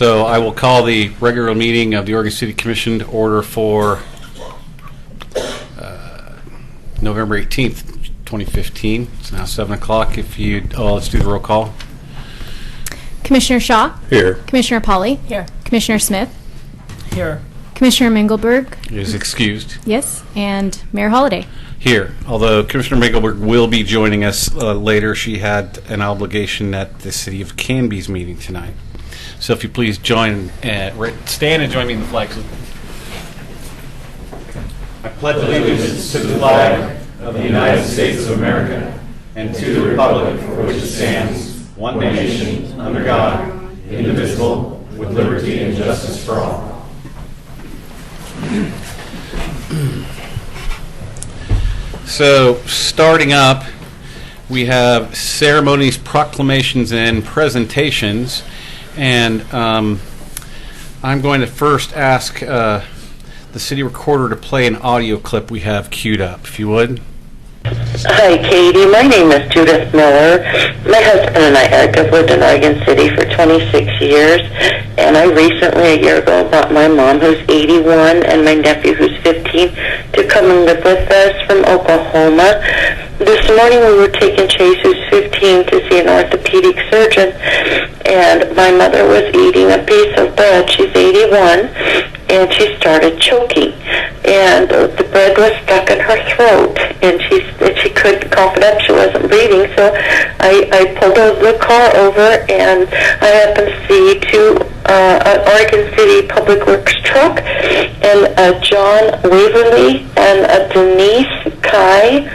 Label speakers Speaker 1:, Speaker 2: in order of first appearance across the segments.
Speaker 1: So I will call the regular meeting of the Oregon City Commission to order for November 18th, 2015. It's now 7 o'clock. Let's do the roll call.
Speaker 2: Commissioner Shaw?
Speaker 1: Here.
Speaker 2: Commissioner Pauly?
Speaker 3: Here.
Speaker 2: Commissioner Smith?
Speaker 3: Here.
Speaker 2: Commissioner Mengelberg?
Speaker 1: Is excused.
Speaker 2: Yes. And Mayor Holliday?
Speaker 1: Here. Although Commissioner Mengelberg will be joining us later. She had an obligation at the City of Canby's meeting tonight. So if you please stand and join me in the flag salute. I pledge allegiance to the flag of the United States of America and to the republic for which it stands, one nation, under God, indivisible, with liberty and justice for all. So, starting up, we have ceremonies, proclamations, and presentations. And I'm going to first ask the city recorder to play an audio clip we have queued up, if you would.
Speaker 4: Hi, Katie. My name is Judith Miller. My husband and I have lived in Oregon City for 26 years, and I recently, a year ago, brought my mom, who's 81, and my nephew, who's 15, to come and live with us from Oklahoma. This morning we were taking Chase, who's 15, to see an orthopedic surgeon, and my mother was eating a piece of bread. She's 81, and she started choking, and the bread was stuck in her throat, and she couldn't cough it up. She wasn't breathing, so I pulled the car over, and I happened to see an Oregon City Public Works truck, and John Waverly and Denise Kai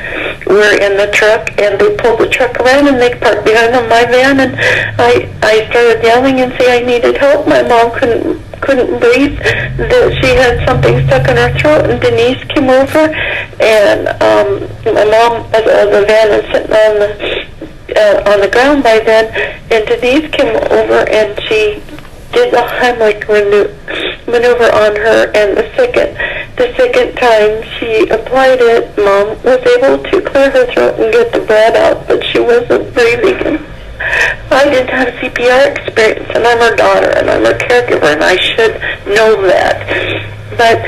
Speaker 4: were in the truck, and they pulled the truck around, and they parked behind my van, and I started yelling and saying I needed help. My mom couldn't breathe, that she had something stuck in her throat, and Denise came over, and my mom, the van was sitting on the ground by then, and Denise came over and she did the Heimlich maneuver on her, and the second time she applied it, Mom was able to clear her throat and get the bread out, but she wasn't breathing. I didn't have CPR experience, and I'm her daughter, and I'm her caregiver, and I should know that. But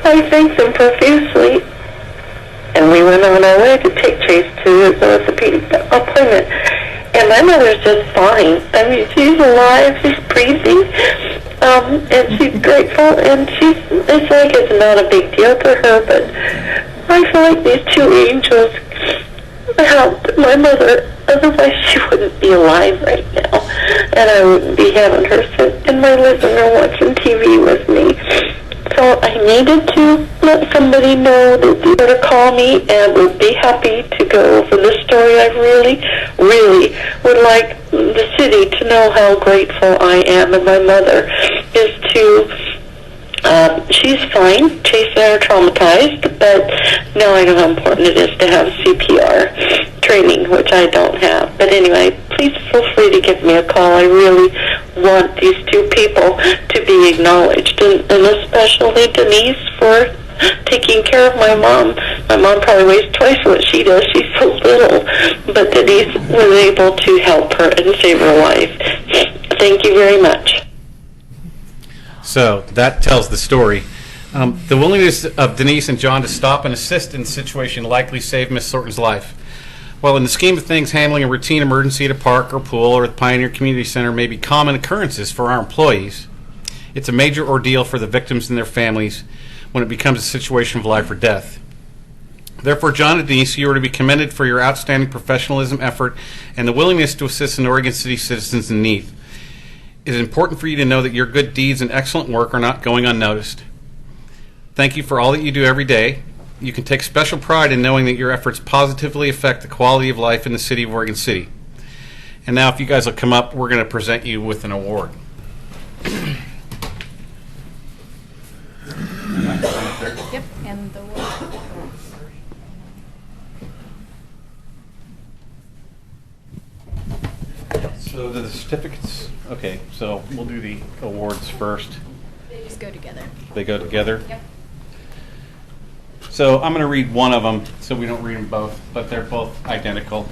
Speaker 4: I thank them profusely, and we went on our way to take Chase to his orthopedic appointment. And my mother's just fine. I mean, she's alive, she's breathing, and she's grateful, and it's like it's not a big deal to her, but I feel like these two angels helped my mother. Otherwise, she wouldn't be alive right now, and I wouldn't be having her sit in my living room watching TV with me. So I needed to let somebody know that they were to call me, and would be happy to go over this story. I really, really would like the city to know how grateful I am, and my mother is to. She's fine. Chase and I are traumatized, but now I know how important it is to have CPR training, which I don't have. But anyway, please feel free to give me a call. I really want these two people to be acknowledged, and especially Denise for taking care of my mom. My mom probably weighs twice what she does. She's so little, but Denise was able to help her and save her life. Thank you very much.
Speaker 1: So that tells the story. The willingness of Denise and John to stop and assist in the situation likely saved Miss Thornton's life. While in the scheme of things, handling a routine emergency at a park or pool or the Pioneer Community Center may be common occurrences for our employees, it's a major ordeal for the victims and their families when it becomes a situation of life or death. Therefore, John and Denise, you are to be commended for your outstanding professionalism, effort, and the willingness to assist an Oregon City citizens in need. It is important for you to know that your good deeds and excellent work are not going unnoticed. Thank you for all that you do every day. You can take special pride in knowing that your efforts positively affect the quality of life in the city of Oregon City. And now, if you guys will come up, we're going to present you with an award.
Speaker 2: Yep, and the award.
Speaker 1: So the certificates, okay, so we'll do the awards first.
Speaker 2: They just go together.
Speaker 1: They go together?
Speaker 2: Yep.
Speaker 1: So I'm going to read one of them so we don't read them both, but they're both identical.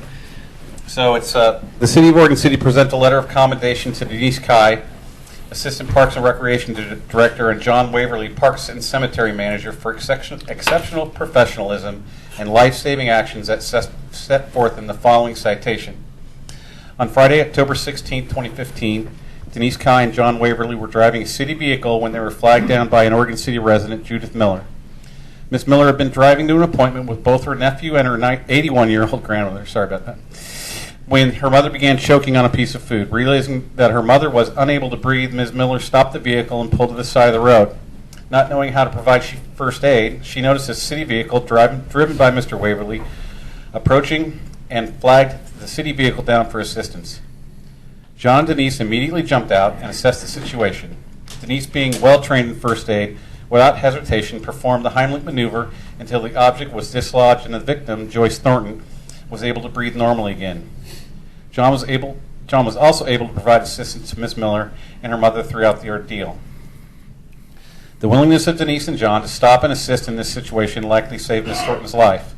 Speaker 1: So it's the City of Oregon City present a letter of commendation to Denise Kai, Assistant Parks and Recreation Director, and John Waverly, Parks and Cemetery Manager, for exceptional professionalism and life-saving actions that set forth in the following citation. On Friday, October 16, 2015, Denise Kai and John Waverly were driving a city vehicle when they were flagged down by an Oregon City resident, Judith Miller. Ms. Miller had been driving to an appointment with both her nephew and her 81-year-old grandmother. Sorry about that. When her mother began choking on a piece of food. Realizing that her mother was unable to breathe, Ms. Miller stopped the vehicle and pulled to the side of the road. Not knowing how to provide first aid, she noticed a city vehicle driven by Mr. Waverly approaching and flagged the city vehicle down for assistance. John and Denise immediately jumped out and assessed the situation. Denise, being well trained in first aid, without hesitation performed the Heimlich maneuver until the object was dislodged and the victim, Joyce Thornton, was able to breathe normally again. John was also able to provide assistance to Ms. Miller and her mother throughout the ordeal. The willingness of Denise and John to stop and assist in this situation likely saved Ms. Thornton's life.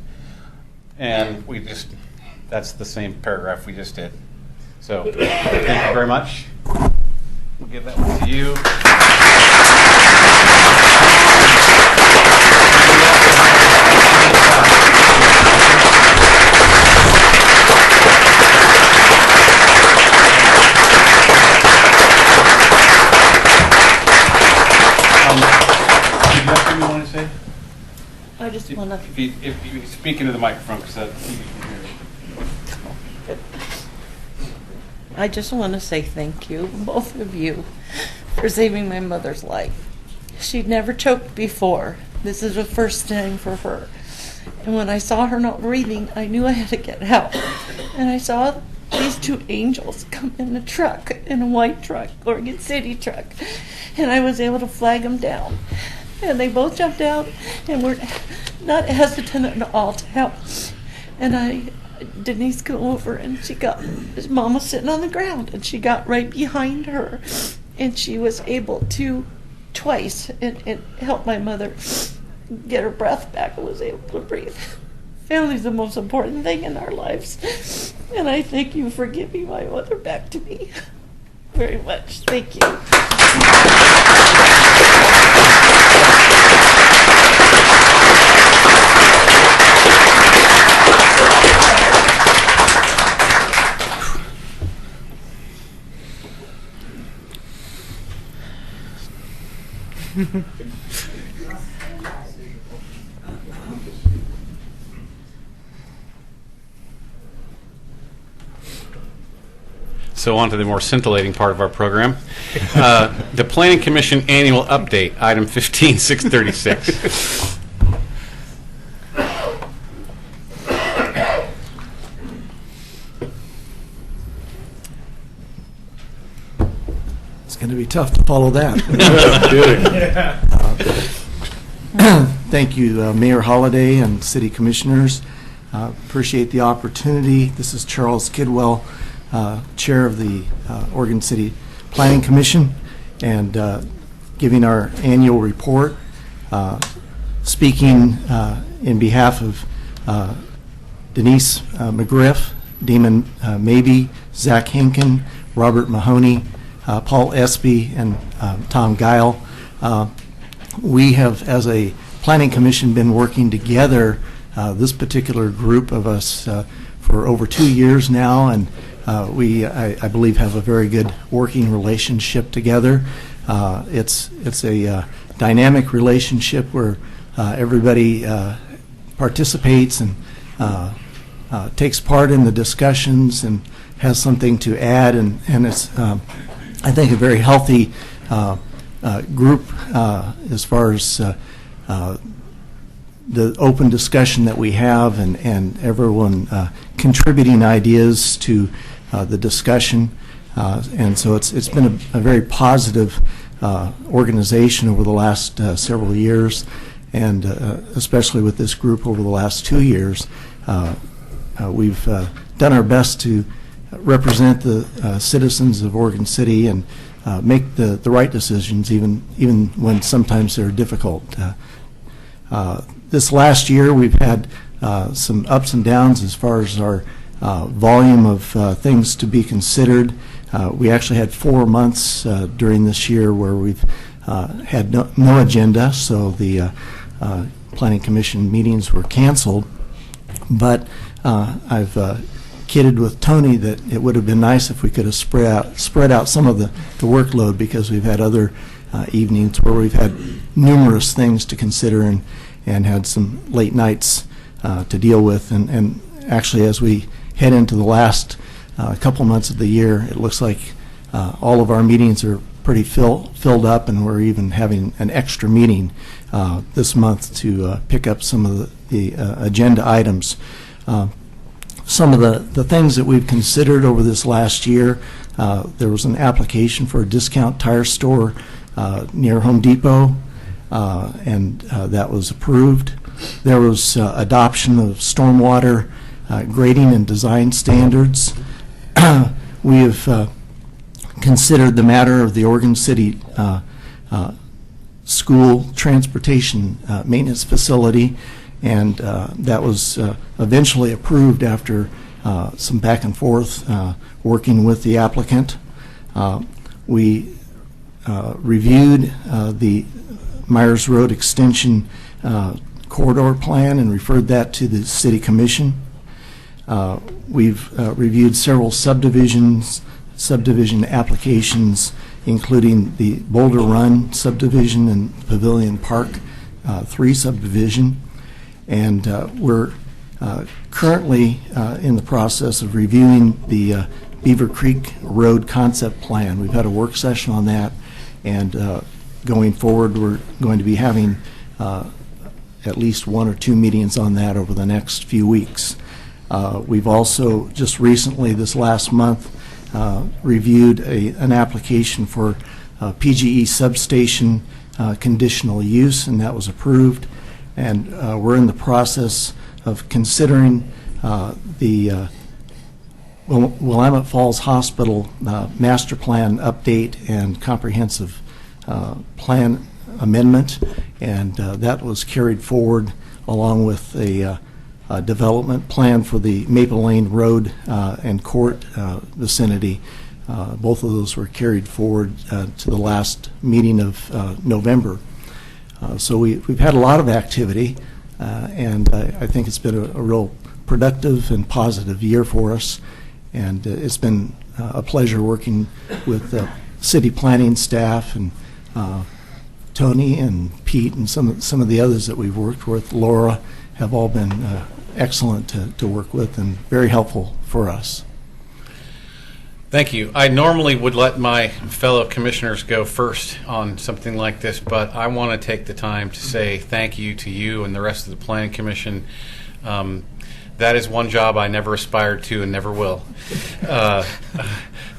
Speaker 1: And that's the same paragraph we just did. So, thank you very much. We'll give that one to you. You want to say?
Speaker 3: I just want to.
Speaker 1: If you speak into the microphone, because that you can hear it.
Speaker 3: I just want to say thank you, both of you, for saving my mother's life. She'd never choked before. This is the first time for her. And when I saw her not breathing, I knew I had to get help. And I saw these two angels come in a truck, in a white truck, Oregon City truck. And I was able to flag them down. And they both jumped out and were not hesitant at all to help. And Denise came over and his mom was sitting on the ground and she got right behind her. And she was able to twice and help my mother get her breath back and was able to breathe. Family's the most important thing in our lives. And I thank you for giving my mother back to me very much. Thank you.
Speaker 1: So on to the more scintillating part of our program. The Planning Commission Annual Update, item 15636.
Speaker 5: It's going to be tough to follow that. Thank you, Mayor Holliday and City Commissioners. Appreciate the opportunity. This is Charles Kidwell, Chair of the Oregon City Planning Commission, and giving our annual report. Speaking in behalf of Denise McGriff, Damon Mabey, Zach Hinken, Robert Mahoney, Paul Espy, and Tom Guile. We have, as a Planning Commission, been working together, this particular group of us, for over 2 years now, and I believe, have a very good working relationship together. It's a dynamic relationship where everybody participates and takes part in the discussions and has something to add, and it's, I think, a very healthy group as far as the open discussion that we have, and everyone contributing ideas to the discussion, and so it's been a very positive organization over the last several years, and especially with this group over the last 2 years. We've done our best to represent the citizens of Oregon City and make the right decisions, even when sometimes they're difficult. This last year, we've had some ups and downs as far as our volume of things to be considered. We actually had 4 months during this year where we've had no agenda, so the Planning Commission meetings were canceled. But I've kidded with Tony that it would have been nice if we could have spread out some of the workload, because we've had other evenings where we've had numerous things to consider and had some late nights to deal with. And actually, as we head into the last couple months of the year, it looks like all of our meetings are pretty filled up, and we're even having an extra meeting this month to pick up some of the agenda items. Some of the things that we've considered over this last year, there was an application for a discount tire store near Home Depot, and that was approved. There was adoption of stormwater grading and design standards. We have considered the matter of the Oregon City school transportation maintenance facility, and that was eventually approved after some back and forth working with the applicant. We reviewed the Myers Road Extension corridor plan and referred that to the City Commission. We've reviewed several subdivision applications, including the Boulder Run subdivision and Pavilion Park 3 subdivision. And we're currently in the process of reviewing the Beaver Creek Road concept plan. We've had a work session on that, and going forward, we're going to be having at least 1 or 2 meetings on that over the next few weeks. We've also just recently, this last month, reviewed an application for PGE substation conditional use, and that was approved. And we're in the process of considering the Willamette Falls Hospital master plan update and comprehensive plan amendment, and that was carried forward along with a development plan for the Maple Lane Road and Court vicinity. Both of those were carried forward to the last meeting of November. So we've had a lot of activity, and I think it's been a real productive and positive year for us, and it's been a pleasure working with city planning staff and Tony and Pete and some of the others that we've worked with. Laura have all been excellent to work with and very helpful for us.
Speaker 1: Thank you. I normally would let my fellow commissioners go first on something like this, but I want to take the time to say thank you to you and the rest of the Planning Commission. That is one job I never aspired to and never will.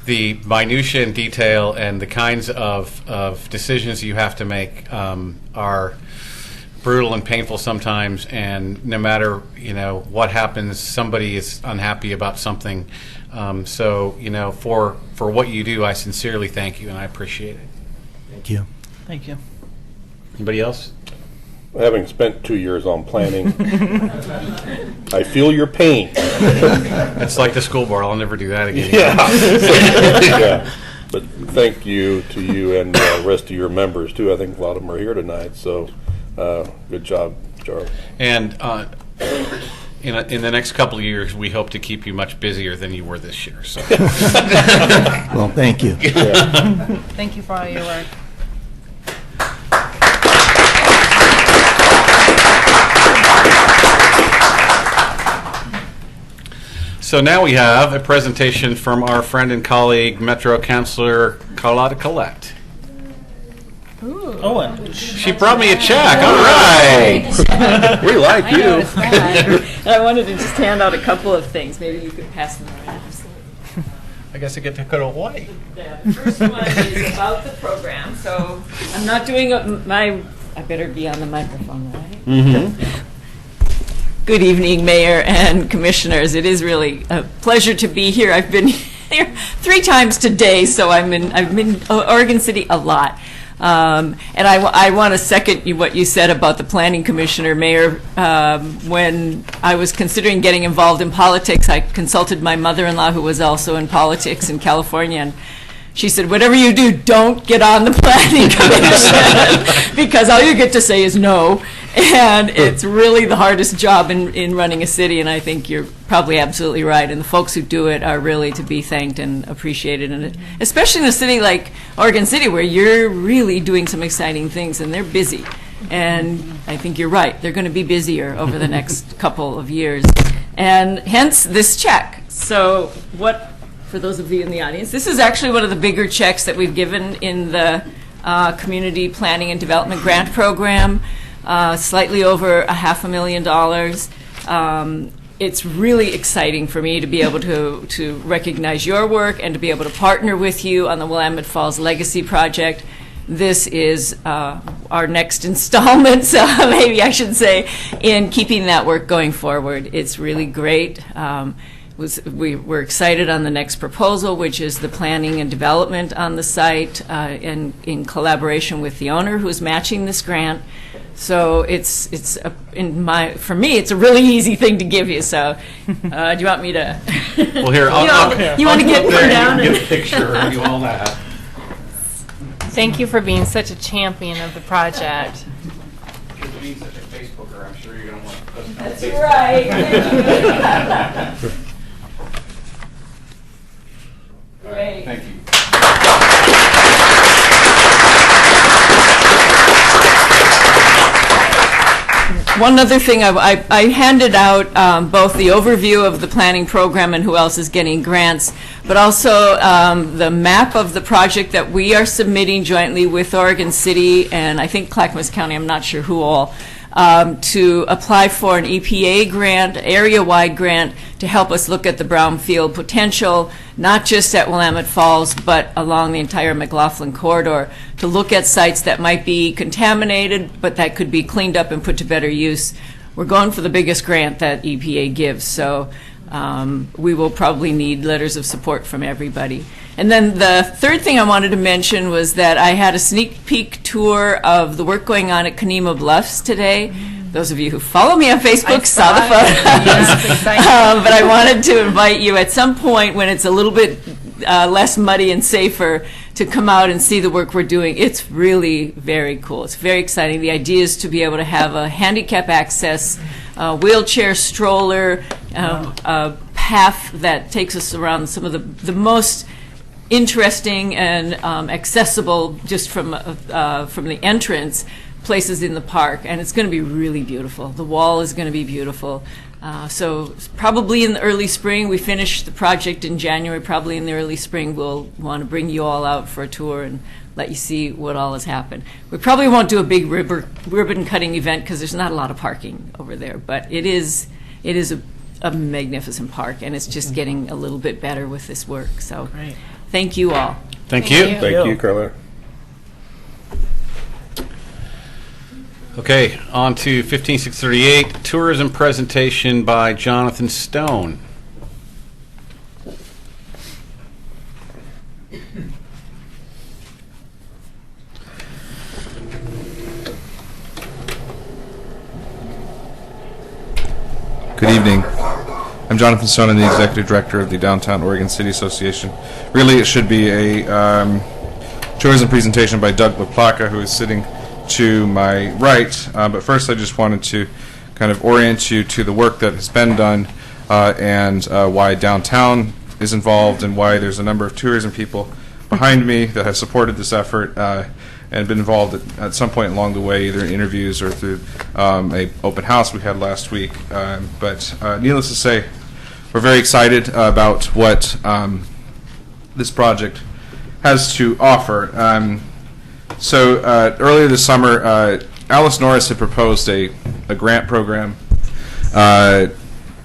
Speaker 1: The minutia and detail and the kinds of decisions you have to make are brutal and painful sometimes, and no matter what happens, somebody is unhappy about something. So for what you do, I sincerely thank you and I appreciate it.
Speaker 5: Thank you.
Speaker 3: Thank you.
Speaker 1: Anybody else?
Speaker 6: Having spent 2 years on planning, I feel your pain.
Speaker 1: It's like the school board. I'll never do that again.
Speaker 6: Yeah. Yeah. But thank you to you and the rest of your members too. I think a lot of them are here tonight. So good job, Charlie.
Speaker 1: And in the next couple of years, we hope to keep you much busier than you were this year. So.
Speaker 5: Well, thank you.
Speaker 6: Yeah.
Speaker 3: Thank you for all your work.
Speaker 1: So now we have a presentation from our friend and colleague, Metro Councilor Carlotta Collette.
Speaker 7: Owen.
Speaker 1: She brought me a check. All right.
Speaker 6: We like
Speaker 7: I
Speaker 6: you.
Speaker 7: noticed that. I wanted to just hand out a couple of things. Maybe you could pass them around.
Speaker 1: I guess I get to go to Hawaii.
Speaker 7: The first one is about the program. So I'm not doing I better be on the microphone, right?
Speaker 1: Mm-hmm.
Speaker 7: Good evening, Mayor and Commissioners. It is really a pleasure to be here. I've been here 3 times today, so I'm in Oregon City a lot. And I want to second what you said about the planning commissioner, Mayor. When I was considering getting involved in politics, I consulted my mother-in-law, who was also in politics in California, and she said, whatever you do, don't get on the planning commission, because all you get to say is no. And it's really the hardest job in running a city, and I think you're probably absolutely right. And the folks who do it are really to be thanked and appreciated, and especially in a city like Oregon City, where you're really doing some exciting things, and they're busy. And I think you're right. They're going to be busier over the next couple of years. And hence this check. So what, for those of you in the audience, this is actually one of the bigger checks that we've given in the Community Planning and Development Grant Program. Slightly over $500,000. It's really exciting for me to be able to recognize your work and to be able to partner with you on the Willamette Falls Legacy Project. This is our next installment, maybe I should say, in keeping that work going forward. It's really great. We're excited on the next proposal, which is the planning and development on the site, and in collaboration with the owner who's matching this grant. So for me, it's a really easy thing to give you. So, do you want me to?
Speaker 1: Well, here,
Speaker 7: you want to get down
Speaker 1: and get a picture and do all that.
Speaker 8: Thank you for being such a champion of the project.
Speaker 1: You're being such a Facebooker, I'm sure you're going to want to post it on
Speaker 7: That's
Speaker 1: Facebook.
Speaker 7: right. Great.
Speaker 1: Thank you.
Speaker 7: One other thing, I handed out both the overview of the planning program and who else is getting grants, but also the map of the project that we are submitting jointly with Oregon City and I think Clackamas County, I'm not sure who all, to apply for an EPA grant, area-wide grant, to help us look at the brownfield potential, not just at Willamette Falls, but along the entire McLaughlin corridor, to look at sites that might be contaminated, but that could be cleaned up and put to better use. We're going for the biggest grant that EPA gives, so we will probably need letters of support from everybody. And then the third thing I wanted to mention was that I had a sneak peek tour of the work going on at Kanema Bluffs today. Those of you who follow me on Facebook saw the photos. But I wanted to invite you at some point when it's a little bit less muddy and safer to come out and see the work we're doing. It's really very cool. It's very exciting. The idea is to be able to have a handicap access, wheelchair stroller, a path that takes us around some of the most interesting and accessible just from the entrance places in the park, and it's going to be really beautiful. The wall is going to be beautiful. So probably in the early spring, we finish the project in January, probably in the early spring we'll want to bring you all out for a tour and let you see what all has happened. We probably won't do a big ribbon cutting event because there's not a lot of parking over there, but it is a magnificent park, and it's just getting a little bit better with this work. So
Speaker 8: Great.
Speaker 7: thank you all.
Speaker 1: Thank you.
Speaker 6: Thank you, Carla.
Speaker 1: Okay, on to 15638, tourism presentation by Jonathan Stone.
Speaker 9: Good evening. I'm Jonathan Stone. I'm the Executive Director of the Downtown Oregon City Association. Really, it should be a tourism presentation by Doug LaPlaca, who is sitting to my right. But first, I just wanted to kind of orient you to the work that has been done and why downtown is involved and why there's a number of tourism people behind me that have supported this effort and been involved at some point along the way, either in interviews or through a open house we had last week. But needless to say, we're very excited about what this project has to offer. So earlier this summer, Alice Norris had proposed a grant program, a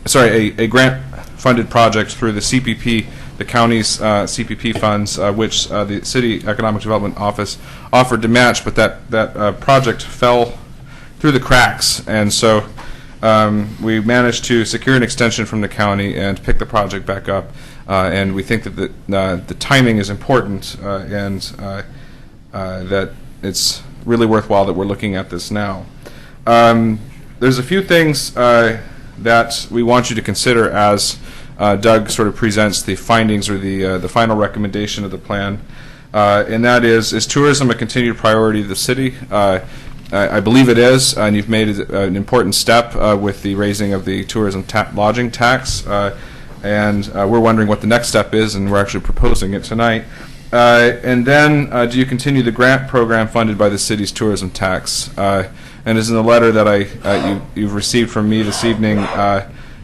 Speaker 9: grant-funded project through the CPP, the county's CPP funds, which the City Economic Development Office offered to match, but that project fell through the cracks, and so we managed to secure an extension from the county and pick the project back up, and we think that the timing is important and that it's really worthwhile that we're looking at this now. There's a few things that we want you to consider as Doug sort of presents the findings or the final recommendation of the plan, and that is tourism a continued priority of the city? I believe it is, and you've made an important step with the raising of the tourism lodging tax, and we're wondering what the next step is, and we're actually proposing it tonight. And then, do you continue the grant program funded by the city's tourism tax? And as in the letter that you've received from me this evening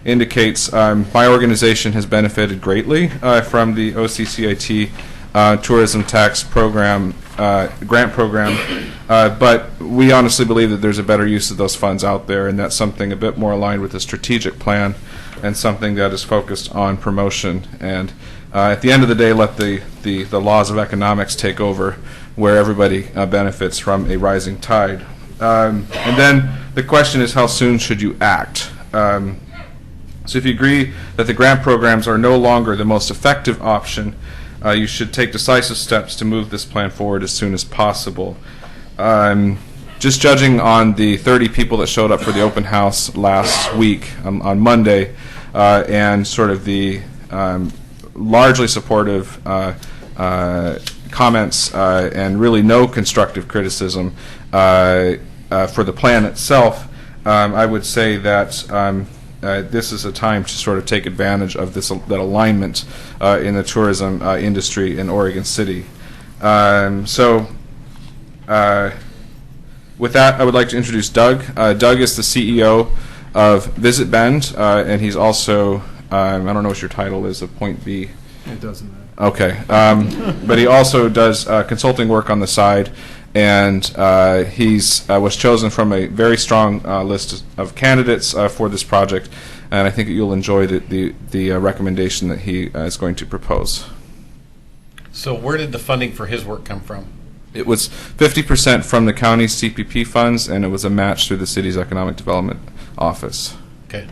Speaker 9: indicates, my organization has benefited greatly from the OCCIT tourism tax program, grant program, but we honestly believe that there's a better use of those funds out there, and that's something a bit more aligned with the strategic plan and something that is focused on promotion. And at the end of the day, let the laws of economics take over, where everybody benefits from a rising tide. And then the question is, how soon should you act? So if you agree that the grant programs are no longer the most effective option, you should take decisive steps to move this plan forward as soon as possible. Just judging on the 30 people that showed up for the open house last week on Monday, and sort of the largely supportive comments and really no constructive criticism for the plan itself, I would say that this is a time to sort of take advantage of that alignment in the tourism industry in Oregon City. With that, I would like to introduce Doug. Doug is the CEO of Visit Bend, and he's also, I don't know what your title is of Point B.
Speaker 10: It doesn't matter.
Speaker 9: Okay. But he also does consulting work on the side, and he's was chosen from a very strong list of candidates for this project, and I think that you'll enjoy the recommendation that he is going to propose.
Speaker 1: So where did the funding for his work come from?
Speaker 9: It was 50% from the county's CPP funds, and it was a match through the city's economic development office.
Speaker 1: Okay.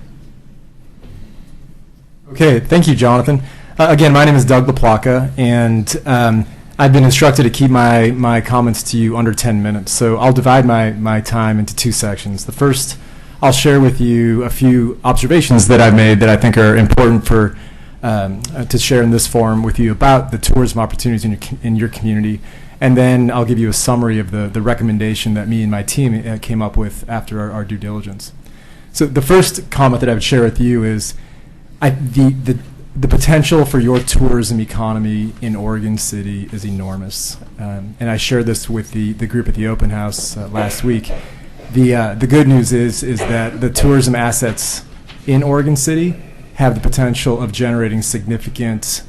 Speaker 10: Okay, thank you, Jonathan. Again, my name is Doug LaPlaca, and I've been instructed to keep my comments to you under 10 minutes. So I'll divide my time into two sections. The first, I'll share with you a few observations that I've made that I think are important for to share in this forum with you about the tourism opportunities in your community. And then I'll give you a summary of the recommendation that me and my team came up with after our due diligence. So the first comment that I would share with you is the potential for your tourism economy in Oregon City is enormous. And I shared this with the group at the open house last week. The good news is that the tourism assets in Oregon City have the potential of generating significant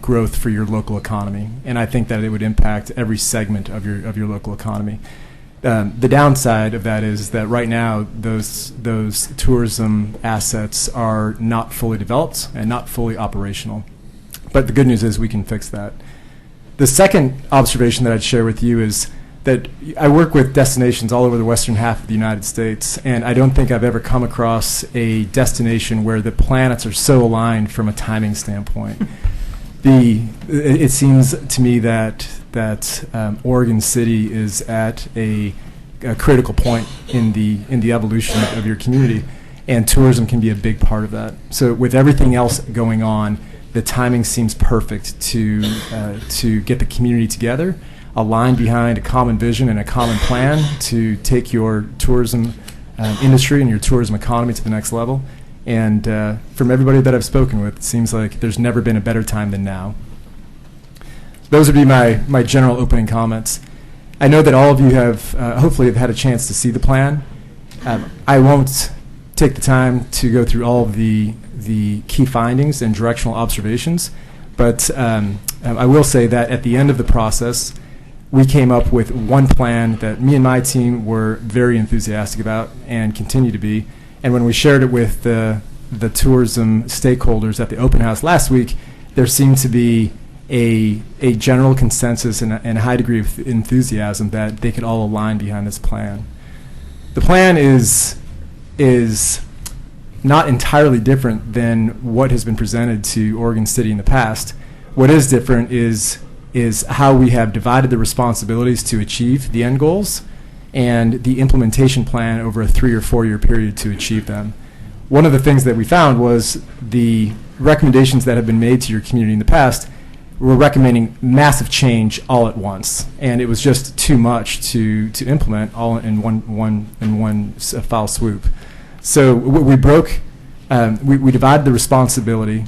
Speaker 10: growth for your local economy, and I think that it would impact every segment of your local economy. The downside of that is that right now those tourism assets are not fully developed and not fully operational. But the good news is we can fix that. The second observation that I'd share with you is that I work with destinations all over the western half of the United States, and I don't think I've ever come across a destination where the planets are so aligned from a timing standpoint. It seems to me that Oregon City is at a critical point in the evolution of your community, and tourism can be a big part of that. So with everything else going on, the timing seems perfect to get the community together, align behind a common vision and a common plan to take your tourism industry and your tourism economy to the next level. And from everybody that I've spoken with, it seems like there's never been a better time than now. Those would be my general opening comments. I know that all of you have hopefully have had a chance to see the plan. I won't take the time to go through all of the key findings and directional observations, but I will say that at the end of the process, we came up with one plan that me and my team were very enthusiastic about and continue to be. And when we shared it with the tourism stakeholders at the open house last week, there seemed to be a general consensus and a high degree of enthusiasm that they could all align behind this plan. The plan is not entirely different than what has been presented to Oregon City in the past. What is different is is how we have divided the responsibilities to achieve the end goals and the implementation plan over a 3 or 4 year period to achieve them. One of the things that we found was the recommendations that have been made to your community in the past were recommending massive change all at once, and it was just too much to implement all in one foul swoop. So we broke, we divided the responsibility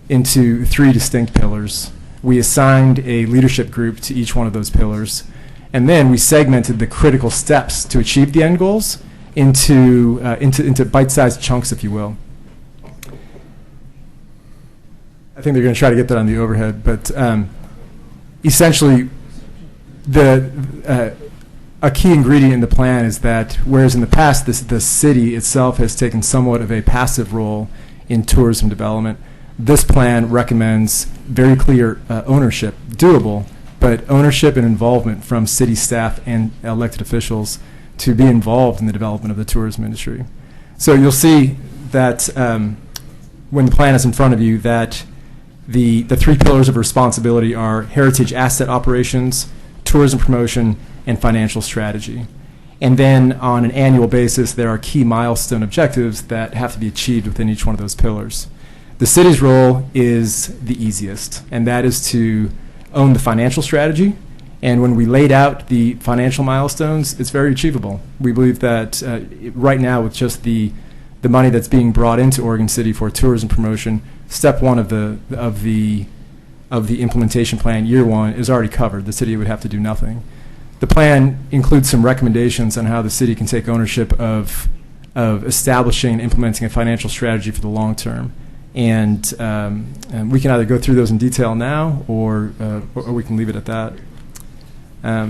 Speaker 10: into 3 distinct pillars. We assigned a leadership group to each one of those pillars, and then we segmented the critical steps to achieve the end goals into bite-sized chunks, if you will. I think they're going to try to get that on the overhead, but essentially, a key ingredient in the plan is that whereas in the past the city itself has taken somewhat of a passive role in tourism development, this plan recommends very clear ownership, doable, but ownership and involvement from city staff and elected officials to be involved in the development of the tourism industry. So you'll see that when the plan is in front of you that the 3 pillars of responsibility are heritage asset operations, tourism promotion, and financial strategy. And then on an annual basis, there are key milestone objectives that have to be achieved within each one of those pillars. The city's role is the easiest, and that is to own the financial strategy. And when we laid out the financial milestones, it's very achievable. We believe that right now, with just the money that's being brought into Oregon City for tourism promotion, step 1 of the implementation plan, year 1, is already covered. The city would have to do nothing. The plan includes some recommendations on how the city can take ownership of establishing and implementing a financial strategy for the long term. And we can either go through those in detail now, or we can leave it at that. I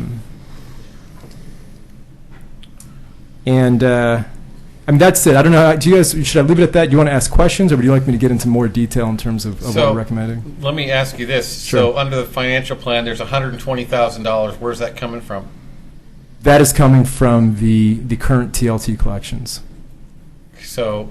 Speaker 10: mean, that's it. I don't know. Do you guys? Should I leave it at that? Do you want to ask questions, or would you like me to get into more detail in terms of what we're recommending?
Speaker 1: Let me ask you this.
Speaker 10: Sure.
Speaker 1: So under the financial plan, there's $120,000. Where's that coming from?
Speaker 10: That is coming from the current TLT collections.
Speaker 1: So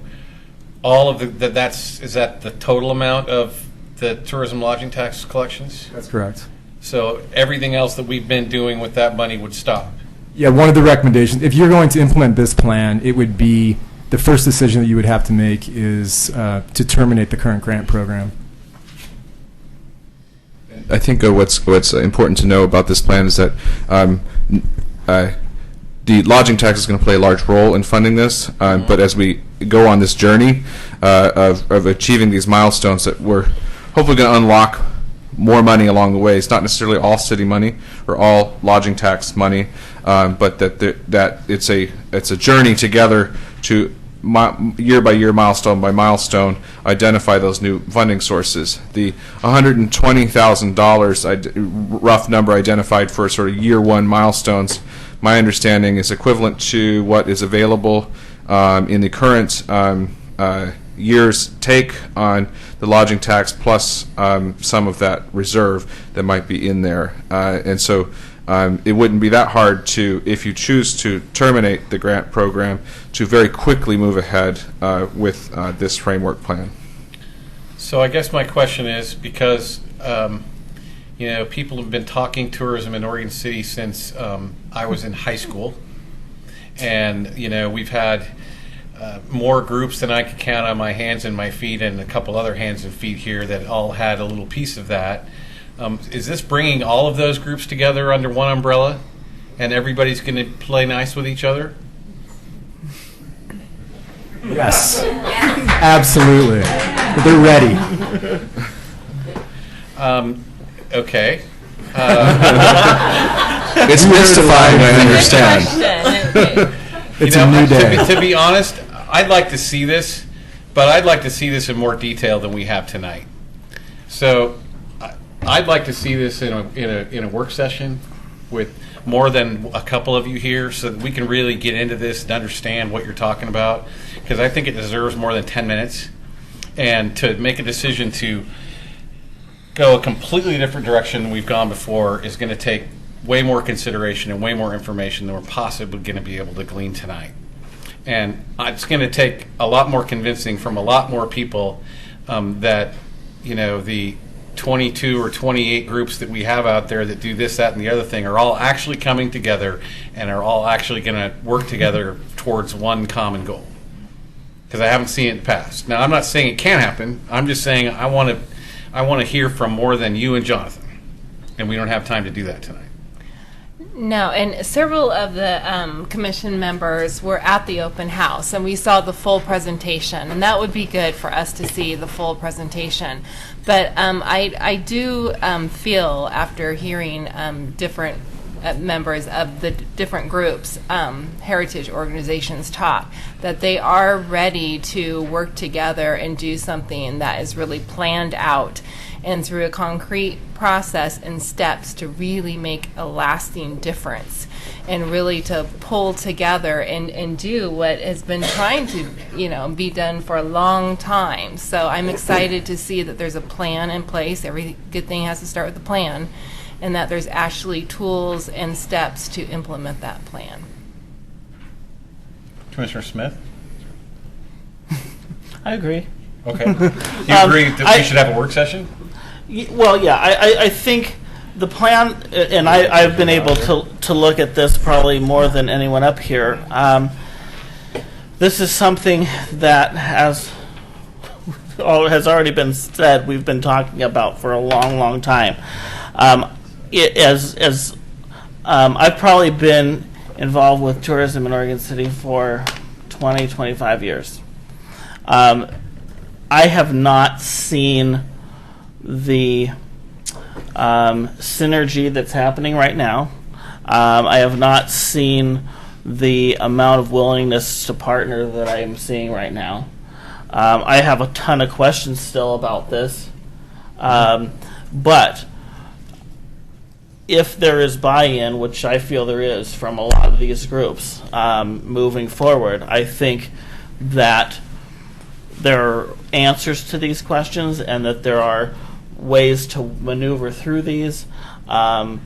Speaker 1: all of is that the total amount of the tourism lodging tax collections?
Speaker 10: That's correct.
Speaker 1: So everything else that we've been doing with that money would stop?
Speaker 10: Yeah, one of the recommendations, if you're going to implement this plan, it would be the first decision that you would have to make is to terminate the current grant program.
Speaker 9: I think what's important to know about this plan is that the lodging tax is going to play a large role in funding this, but as we go on this journey of achieving these milestones, that we're hopefully going to unlock more money along the way. It's not necessarily all city money or all lodging tax money, but that it's a journey together to year by year, milestone by milestone, identify those new funding sources. The $120,000 rough number identified for sort of year 1 milestones, my understanding is equivalent to what is available in the current year's take on the lodging tax, plus some of that reserve that might be in there. And so it wouldn't be that hard to, if you choose to terminate the grant program, to very quickly move ahead with this framework plan.
Speaker 1: So I guess my question is, because people have been talking tourism in Oregon City since I was in high school, and we've had more groups than I could count on my hands and my feet, and a couple other hands and feet here that all had a little piece of that. Is this bringing all of those groups together under one umbrella, and everybody's going to play nice with each other?
Speaker 10: Yes, absolutely. They're ready.
Speaker 1: Okay.
Speaker 9: It's mystifying, I understand.
Speaker 10: It's a new day.
Speaker 1: To be honest, I'd like to see this, but I'd like to see this in more detail than we have tonight. So I'd like to see this in a work session with more than a couple of you here, so that we can really get into this and understand what you're talking about, because I think it deserves more than 10 minutes. And to make a decision to go a completely different direction than we've gone before is going to take way more consideration and way more information than we're possibly going to be able to glean tonight. And it's going to take a lot more convincing from a lot more people that the 22 or 28 groups that we have out there that do this, that, and the other thing are all actually coming together and are all actually going to work together towards one common goal. Because I haven't seen it in the past. Now, I'm not saying it can't happen. I'm just saying I want to hear from more than you and Jonathan, and we don't have time to do that tonight.
Speaker 8: No, and several of the commission members were at the open house, and we saw the full presentation, and that would be good for us to see the full presentation. But I do feel, after hearing different members of the different groups, heritage organizations talk, that they are ready to work together and do something that is really planned out and through a concrete process and steps to really make a lasting difference and really to pull together and do what has been trying to, be done for a long time. So I'm excited to see that there's a plan in place. Every good thing has to start with a plan, and that there's actually tools and steps to implement that plan.
Speaker 1: Commissioner Smith?
Speaker 11: I agree.
Speaker 1: Okay. You agree that we should have a work session?
Speaker 11: Well, yeah, I think the plan, and I've been able to look at this probably more than anyone up here. This is something that has already been said, we've been talking about for a long, long time. I've probably been involved with tourism in Oregon City for 20, 25 years. I have not seen the synergy that's happening right now. I have not seen the amount of willingness to partner that I am seeing right now. I have a ton of questions still about this. But if there is buy-in, which I feel there is from a lot of these groups moving forward, I think that there are answers to these questions and that there are ways to maneuver through these. I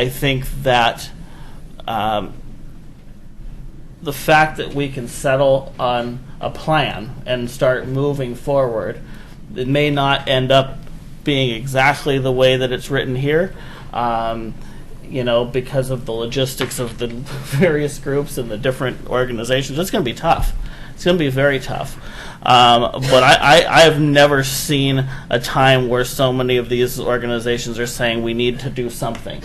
Speaker 11: think that the fact that we can settle on a plan and start moving forward, it may not end up being exactly the way that it's written here, because of the logistics of the various groups and the different organizations. It's going to be tough. It's going to be very tough. But I have never seen a time where so many of these organizations are saying we need to do something.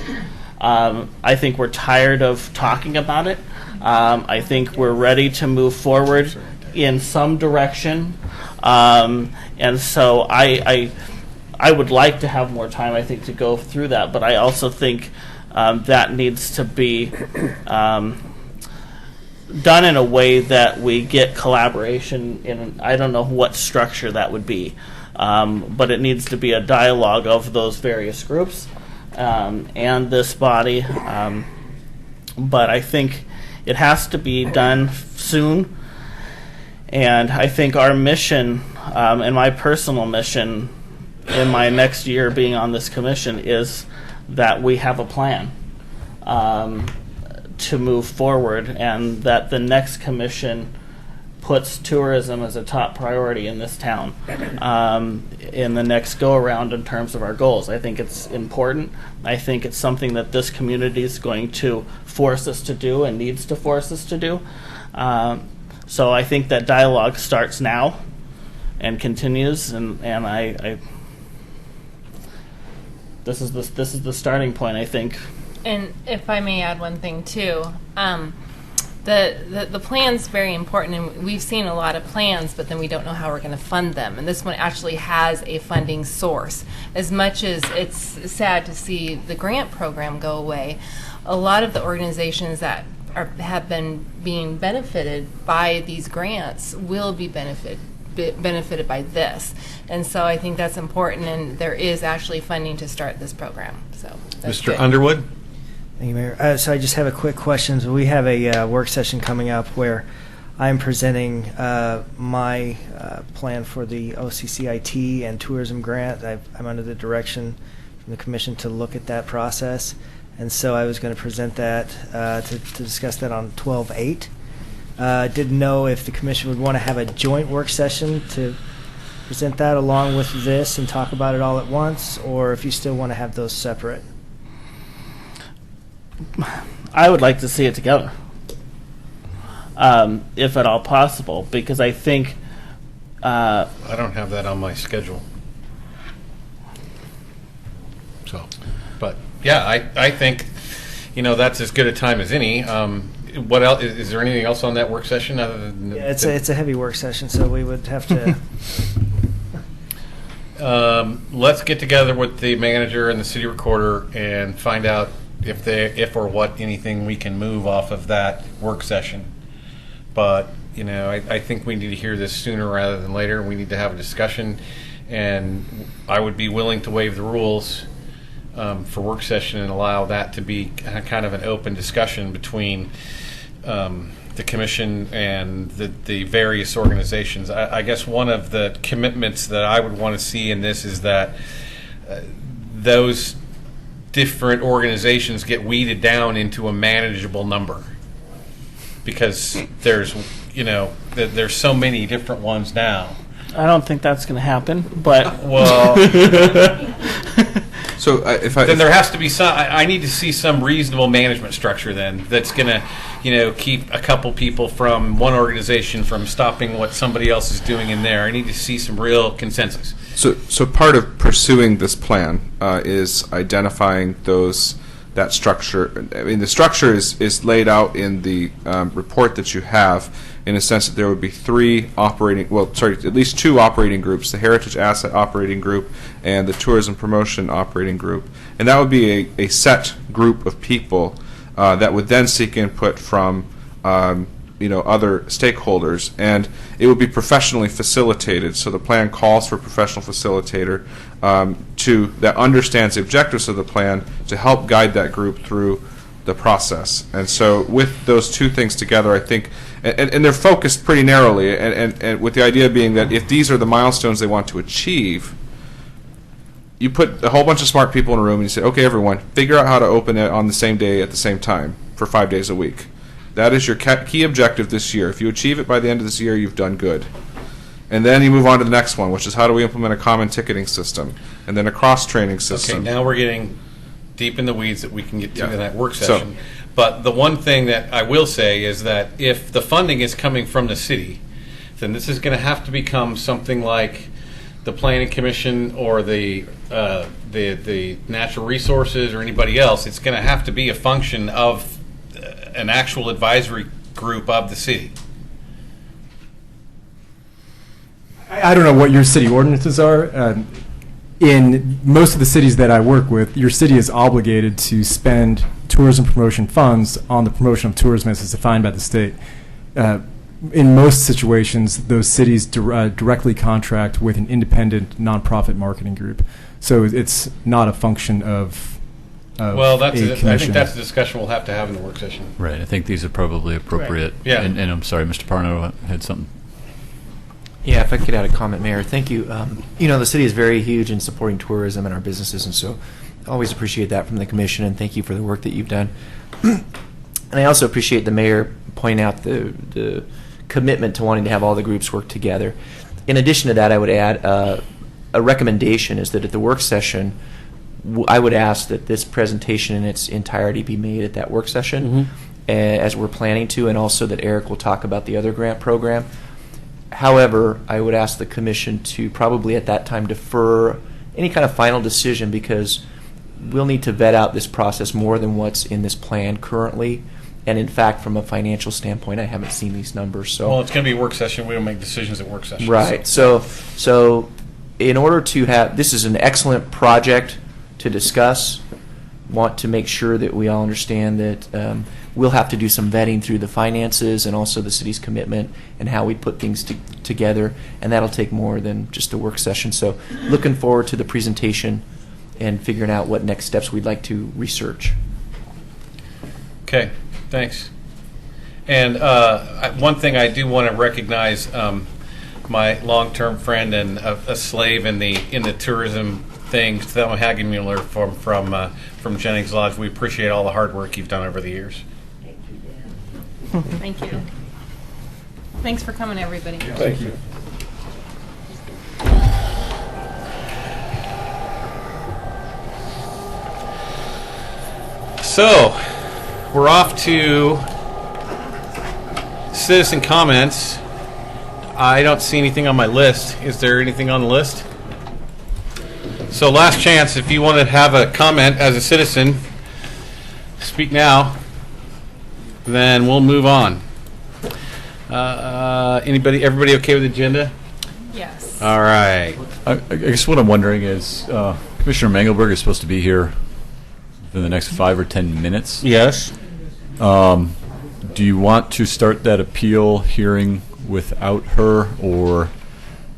Speaker 11: I think we're tired of talking about it. I think we're ready to move forward in some direction. And so I would like to have more time, I think, to go through that. But I also think that needs to be done in a way that we get collaboration in. I don't know what structure that would be, but it needs to be a dialogue of those various groups and this body. But I think it has to be done soon, and I think our mission and my personal mission in my next year being on this commission is that we have a plan to move forward, and that the next commission puts tourism as a top priority in this town in the next go-around in terms of our goals. I think it's important. I think it's something that this community is going to force us to do and needs to force us to do. So I think that dialogue starts now and continues, and I this is the starting point, I think.
Speaker 8: And if I may add one thing too, the plan's very important, and we've seen a lot of plans, but then we don't know how we're going to fund them. And this one actually has a funding source. As much as it's sad to see the grant program go away, a lot of the organizations that have been being benefited by these grants will be benefited by this. And so I think that's important, and there is actually funding to start this program. So that's
Speaker 1: Mr.
Speaker 8: good.
Speaker 1: Underwood?
Speaker 12: Thank you, Mayor. So I just have a quick question. So we have a work session coming up where I'm presenting my plan for the OCCIT and tourism grant. I'm under the direction from the commission to look at that process. And so I was going to present that to discuss that on 12/8. Didn't know if the commission would want to have a joint work session to present that along with this and talk about it all at once, or if you still want to have those separate.
Speaker 11: I would like to see it together, if at all possible, because I think
Speaker 1: I don't have that on my schedule. So, but yeah, I think, that's as good a time as any. What else? Is there anything else on that work session other than?
Speaker 12: Yeah, it's a heavy work session, so we would have to.
Speaker 1: Let's get together with the manager and the city recorder and find out if or what anything we can move off of that work session. But I think we need to hear this sooner rather than later. We need to have a discussion, and I would be willing to waive the rules for work session and allow that to be kind of an open discussion between the commission and the various organizations. I guess one of the commitments that I would want to see in this is that those different organizations get weeded down into a manageable number, because there's so many different ones now.
Speaker 11: I don't think that's going to happen, but
Speaker 1: well.
Speaker 9: So
Speaker 1: then there has to be some. I need to see some reasonable management structure then that's going to, keep a couple people from one organization from stopping what somebody else is doing in there. I need to see some real consensus.
Speaker 9: So part of pursuing this plan is identifying that structure. I mean, the structure is laid out in the report that you have, in a sense that there would be at least two operating groups: the Heritage Asset Operating Group and the Tourism Promotion Operating Group. And that would be a set group of people that would then seek input from other stakeholders, and it would be professionally facilitated. So the plan calls for a professional facilitator that understands the objectives of the plan to help guide that group through the process. And so with those two things together, I think, and they're focused pretty narrowly, and with the idea being that if these are the milestones they want to achieve, you put a whole bunch of smart people in a room and you say, okay, everyone, figure out how to open it on the same day at the same time for 5 days a week. That is your key objective this year. If you achieve it by the end of this year, you've done good. And then you move on to the next one, which is how do we implement a common ticketing system, and then a cross-training system.
Speaker 1: Okay, now we're getting deep in the weeds that we can get to in that work session. But the one thing that I will say is that if the funding is coming from the city, then this is going to have to become something like the Planning Commission or the Natural Resources or anybody else. It's going to have to be a function of an actual advisory group of the city.
Speaker 10: I don't know what your city ordinances are. In most of the cities that I work with, your city is obligated to spend tourism promotion funds on the promotion of tourism as is defined by the state. In most situations, those cities directly contract with an independent nonprofit marketing group. So it's not a function of
Speaker 1: well, I
Speaker 10: commission.
Speaker 1: think that's a discussion we'll have to have in the work session.
Speaker 13: Right. I think these are probably appropriate.
Speaker 1: Right. Yeah.
Speaker 13: And I'm sorry, Mr. Parno had something.
Speaker 14: Yeah, if I could add a comment, Mayor. Thank you. The city is very huge in supporting tourism and our businesses, and so I always appreciate that from the commission, and thank you for the work that you've done. And I also appreciate the mayor pointing out the commitment to wanting to have all the groups work together. In addition to that, I would add a recommendation is that at the work session, I would ask that this presentation in its entirety be made at that work session, as we're planning to, and also that Eric will talk about the other grant program. However, I would ask the commission to probably at that time defer any kind of final decision, because we'll need to vet out this process more than what's in this plan currently. And in fact, from a financial standpoint, I haven't seen these numbers. So
Speaker 1: well, it's going to be a work session. We don't make decisions at work sessions.
Speaker 14: Right. So in order to have, this is an excellent project to discuss. Want to make sure that we all understand that we'll have to do some vetting through the finances and also the city's commitment and how we put things together, and that'll take more than just a work session. So looking forward to the presentation and figuring out what next steps we'd like to research.
Speaker 1: Okay, thanks. And one thing I do want to recognize my long-term friend and a slave in the tourism thing, Thelma Hagenmuller from Jennings Lodge. We appreciate all the hard work you've done over the years.
Speaker 8: Thank you. Thanks for coming, everybody.
Speaker 6: Thank you.
Speaker 1: So, we're off to citizen comments. I don't see anything on my list. Is there anything on the list? So, last chance, if you want to have a comment as a citizen, speak now. Then we'll move on. Everybody okay with the agenda?
Speaker 8: Yes.
Speaker 1: All right.
Speaker 13: I guess what I'm wondering is, Commissioner Mengelberg is supposed to be here in the next 5 or 10 minutes.
Speaker 11: Yes.
Speaker 13: Do you want to start that appeal hearing without her, or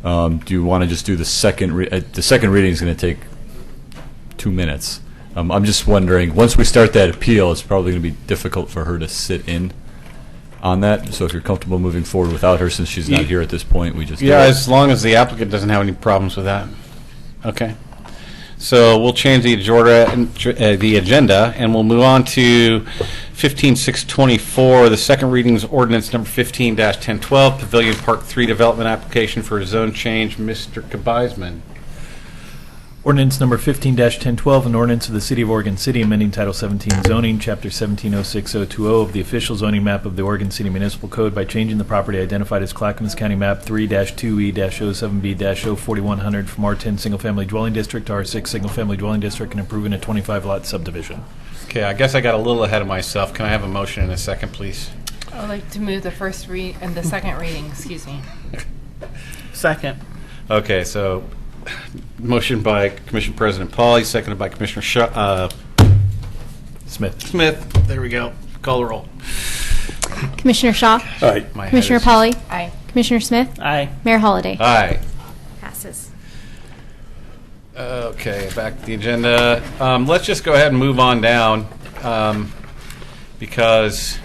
Speaker 13: do you want to just do the second? The second reading is going to take 2 minutes. I'm just wondering, once we start that appeal, it's probably going to be difficult for her to sit in on that. So if you're comfortable moving forward without her, since she's not here at this point, we just
Speaker 1: as long as the applicant doesn't have any problems with that. Okay. So we'll change the agenda, and we'll move on to 15-624, the second readings ordinance number 15-1012, Pavilion Park 3 development application for a zone change. Mr. Kabizman.
Speaker 15: Ordinance number 15-1012, an ordinance of the City of Oregon City amending Title 17 zoning, Chapter 1706020 of the official zoning map of the Oregon City Municipal Code by changing the property identified as Clackamas County Map 3-2E-07B-04100 from R10 Single Family Dwelling District to R6 Single Family Dwelling District and approving a 25-lot subdivision.
Speaker 1: Okay, I guess I got a little ahead of myself. Can I have a motion in a second, please?
Speaker 8: I would like to move the second reading, excuse me.
Speaker 11: Second.
Speaker 1: Okay, so motion by Commission President Pauly, seconded by Commissioner
Speaker 15: Smith.
Speaker 1: There we go. Call the roll.
Speaker 2: Commissioner Shaw?
Speaker 6: Aye.
Speaker 2: Commissioner Pauly?
Speaker 8: Aye.
Speaker 2: Commissioner Smith?
Speaker 11: Aye.
Speaker 2: Mayor Holliday?
Speaker 1: Aye.
Speaker 2: Passes.
Speaker 1: Okay, back to the agenda. Let's just go ahead and move on down because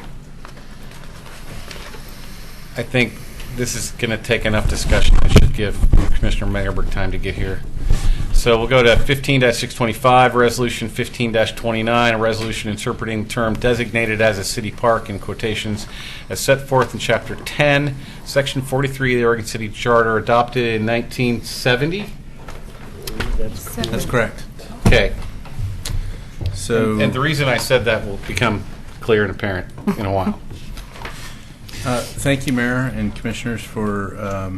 Speaker 1: I think this is going to take enough discussion. I should give Commissioner Mengelberg time to get here. So we'll go to 15-625, Resolution 15-29, a resolution interpreting the term designated as a city park in quotations as set forth in Chapter 10, Section 43 of the Oregon City Charter, adopted in 1970.
Speaker 16: That's correct.
Speaker 1: Okay.
Speaker 16: So,
Speaker 1: and the reason I said that will become clear and apparent in a while.
Speaker 16: thank you, Mayor and Commissioners, for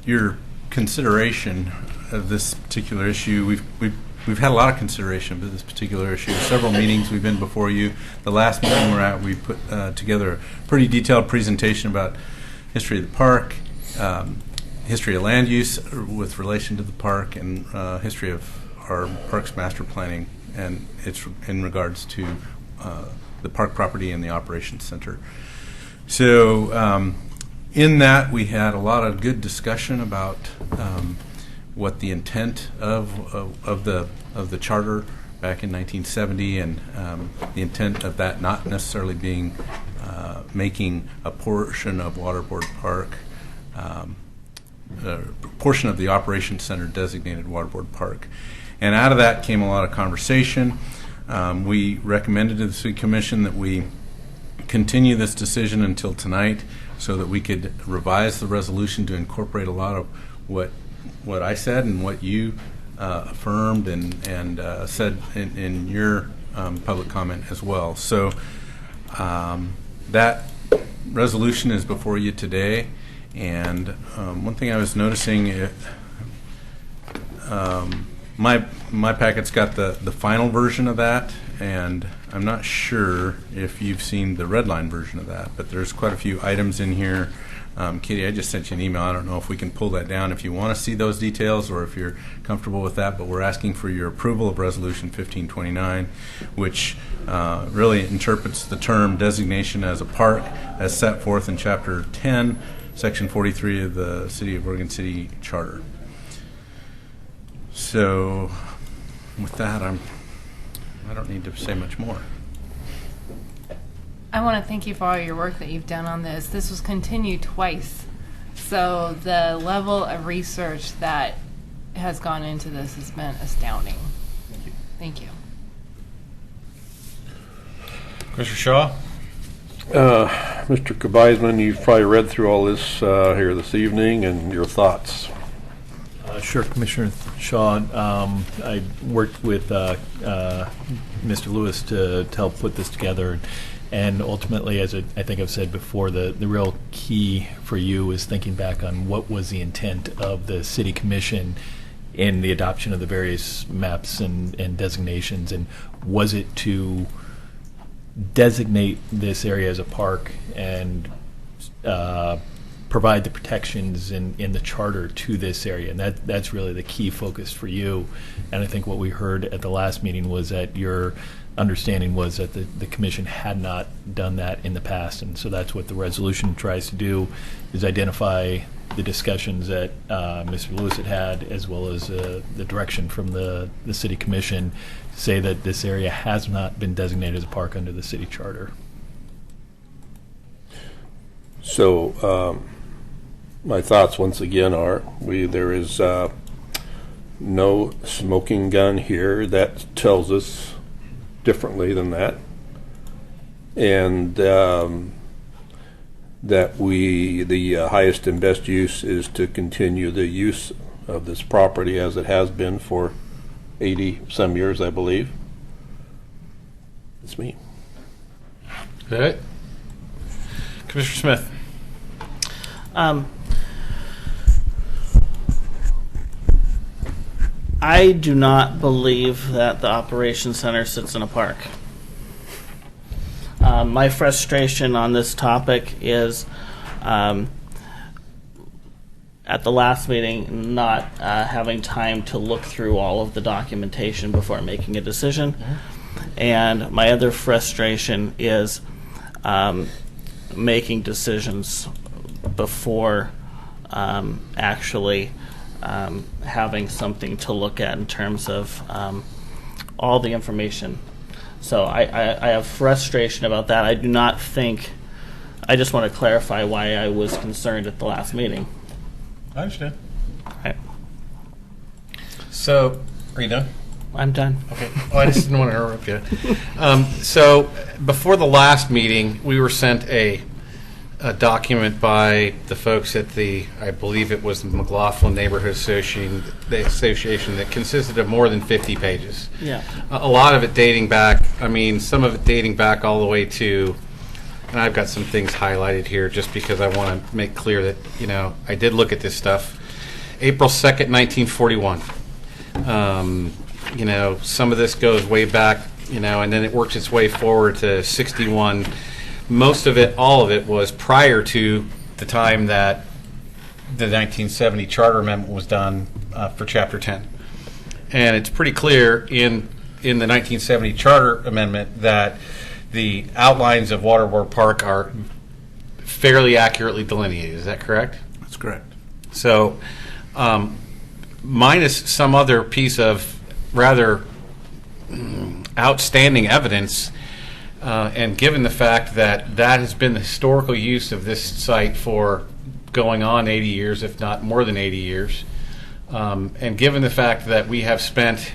Speaker 16: your consideration of this particular issue. We've had a lot of consideration of this particular issue. Several meetings we've been before you. The last meeting we're at, we put together a pretty detailed presentation about history of the park, history of land use with relation to the park, and history of our parks master planning, and it's in regards to the park property and the operations center. So in that, we had a lot of good discussion about what the intent of the charter back in 1970, and the intent of that not necessarily being making a portion of Waterboard Park, a portion of the operations center designated Waterboard Park. And out of that came a lot of conversation. We recommended to the City Commission that we continue this decision until tonight so that we could revise the resolution to incorporate a lot of what I said and what you affirmed and said in your public comment as well. So that resolution is before you today. And one thing I was noticing, my packet's got the final version of that, and I'm not sure if you've seen the red line version of that, but there's quite a few items in here. Katie, I just sent you an email. I don't know if we can pull that down if you want to see those details or if you're comfortable with that, but we're asking for your approval of Resolution 1529, which really interprets the term designation as a park as set forth in Chapter 10, Section 43 of the City of Oregon City Charter. So with that, I don't need to say much more.
Speaker 8: I want to thank you for all your work that you've done on this. This was continued twice. So the level of research that has gone into this has been astounding. Thank you.
Speaker 1: Commissioner Shaw?
Speaker 6: Mr. Kabizman, you've probably read through all this here this evening, and your thoughts.
Speaker 15: Sure, Commissioner Shaw. I worked with Mr. Lewis to help put this together. And ultimately, as I think I've said before, the real key for you is thinking back on what was the intent of the City Commission in the adoption of the various maps and designations, and was it to designate this area as a park and provide the protections in the charter to this area, and that's really the key focus for you. And I think what we heard at the last meeting was that your understanding was that the commission had not done that in the past, and so that's what the resolution tries to do, is identify the discussions that Mr. Lewis had, as well as the direction from the city commission, to say that this area has not been designated as a park under the city charter.
Speaker 6: So my thoughts once again are there is no smoking gun here that tells us differently than that, and that the highest and best use is to continue the use of this property as it has been for 80 some years, I believe. It's me.
Speaker 1: All right. Commissioner Smith.
Speaker 11: I do not believe that the Operations Center sits in a park. My frustration on this topic is, at the last meeting, not having time to look through all of the documentation before making a decision. And my other frustration is making decisions before actually having something to look at in terms of all the information. So I have frustration about that. I do not think, I just want to clarify why I was concerned at the last meeting.
Speaker 1: I understand.
Speaker 11: Right.
Speaker 1: So, are you done?
Speaker 11: I'm done.
Speaker 1: Okay. Well, I just didn't want to interrupt you. So, before the last meeting, we were sent a document by the folks at I believe it was the McLaughlin Neighborhood Association that consisted of more than 50 pages.
Speaker 11: Yeah.
Speaker 1: A lot of it dating back, some of it dating back all the way to, and I've got some things highlighted here just because I want to make clear that, I did look at this stuff. April 2nd, 1941. Some of this goes way back, and then it works its way forward to 61. Most of it, all of it, was prior to the time that the 1970 Charter Amendment was done for Chapter 10. And it's pretty clear in the 1970 Charter Amendment that the outlines of Waterboard Park are fairly accurately delineated. Is that correct?
Speaker 16: That's correct.
Speaker 1: So, minus some other piece of rather outstanding evidence, and given the fact that has been the historical use of this site for going on 80 years, if not more than 80 years, and given the fact that we have spent,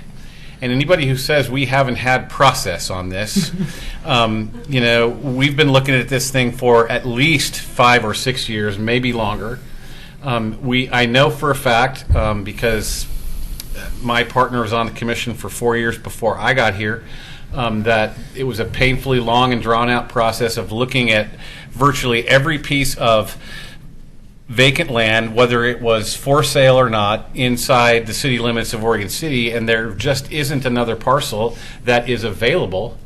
Speaker 1: and anybody who says we haven't had process on this, we've been looking at this thing for at least 5 or 6 years, maybe longer. I know for a fact, because my partner was on the commission for 4 years before I got here, that it was a painfully long and drawn-out process of looking at virtually every piece of vacant land, whether it was for sale or not, inside the city limits of Oregon City, and there just isn't another parcel that is available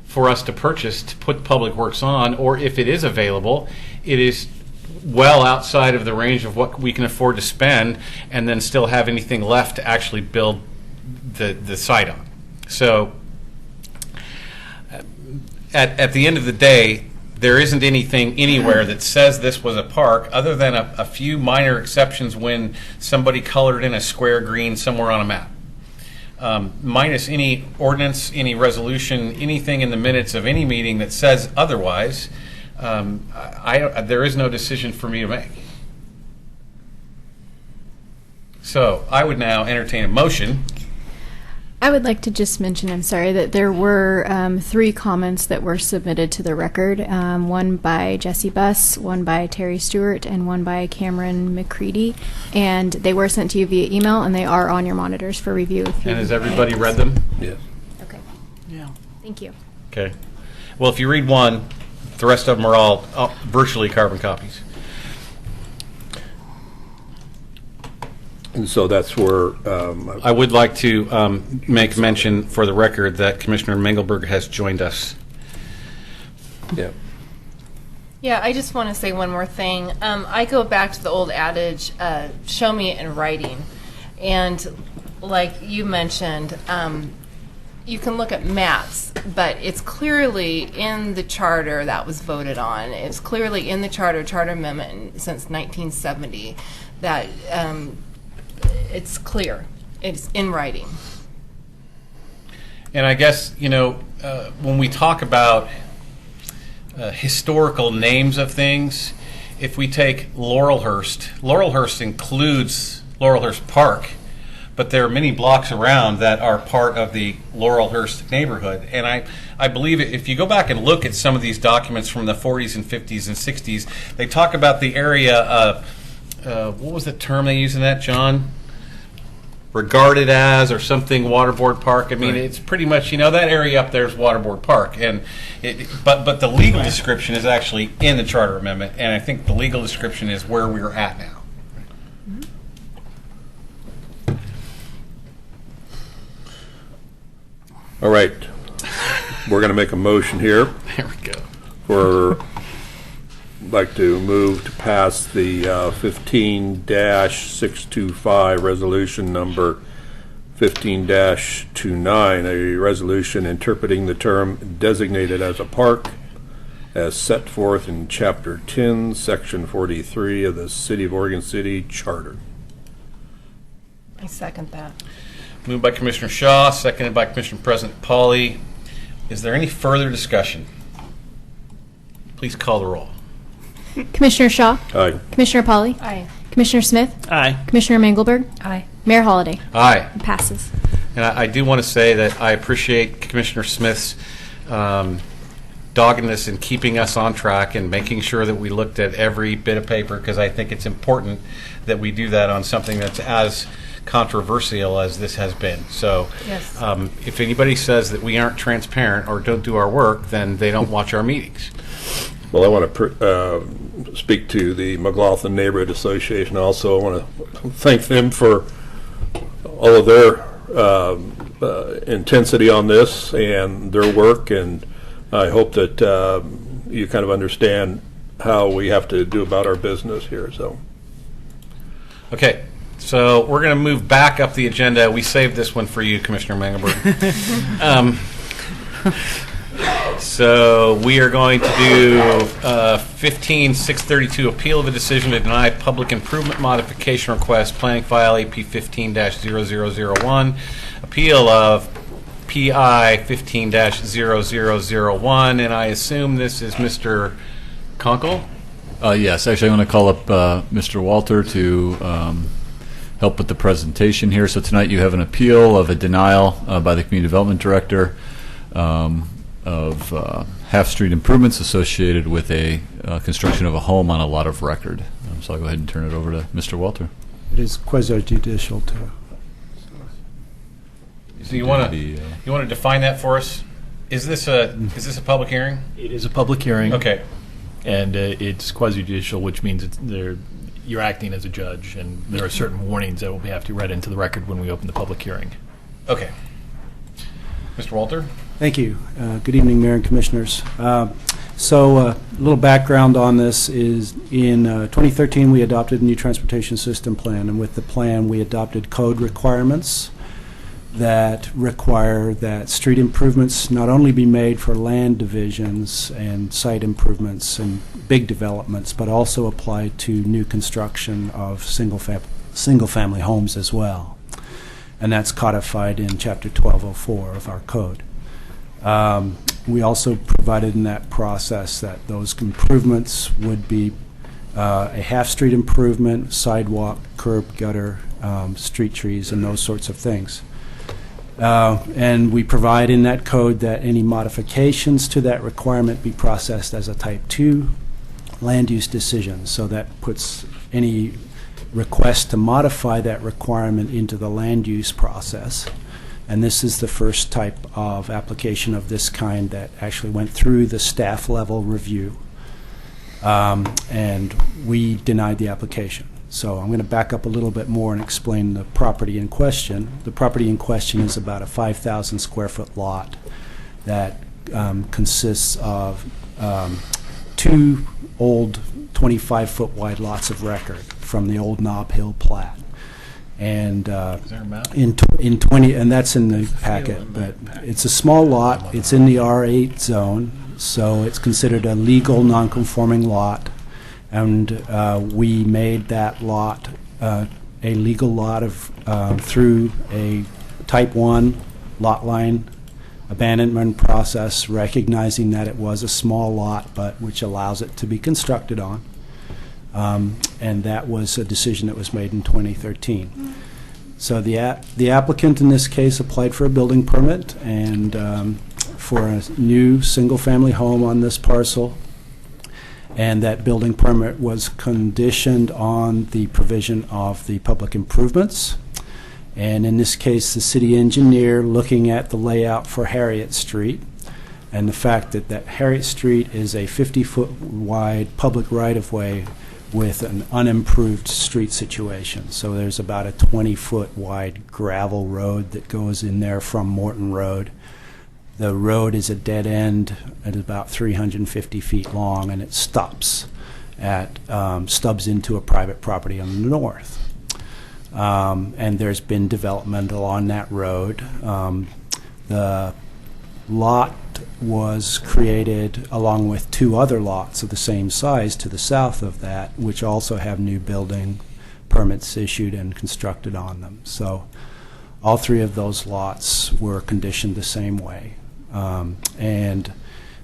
Speaker 1: for us to purchase to put public works on, or if it is available, it is well outside of the range of what we can afford to spend and then still have anything left to actually build the site on. So at the end of the day, there isn't anything anywhere that says this was a park other than a few minor exceptions when somebody colored in a square green somewhere on a map. Minus any ordinance, any resolution, anything in the minutes of any meeting that says otherwise, there is no decision for me to make. So I would now entertain a motion
Speaker 2: I would like to just mention, I'm sorry, that there were 3 comments that were submitted to the record. One by Jesse Buss, one by Terry Stewart, and one by Cameron McCready. And they were sent to you via email, and they are on your monitors for review.
Speaker 1: And has everybody read them?
Speaker 6: Yes.
Speaker 2: Okay.
Speaker 11: Yeah.
Speaker 2: Thank you.
Speaker 1: Okay. Well, if you read one, the rest of them are all virtually carbon copies.
Speaker 6: And so that's where
Speaker 1: I would like to make mention for the record that Commissioner Mengelberg has joined us.
Speaker 6: Yeah.
Speaker 8: Yeah, I just want to say one more thing. I go back to the old adage, show me it in writing. And like you mentioned, you can look at maps, but it's clearly in the charter that was voted on. It's clearly in the charter amendment since 1970 that it's clear. It's in writing.
Speaker 1: And I guess, you know, when we talk about historical names of things, if we take Laurelhurst includes Laurelhurst Park, but there are many blocks around that are part of the Laurelhurst neighborhood. And I believe if you go back and look at some of these documents from the 40s and 50s and 60s, they talk about the area of, what was the term they used in that, John? Regarded as or something Waterboard Park. I mean, it's pretty much, you know, that area up there is Waterboard Park, and but the legal description is actually in the charter amendment, and I think the legal description is where we're at now.
Speaker 6: All right. We're going to make a motion here.
Speaker 1: There we go.
Speaker 6: Like to move to pass the 15-625 resolution number 15-29, a resolution interpreting the term designated as a park as set forth in Chapter 10, Section 43 of the City of Oregon City Charter.
Speaker 8: I second that.
Speaker 1: Moved by Commissioner Shaw, seconded by Commissioner President Pauly. Is there any further discussion? Please call the roll.
Speaker 2: Commissioner Shaw?
Speaker 6: Aye.
Speaker 2: Commissioner Pauly?
Speaker 8: Aye.
Speaker 2: Commissioner Smith?
Speaker 11: Aye.
Speaker 2: Commissioner Mengelberg?
Speaker 8: Aye.
Speaker 2: Mayor Holliday?
Speaker 1: Aye.
Speaker 2: It passes.
Speaker 1: And I do want to say that I appreciate Commissioner Smith's doggedness in keeping us on track and making sure that we looked at every bit of paper, because I think it's important that we do that on something that's as controversial as this has been. So
Speaker 8: Yes.
Speaker 1: If anybody says that we aren't transparent or don't do our work, then they don't watch our meetings.
Speaker 6: Well, I want to speak to the McLaughlin Neighborhood Association also. I want to thank them for all of their intensity on this and their work, and I hope that you kind of understand how we have to do about our business here. So,
Speaker 1: okay, so we're going to move back up the agenda. We saved this one for you, Commissioner Mengelberg. So we are going to do 15-632, appeal of a decision to deny public improvement modification request, planning file AP 15-0001, appeal of PI 15-0001, and I assume this is Mr. Conkle?
Speaker 13: Yes, actually, I'm going to call up Mr. Walter to help with the presentation here. So tonight you have an appeal of a denial by the Community Development Director of half-street improvements associated with a construction of a home on a lot of record. So I'll go ahead and turn it over to Mr. Walter.
Speaker 17: It is quasi-judicial too.
Speaker 1: So you want to define that for us? Is this a public hearing?
Speaker 15: It is a public hearing.
Speaker 1: Okay.
Speaker 15: And it's quasi-judicial, which means you're acting as a judge, and there are certain warnings that will have to be read into the record when we open the public hearing.
Speaker 1: Okay. Mr. Walter?
Speaker 17: Thank you. Good evening, Mayor and Commissioners. So a little background on this is in 2013 we adopted a new transportation system plan, and with the plan we adopted code requirements that require that street improvements not only be made for land divisions and site improvements and big developments, but also apply to new construction of single-family homes as well. And that's codified in Chapter 1204 of our code. We also provided in that process that those improvements would be a half-street improvement, sidewalk, curb, gutter, street trees, and those sorts of things. And we provide in that code that any modifications to that requirement be processed as a type 2 land use decision. So that puts any request to modify that requirement into the land use process. And this is the first type of application of this kind that actually went through the staff level review. And we denied the application. So I'm going to back up a little bit more and explain the property in question. The property in question is about a 5,000 square foot lot that consists of 2 old 25-foot wide lots of record from the old Nob Hill plat. And in 20, and that's in the packet, but it's a small lot. It's in the R8 zone, so it's considered a legal non-conforming lot. And we made that lot a legal lot of through a type 1 lot line abandonment process, recognizing that it was a small lot, but which allows it to be constructed on. And that was a decision that was made in 2013. So the applicant in this case applied for a building permit and for a new single-family home on this parcel. And that building permit was conditioned on the provision of the public improvements. And in this case, the city engineer looking at the layout for Harriet Street and the fact that Harriet Street is a 50-foot wide public right-of-way with an unimproved street situation. So there's about a 20-foot wide gravel road that goes in there from Morton Road. The road is a dead end at about 350 feet long, and it stops at stubs into a private property on the north. And there's been development along that road. The lot was created along with 2 other lots of the same size to the south of that, which also have new building permits issued and constructed on them. So all 3 of those lots were conditioned the same way. And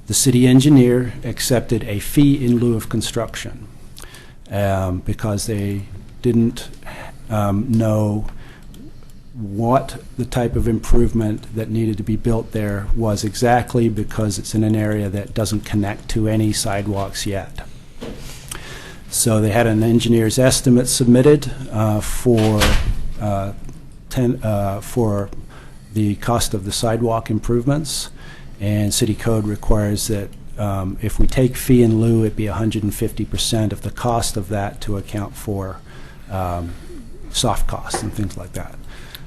Speaker 17: the city engineer accepted a fee in lieu of construction because they didn't know what the type of improvement that needed to be built there was exactly, because it's in an area that doesn't connect to any sidewalks yet. So they had an engineer's estimate submitted for the cost of the sidewalk improvements, and city code requires that if we take fee in lieu, it'd be 150% of the cost of that to account for soft costs and things like that.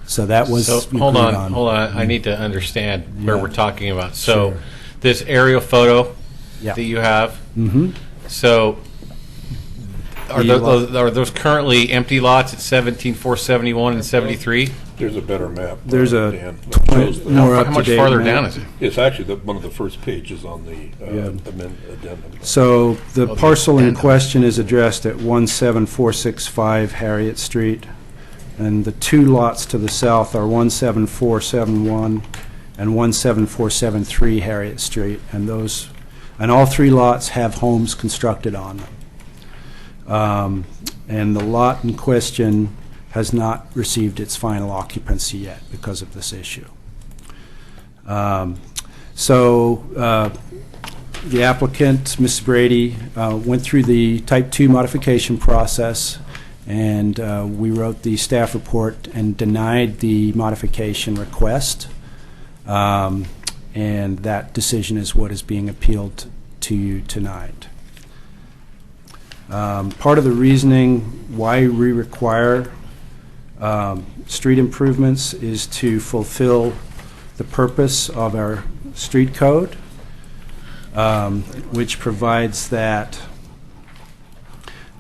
Speaker 17: So that was.
Speaker 1: So hold on. I need to understand where we're talking about. So this aerial photo that you have. So are those currently empty lots at 17,471 and 73?
Speaker 6: There's a better map.
Speaker 17: There's a
Speaker 1: more up to date. How much farther down is it?
Speaker 6: It's actually one of the first pages on the addendum.
Speaker 17: So the parcel in question is addressed at 17465 Harriet Street, and the 2 lots to the south are 17471 and 17473 Harriet Street, and all 3 lots have homes constructed on them. And the lot in question has not received its final occupancy yet because of this issue. So the applicant, Ms. Brady, went through the Type 2 modification process, and we wrote the staff report and denied the modification request. And that decision is what is being appealed to you tonight. Part of the reasoning why we require street improvements is to fulfill the purpose of our street code, which provides that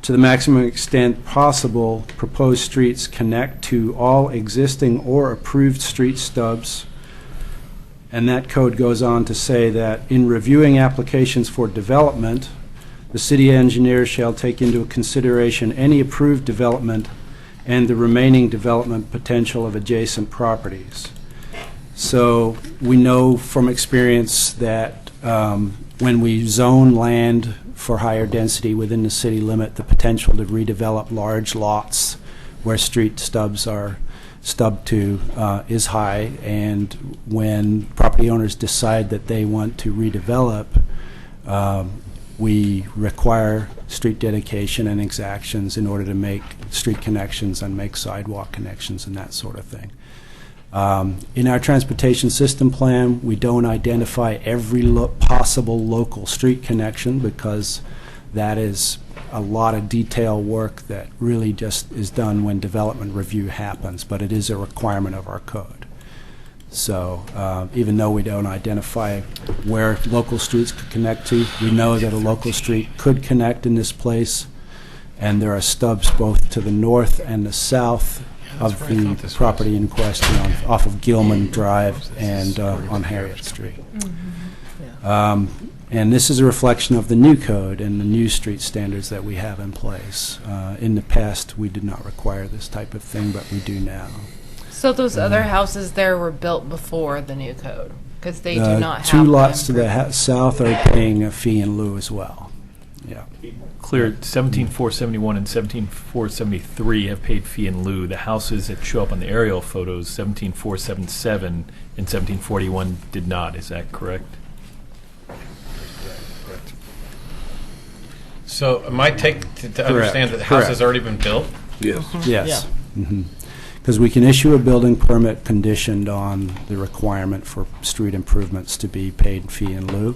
Speaker 17: to the maximum extent possible, proposed streets connect to all existing or approved street stubs. And that code goes on to say that in reviewing applications for development, the city engineer shall take into consideration any approved development and the remaining development potential of adjacent properties. So we know from experience that when we zone land for higher density within the city limit, the potential to redevelop large lots where street stubs are stub to is high, and when property owners decide that they want to redevelop, we require street dedication and exactions in order to make street connections and make sidewalk connections and that sort of thing. In our transportation system plan, we don't identify every possible local street connection because that is a lot of detail work that really just is done when development review happens, but it is a requirement of our code. So even though we don't identify where local streets could connect to, we know that a local street could connect in this place, and there are stubs both to the north and the south of the property in question off of Gilman Drive and on Harriet Street. And this is a reflection of the new code and the new street standards that we have in place. In the past, we did not require this type of thing, but we do now.
Speaker 8: So those other houses there were built before the new code, because they do not have
Speaker 17: two lots to
Speaker 8: them.
Speaker 17: the south are paying a fee in lieu as well. Yeah.
Speaker 15: Clear, 17471 and 17473 have paid fee in lieu. The houses that show up on the aerial photos, 17477 and 1741 did not. Is that correct?
Speaker 1: So am I take to understand that the house has already been built?
Speaker 6: Yes.
Speaker 17: Yes. Because we can issue a building permit conditioned on the requirement for street improvements to be paid fee in lieu,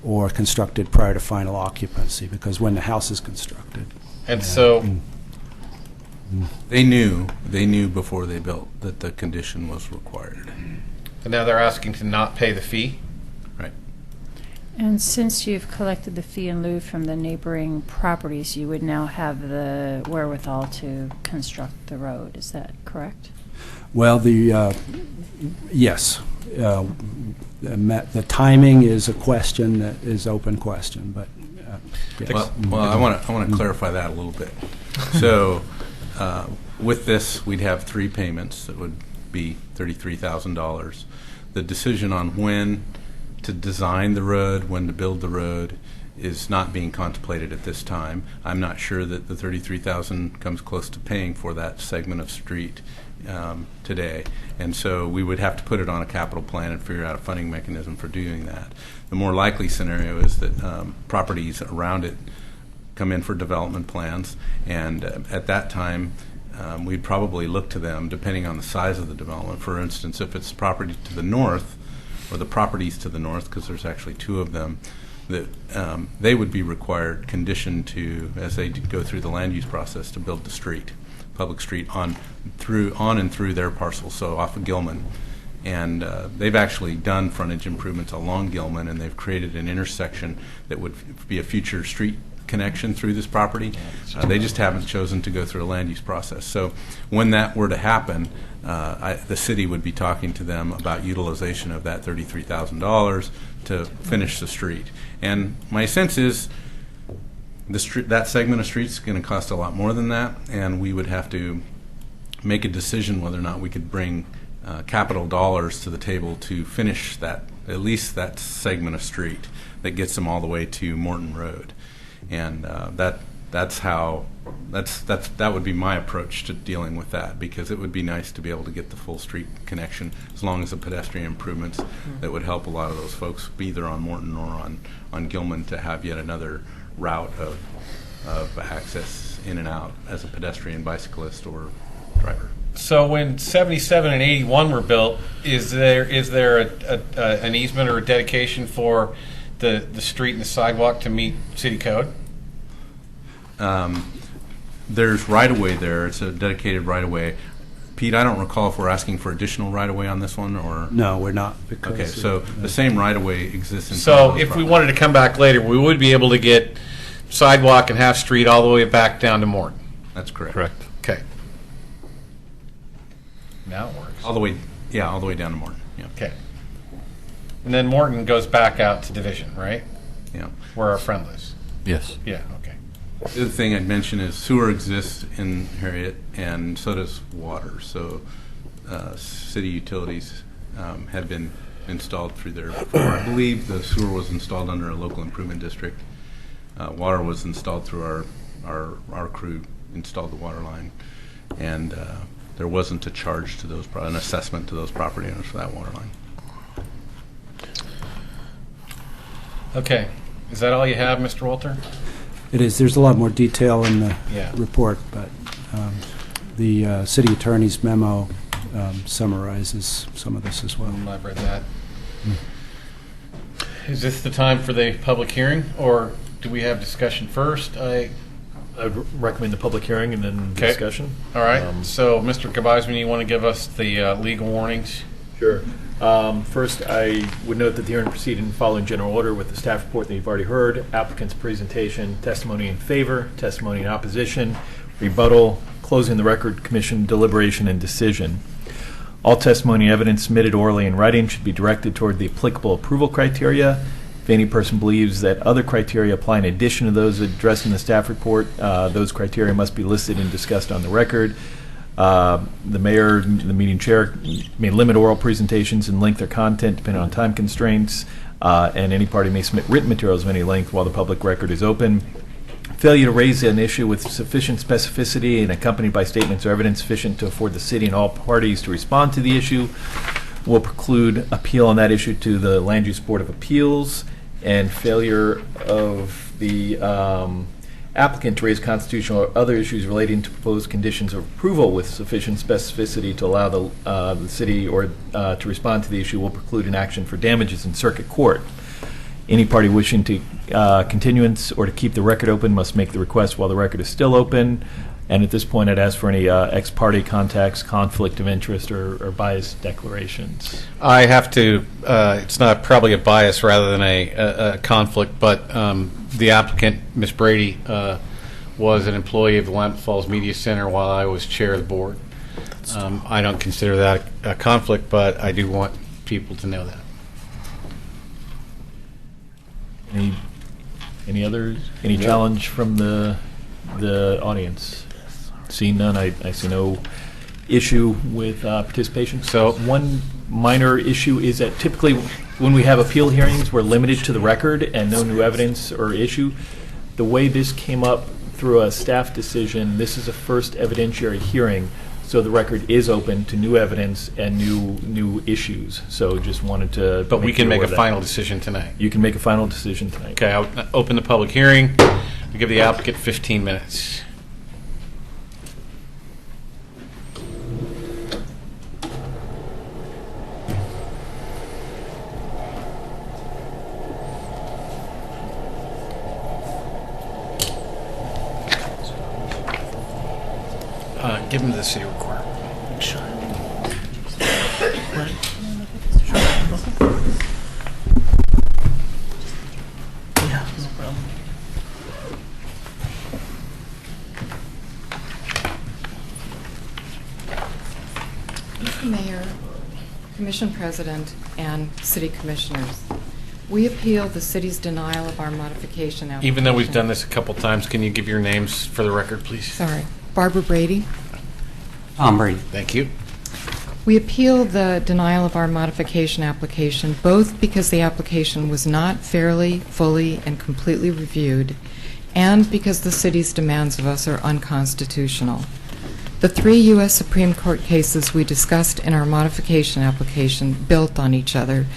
Speaker 17: or constructed prior to final occupancy, because when the house is constructed.
Speaker 1: And so
Speaker 16: they knew before they built that the condition was required.
Speaker 1: And now they're asking to not pay the fee?
Speaker 16: Right.
Speaker 18: And since you've collected the fee in lieu from the neighboring properties, you would now have the wherewithal to construct the road. Is that correct?
Speaker 17: Well, yes. The timing is a question that is open question, but yes.
Speaker 16: Well, I want to clarify that a little bit. So, with this, we'd have three payments that would be $33,000. The decision on when to design the road, when to build the road, is not being contemplated at this time. I'm not sure that the $33,000 comes close to paying for that segment of street today, and so we would have to put it on a capital plan and figure out a funding mechanism for doing that. The more likely scenario is that properties around it come in for development plans, and at that time we'd probably look to them depending on the size of the development. For instance, if it's property to the north, or the properties to the north, because there's actually two of them, that they would be required, conditioned to, as they go through the land use process, to build the street, public street on and through their parcel, so off of Gilman. And they've actually done frontage improvements along Gilman, and they've created an intersection that would be a future street connection through this property. They just haven't chosen to go through a land use process. So when that were to happen, the city would be talking to them about utilization of that $33,000 to finish the street. And my sense is that segment of street is going to cost a lot more than that, and we would have to make a decision whether or not we could bring capital dollars to the table to finish that, at least that segment of street that gets them all the way to Morton Road. And that would be my approach to dealing with that, because it would be nice to be able to get the full street connection, as long as the pedestrian improvements that would help a lot of those folks, be either on Morton or on Gilman, to have yet another route of access in and out as a pedestrian, bicyclist, or driver.
Speaker 1: So when 77 and 81 were built, is there an easement or a dedication for the street and the sidewalk to meet city code?
Speaker 16: There's right-of-way there. It's a dedicated right-of-way. Pete, I don't recall if we're asking for additional right-of-way on this one, or?
Speaker 17: No, we're not.
Speaker 16: Okay, so the same right-of-way exists in.
Speaker 1: So if we wanted to come back later, we would be able to get sidewalk and half street all the way back down to Morton.
Speaker 16: That's correct.
Speaker 13: Correct.
Speaker 1: Okay. Now it works.
Speaker 16: All the way down to Morton. Yeah.
Speaker 1: Okay. And then Morton goes back out to Division, right?
Speaker 16: Yeah.
Speaker 1: Where our friend lives.
Speaker 13: Yes.
Speaker 1: Yeah. Okay.
Speaker 16: The other thing I'd mention is sewer exists in Harriet, and so does water. So city utilities have been installed through there before. I believe the sewer was installed under a local improvement district. Water was installed through our crew installed the water line, and there wasn't a charge to those, an assessment to those property owners for that water line.
Speaker 1: Okay. Is that all you have, Mr. Walter?
Speaker 17: It is. There's a lot more detail in the
Speaker 1: Yeah.
Speaker 17: report, but the city attorney's memo summarizes some of this as well.
Speaker 1: I've read that. Is this the time for the public hearing, or do we have discussion first?
Speaker 15: I'd recommend the public hearing and then
Speaker 1: Okay.
Speaker 15: discussion.
Speaker 1: All right. So, Mr. Kabizman, you want to give us the legal warnings?
Speaker 15: Sure. First, I would note that the hearing proceeded in the following general order with the staff report that you've already heard, applicant's presentation, testimony in favor, testimony in opposition, rebuttal, closing the record, commission deliberation, and decision. All testimony and evidence submitted orally in writing should be directed toward the applicable approval criteria. If any person believes that other criteria apply in addition to those addressed in the staff report, those criteria must be listed and discussed on the record. The mayor, the meeting chair, may limit oral presentations in length or content depending on time constraints, and any party may submit written materials of any length while the public record is open. Failure to raise an issue with sufficient specificity and accompanied by statements or evidence sufficient to afford the city and all parties to respond to the issue will preclude appeal on that issue to the Land Use Board of Appeals, and failure of the applicant to raise constitutional or other issues relating to proposed conditions of approval with sufficient specificity to allow the city or to respond to the issue will preclude an action for damages in circuit court. Any party wishing to continuance or to keep the record open must make the request while the record is still open. And at this point, I'd ask for any ex parte contacts, conflict of interest, or bias declarations.
Speaker 1: I have to, it's not probably a bias rather than a conflict, but the applicant, Ms. Brady, was an employee of the Willamette Falls Media Center while I was chair of the board. I don't consider that a conflict, but I do want people to know that.
Speaker 15: Any challenge from the audience? Seeing none, I see no issue with participation. So one minor issue is that typically when we have appeal hearings, we're limited to the record and no new evidence or issue. The way this came up through a staff decision, this is a first evidentiary hearing, so the record is open to new evidence and new issues. So just wanted to.
Speaker 1: But we can make a
Speaker 15: that.
Speaker 1: final decision tonight.
Speaker 15: You can make a final decision tonight.
Speaker 1: Okay, I'll open the public hearing. I'll give the applicant 15 minutes. Give him the city recorder.
Speaker 11: Yeah, no problem.
Speaker 19: Mr. Mayor, Commission President, and City Commissioners, we appeal the city's denial of our modification application.
Speaker 1: Even though we've done this a couple times, can you give your names for the record, please?
Speaker 19: Sorry. Barbara Brady.
Speaker 1: Tom Brady. Thank you.
Speaker 19: We appeal the denial of our modification application both because the application was not fairly, fully, and completely reviewed, and because the city's demands of us are unconstitutional. The 3 U.S. Supreme Court cases we discussed in our modification application built on each other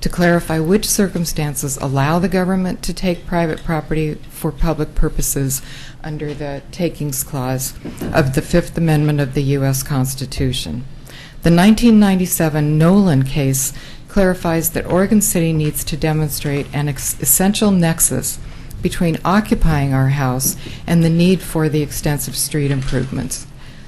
Speaker 19: to clarify which circumstances allow the government to take private property for public purposes under the Takings Clause of the Fifth Amendment of the U.S. Constitution. The 1997 Nolan case clarifies that Oregon City needs to demonstrate an essential nexus between occupying our house and the need for the extensive street improvements.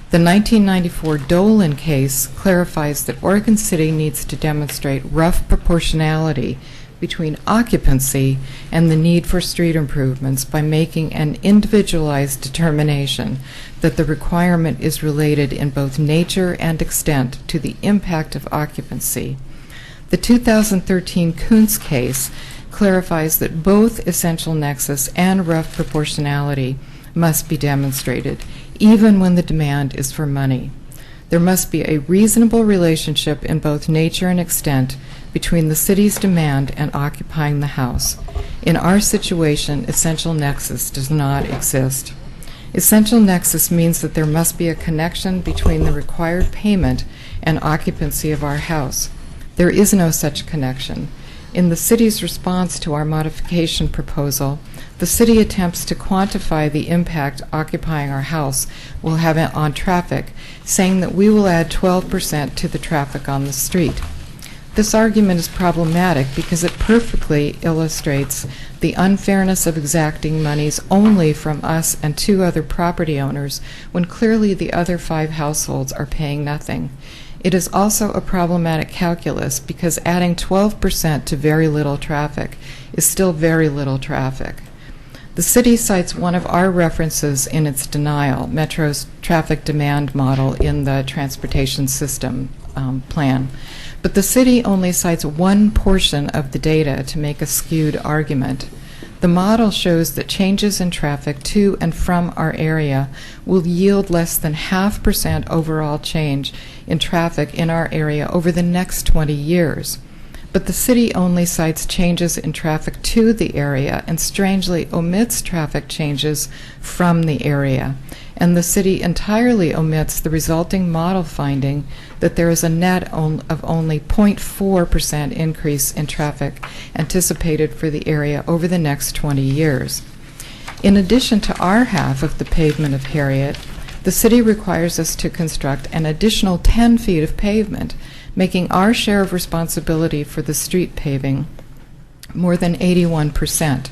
Speaker 19: The 1994 Dolan case clarifies that Oregon City needs to demonstrate rough proportionality between occupancy and the need for street improvements by making an individualized determination that the requirement is related in both nature and extent to the impact of occupancy. The 2013 Kuntz case clarifies that both essential nexus and rough proportionality must be demonstrated, even when the demand is for money. There must be a reasonable relationship in both nature and extent between the city's demand and occupying the house. In our situation, essential nexus does not exist. Essential nexus means that there must be a connection between the required payment and occupancy of our house. There is no such connection. In the city's response to our modification proposal, the city attempts to quantify the impact occupying our house will have on traffic, saying that we will add 12% to the traffic on the street. This argument is problematic because it perfectly illustrates the unfairness of exacting monies only from us and 2 other property owners when clearly the other 5 households are paying nothing. It is also a problematic calculus because adding 12% to very little traffic is still very little traffic. The city cites one of our references in its denial, Metro's traffic demand model in the transportation system plan. But the city only cites one portion of the data to make a skewed argument. The model shows that changes in traffic to and from our area will yield less than 0.5% overall change in traffic in our area over the next 20 years. But the city only cites changes in traffic to the area and strangely omits traffic changes from the area. And the city entirely omits the resulting model finding that there is a net of only 0.4% increase in traffic anticipated for the area over the next 20 years. In addition to our half of the pavement of Harriet, the city requires us to construct an additional 10 feet of pavement, making our share of responsibility for the street paving more than 81%.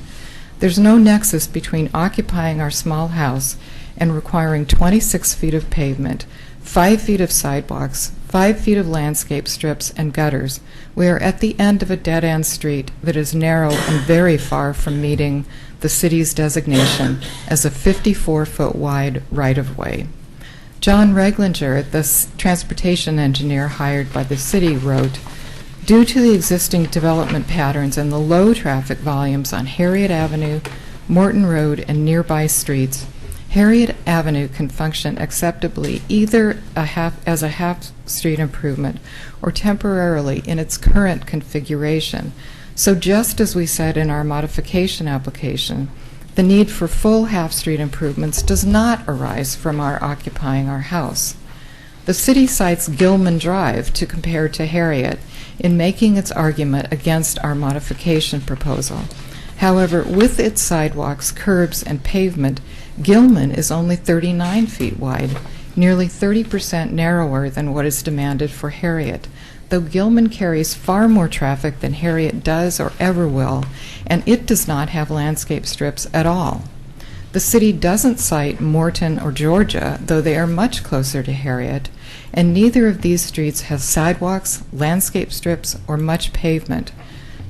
Speaker 19: There's no nexus between occupying our small house and requiring 26 feet of pavement, 5 feet of sidewalks, 5 feet of landscape strips and gutters. We are at the end of a dead-end street that is narrow and very far from meeting the city's designation as a 54-foot wide right-of-way. John Reglinger, the transportation engineer hired by the city, wrote, "Due to the existing development patterns and the low traffic volumes on Harriet Avenue, Morton Road, and nearby streets, Harriet Avenue can function acceptably either as a half-street improvement or temporarily in its current configuration. So just as we said in our modification application, the need for full half-street improvements does not arise from our occupying our house." The city cites Gilman Drive to compare to Harriet in making its argument against our modification proposal. However, with its sidewalks, curbs, and pavement, Gilman is only 39 feet wide, nearly 30% narrower than what is demanded for Harriet, though Gilman carries far more traffic than Harriet does or ever will, and it does not have landscape strips at all. The city doesn't cite Morton or Georgia, though they are much closer to Harriet, and neither of these streets has sidewalks, landscape strips, or much pavement.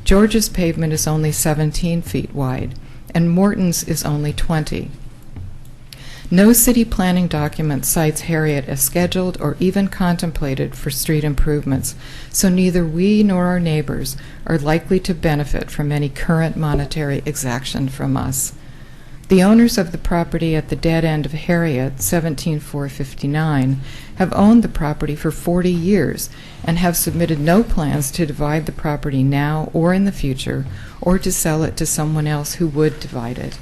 Speaker 19: Georgia's pavement is only 17 feet wide, and Morton's is only 20. No city planning document cites Harriet as scheduled or even contemplated for street improvements, so neither we nor our neighbors are likely to benefit from any current monetary exaction from us. The owners of the property at the dead end of Harriet, 17459, have owned the property for 40 years and have submitted no plans to divide the property now or in the future or to sell it to someone else who would divide it.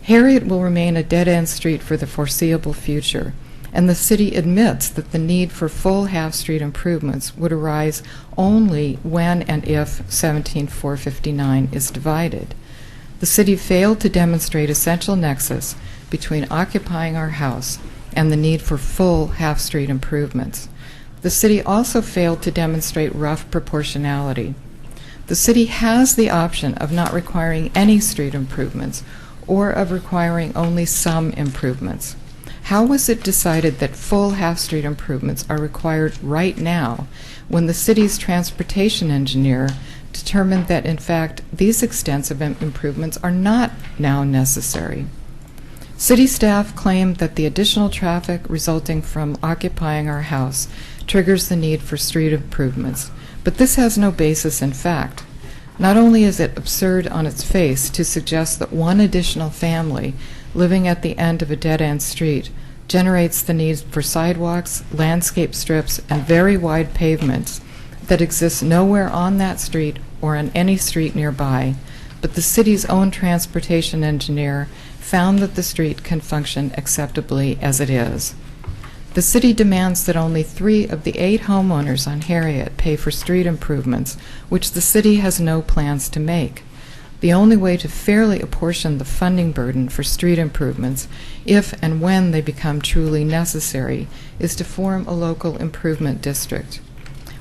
Speaker 19: Harriet will remain a dead-end street for the foreseeable future, and the city admits that the need for full half-street improvements would arise only when and if 17459 is divided. The city failed to demonstrate essential nexus between occupying our house and the need for full half-street improvements. The city also failed to demonstrate rough proportionality. The city has the option of not requiring any street improvements or of requiring only some improvements. How was it decided that full half-street improvements are required right now when the city's transportation engineer determined that, in fact, these extensive improvements are not now necessary? City staff claimed that the additional traffic resulting from occupying our house triggers the need for street improvements, but this has no basis in fact. Not only is it absurd on its face to suggest that one additional family living at the end of a dead-end street generates the need for sidewalks, landscape strips, and very wide pavements that exist nowhere on that street or on any street nearby, but the city's own transportation engineer found that the street can function acceptably as it is. The city demands that only 3 of the 8 homeowners on Harriet pay for street improvements, which the city has no plans to make. The only way to fairly apportion the funding burden for street improvements, if and when they become truly necessary, is to form a local improvement district.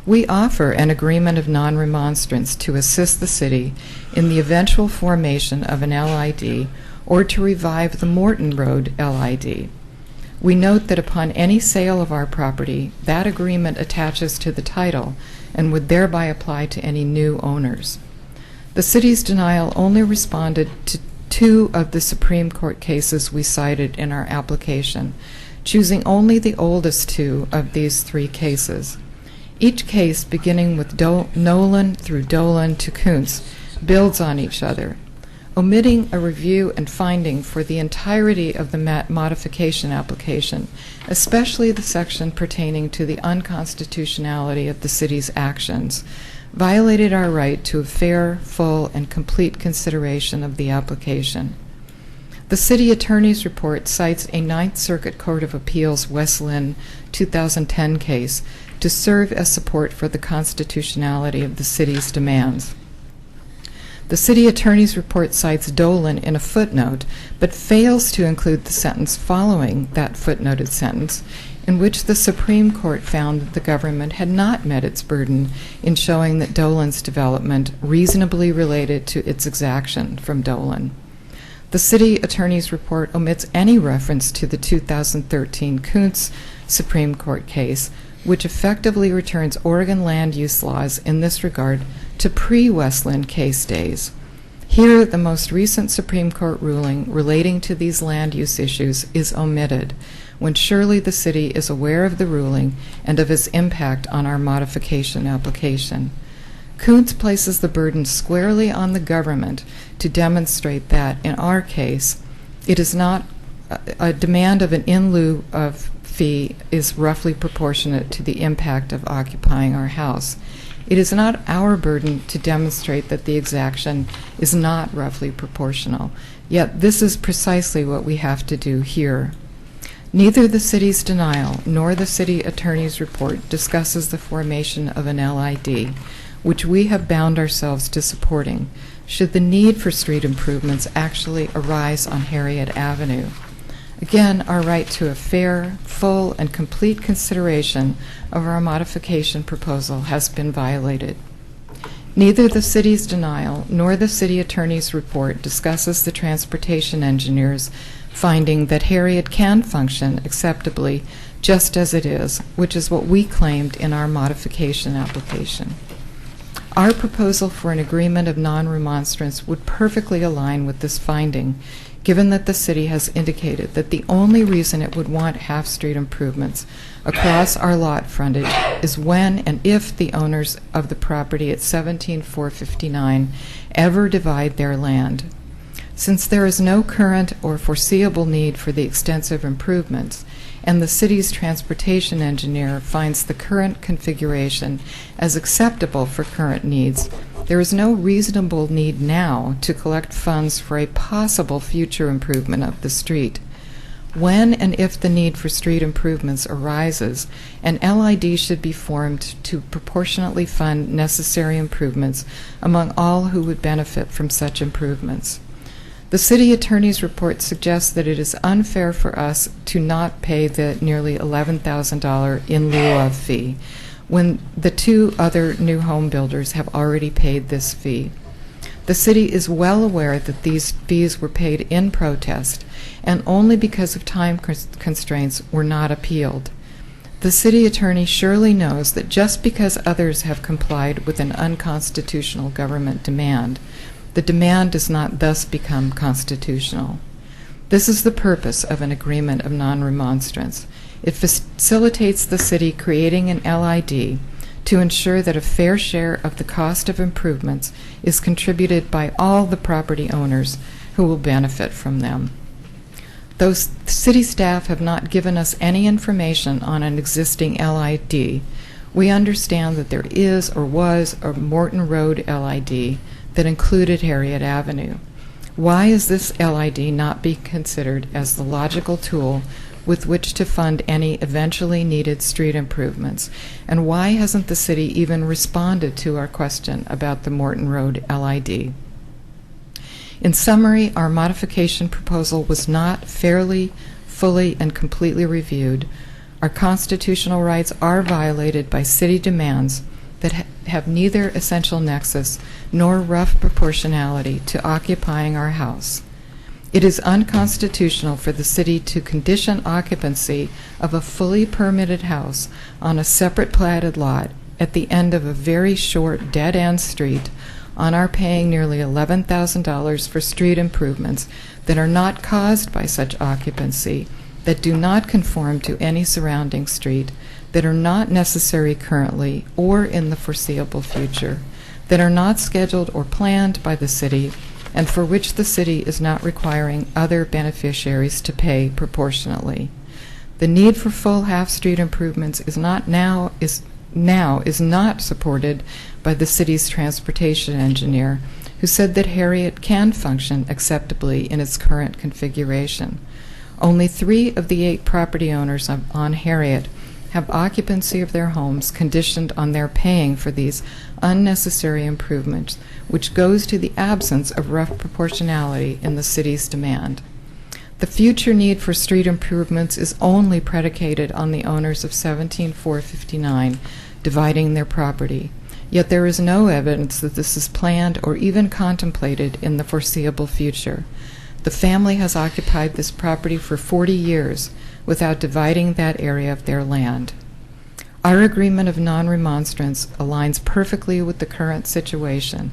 Speaker 19: We offer an agreement of non-remonstrance to assist the city in the eventual formation of an LID or to revive the Morton Road LID. We note that upon any sale of our property, that agreement attaches to the title and would thereby apply to any new owners. The city's denial only responded to 2 of the Supreme Court cases we cited in our application, choosing only the oldest 2 of these 3 cases. Each case, beginning with Nolan through Dolan to Kuntz, builds on each other. Omitting a review and finding for the entirety of the modification application, especially the section pertaining to the unconstitutionality of the city's actions, violated our right to a fair, full, and complete consideration of the application. The city attorney's report cites a Ninth Circuit Court of Appeals West Linn 2010 case to serve as support for the constitutionality of the city's demands. The city attorney's report cites Dolan in a footnote, but fails to include the sentence following that footnoted sentence, in which the Supreme Court found that the government had not met its burden in showing that Dolan's development reasonably related to its exaction from Dolan. The city attorney's report omits any reference to the 2013 Kuntz Supreme Court case, which effectively returns Oregon land use laws in this regard to pre-West Linn case days. Here, the most recent Supreme Court ruling relating to these land use issues is omitted, when surely the city is aware of the ruling and of its impact on our modification application. Kuntz places the burden squarely on the government to demonstrate that, in our case, it is not a demand of an in lieu of fee is roughly proportionate to the impact of occupying our house. It is not our burden to demonstrate that the exaction is not roughly proportional, yet this is precisely what we have to do here. Neither the city's denial nor the city attorney's report discusses the formation of an LID, which we have bound ourselves to supporting, should the need for street improvements actually arise on Harriet Avenue. Again, our right to a fair, full, and complete consideration of our modification proposal has been violated. Neither the city's denial nor the city attorney's report discusses the transportation engineer's finding that Harriet can function acceptably just as it is, which is what we claimed in our modification application. Our proposal for an agreement of non-remonstrance would perfectly align with this finding, given that the city has indicated that the only reason it would want half-street improvements across our lot frontage is when and if the owners of the property at 17459 ever divide their land. Since there is no current or foreseeable need for the extensive improvements, and the city's transportation engineer finds the current configuration as acceptable for current needs, there is no reasonable need now to collect funds for a possible future improvement of the street. When and if the need for street improvements arises, an LID should be formed to proportionately fund necessary improvements among all who would benefit from such improvements. The city attorney's report suggests that it is unfair for us to not pay the nearly $11,000 in lieu of fee, when the 2 other new home builders have already paid this fee. The city is well aware that these fees were paid in protest and only because of time constraints were not appealed. The city attorney surely knows that just because others have complied with an unconstitutional government demand, the demand does not thus become constitutional. This is the purpose of an agreement of non-remonstrance. It facilitates the city creating an LID to ensure that a fair share of the cost of improvements is contributed by all the property owners who will benefit from them. Though city staff have not given us any information on an existing LID, we understand that there is or was a Morton Road LID that included Harriet Avenue. Why is this LID not being considered as the logical tool with which to fund any eventually needed street improvements? And why hasn't the city even responded to our question about the Morton Road LID? In summary, our modification proposal was not fairly, fully, and completely reviewed. Our constitutional rights are violated by city demands that have neither essential nexus nor rough proportionality to occupying our house. It is unconstitutional for the city to condition occupancy of a fully permitted house on a separate platted lot at the end of a very short dead-end street on our paying nearly $11,000 for street improvements that are not caused by such occupancy, that do not conform to any surrounding street, that are not necessary currently or in the foreseeable future, that are not scheduled or planned by the city, and for which the city is not requiring other beneficiaries to pay proportionately. The need for full half-street improvements is not supported by the city's transportation engineer, who said that Harriet can function acceptably in its current configuration. Only 3 of the 8 property owners on Harriet have occupancy of their homes conditioned on their paying for these unnecessary improvements, which goes to the absence of rough proportionality in the city's demand. The future need for street improvements is only predicated on the owners of 17459 dividing their property, yet there is no evidence that this is planned or even contemplated in the foreseeable future. The family has occupied this property for 40 years without dividing that area of their land. Our agreement of non-remonstrance aligns perfectly with the current situation,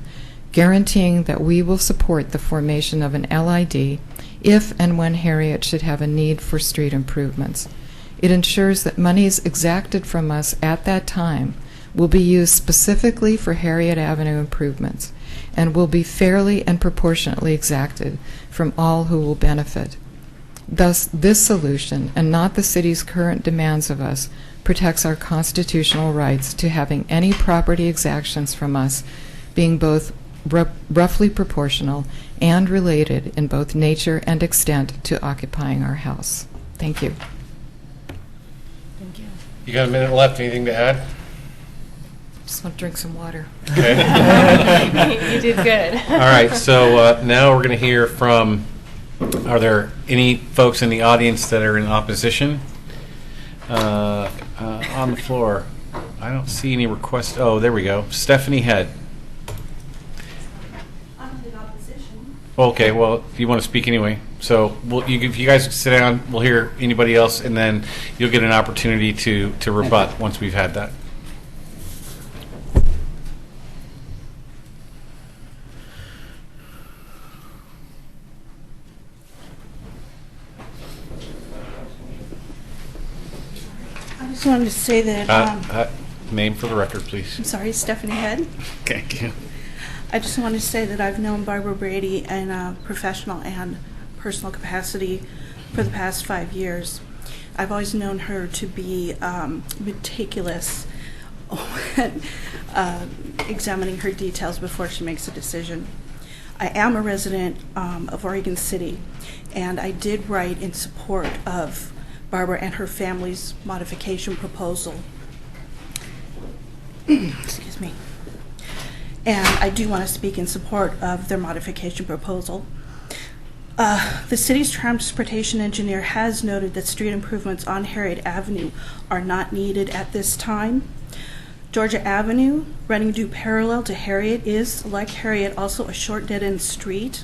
Speaker 19: guaranteeing that we will support the formation of an LID if and when Harriet should have a need for street improvements. It ensures that monies exacted from us at that time will be used specifically for Harriet Avenue improvements and will be fairly and proportionately exacted from all who will benefit. Thus, this solution, and not the city's current demands of us, protects our constitutional rights to having any property exactions from us being both roughly proportional and related in both nature and extent to occupying our house. Thank you.
Speaker 8: Thank you.
Speaker 1: You got a minute left. Anything to add?
Speaker 19: Just want to drink some water.
Speaker 1: Okay.
Speaker 8: You did good.
Speaker 1: All right. So now we're going to hear from, are there any folks in the audience that are in opposition? On the floor. I don't see any requests. Oh, there we go. Stephanie Head.
Speaker 20: I'm in opposition.
Speaker 1: Okay, well, you want to speak anyway. So if you guys sit down, we'll hear anybody else, and then you'll get an opportunity to rebut once we've had that.
Speaker 20: I just wanted to say that.
Speaker 1: Name for the record, please.
Speaker 20: I'm sorry, Stephanie Head.
Speaker 1: Thank you.
Speaker 20: I just wanted to say that I've known Barbara Brady in a professional and personal capacity for the past 5 years. I've always known her to be meticulous when examining her details before she makes a decision. I am a resident of Oregon City, and I did write in support of Barbara and her family's modification proposal. Excuse me. And I do want to speak in support of their modification proposal. The city's transportation engineer has noted that street improvements on Harriet Avenue are not needed at this time. Georgia Avenue, running due parallel to Harriet, is, like Harriet, also a short dead-end street.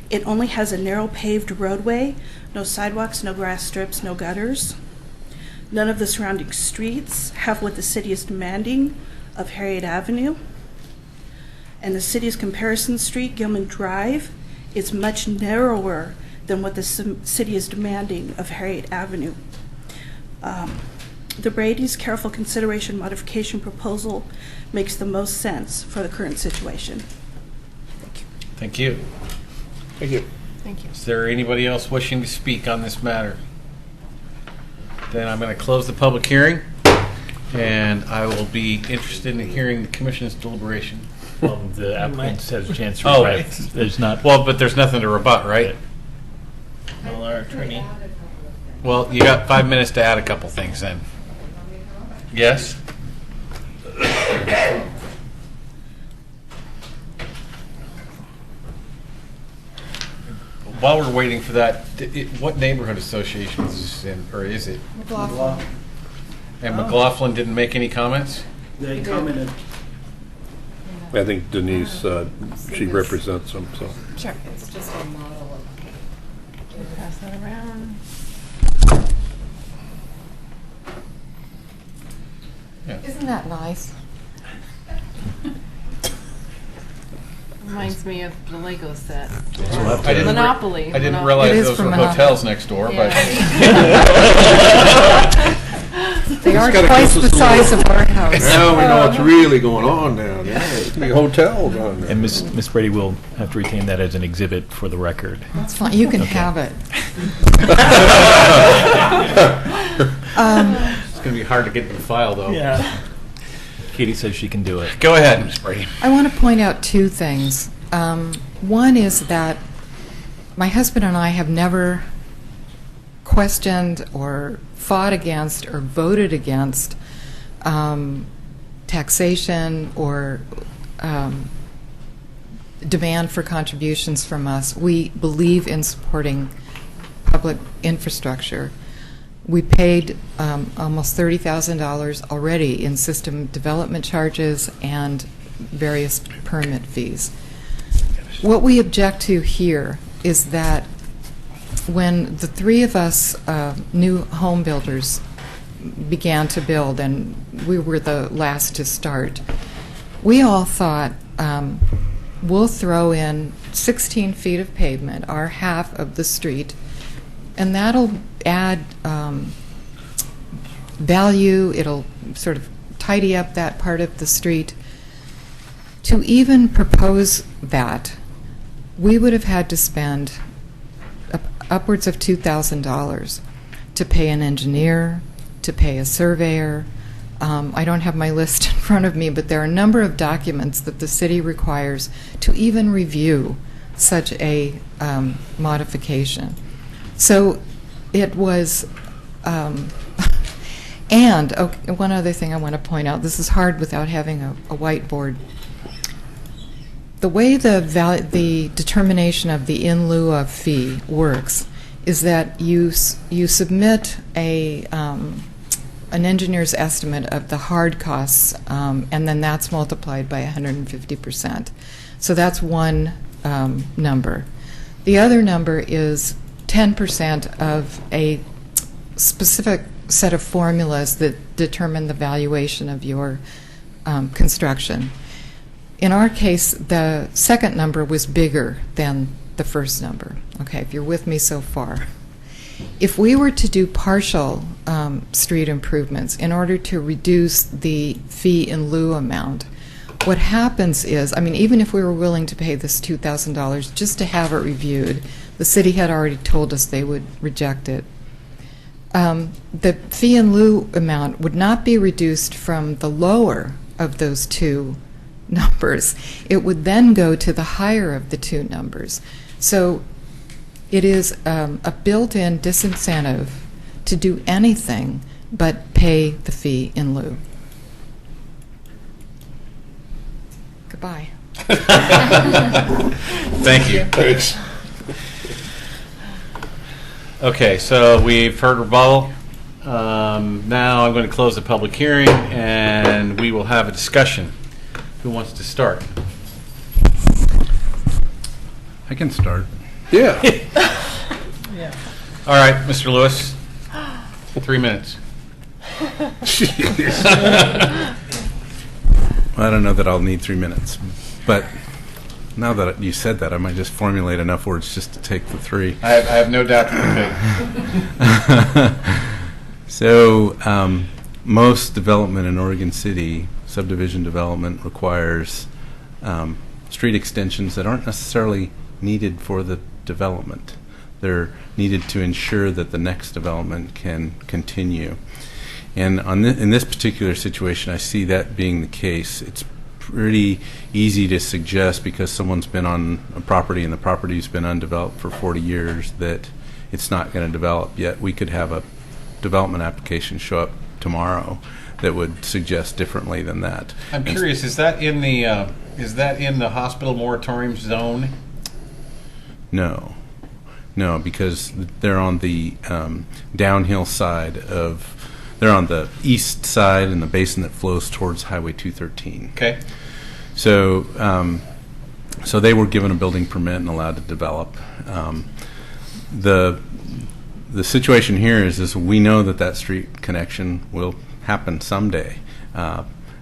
Speaker 20: It only has a narrow paved roadway, no sidewalks, no grass strips, no gutters. None of the surrounding streets have what the city is demanding of Harriet Avenue. And the city's comparison street, Gilman Drive, is much narrower than what the city is demanding of Harriet Avenue. The Brady's careful consideration modification proposal makes the most sense for the current situation.
Speaker 1: Thank you.
Speaker 11: Thank you.
Speaker 8: Thank you.
Speaker 1: Is there anybody else wishing to speak on this matter? Then I'm going to close the public hearing, and I will be interested in hearing the commission's deliberation.
Speaker 15: Well, the applicant has a chance to
Speaker 1: Oh,
Speaker 15: rebut. There's not.
Speaker 1: Well, but there's nothing to rebut, right?
Speaker 11: Well, our attorney.
Speaker 1: Well, you got 5 minutes to add a couple things then. Yes? While we're waiting for that, what neighborhood association is this in, or is it?
Speaker 19: McLaughlin.
Speaker 1: And McLaughlin didn't make any comments?
Speaker 17: They commented.
Speaker 6: I think Denise, she represents them, so.
Speaker 19: Sure. It's just a model of.
Speaker 8: Pass that around.
Speaker 19: Isn't that nice?
Speaker 8: Reminds me of the Lego set.
Speaker 1: I didn't
Speaker 8: Monopoly.
Speaker 1: I didn't realize
Speaker 19: It is
Speaker 1: those
Speaker 19: from
Speaker 1: were
Speaker 19: Monopoly.
Speaker 1: hotels next door, but.
Speaker 19: They are
Speaker 6: gotta
Speaker 19: twice
Speaker 6: go to
Speaker 19: the
Speaker 6: school.
Speaker 19: size of our house.
Speaker 6: Now we know what's really going on down there. There's big hotels on there.
Speaker 15: And Ms. Brady will have to retain that as an exhibit for the record.
Speaker 19: That's fine. You can have it.
Speaker 1: It's going to be hard to get in the file, though.
Speaker 11: Yeah.
Speaker 15: Katie says she can do it.
Speaker 1: Go ahead, Ms. Brady.
Speaker 19: I want to point out two things. One is that my husband and I have never questioned or fought against or voted against taxation or demand for contributions from us. We believe in supporting public infrastructure. We paid almost $30,000 already in system development charges and various permit fees. What we object to here is that when the three of us new home builders began to build, and we were the last to start, we all thought, we'll throw in 16 feet of pavement, our half of the street, and that'll add value. It'll sort of tidy up that part of the street. To even propose that, we would have had to spend upwards of $2,000 to pay an engineer, to pay a surveyor. I don't have my list in front of me, but there are a number of documents that the city requires to even review such a modification. So it was, and one other thing I want to point out, this is hard without having a whiteboard. The way the determination of the in lieu of fee works is that you submit an engineer's estimate of the hard costs, and then that's multiplied by 150%. So that's one number. The other number is 10% of a specific set of formulas that determine the valuation of your construction. In our case, the second number was bigger than the first number. Okay, if you're with me so far. If we were to do partial street improvements in order to reduce the fee in lieu amount, what happens is, I mean, even if we were willing to pay this $2,000 just to have it reviewed, the city had already told us they would reject it. The fee in lieu amount would not be reduced from the lower of those two numbers. It would then go to the higher of the two numbers. So it is a built-in disincentive to do anything but pay the fee in lieu. Goodbye.
Speaker 1: Thank you.
Speaker 6: Thanks.
Speaker 1: Okay, so we've heard rebuttal. Now I'm going to close the public hearing, and we will have a discussion. Who wants to start?
Speaker 16: I can start.
Speaker 6: Yeah.
Speaker 1: All right, Mr. Lewis, 3 minutes.
Speaker 16: I don't know that I'll need 3 minutes, but now that you said that, I might just formulate enough words just to take the 3.
Speaker 1: I have no doubt that you
Speaker 16: So, most development in Oregon City, subdivision development, requires street extensions that aren't necessarily needed for the development. They're needed to ensure that the next development can continue. And in this particular situation, I see that being the case. It's pretty easy to suggest, because someone's been on a property and the property's been undeveloped for 40 years, that it's not going to develop. Yet we could have a development application show up tomorrow that would suggest differently than that.
Speaker 1: I'm curious, is that in the hospital moratorium zone?
Speaker 16: No, because they're on the downhill side they're on the east side in the basin that flows towards Highway 213.
Speaker 1: Okay.
Speaker 16: So, so they were given a building permit and allowed to develop. The situation here is we know that street connection will happen someday.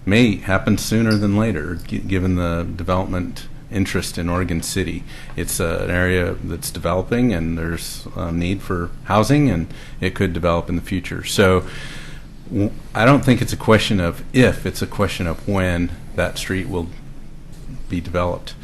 Speaker 16: May happen sooner than later, given the development interest in Oregon City. It's an area that's developing, and there's a need for housing, and it could develop in the future. So I don't think it's a question of if, it's a question of when that street will be developed.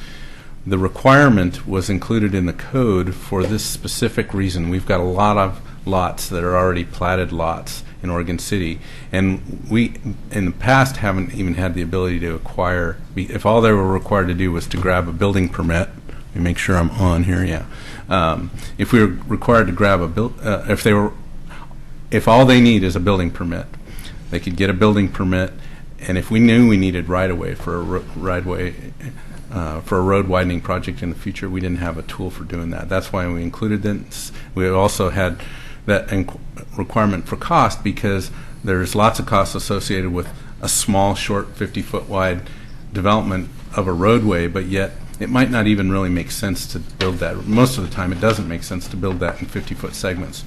Speaker 16: The requirement was included in the code for this specific reason. We've got a lot of lots that are already platted lots in Oregon City, and we in the past haven't even had the ability to acquire. If all they were required to do was to grab a building permit, let me make sure I'm on here. Yeah, if we were required to grab if all they need is a building permit, they could get a building permit, and if we knew we needed right-of-way for a road widening project in the future, we didn't have a tool for doing that. That's why we included this. We also had that requirement for cost, because there's lots of costs associated with a small, short, 50-foot wide development of a roadway, but yet it might not even really make sense to build that. Most of the time it doesn't make sense to build that in 50-foot segments.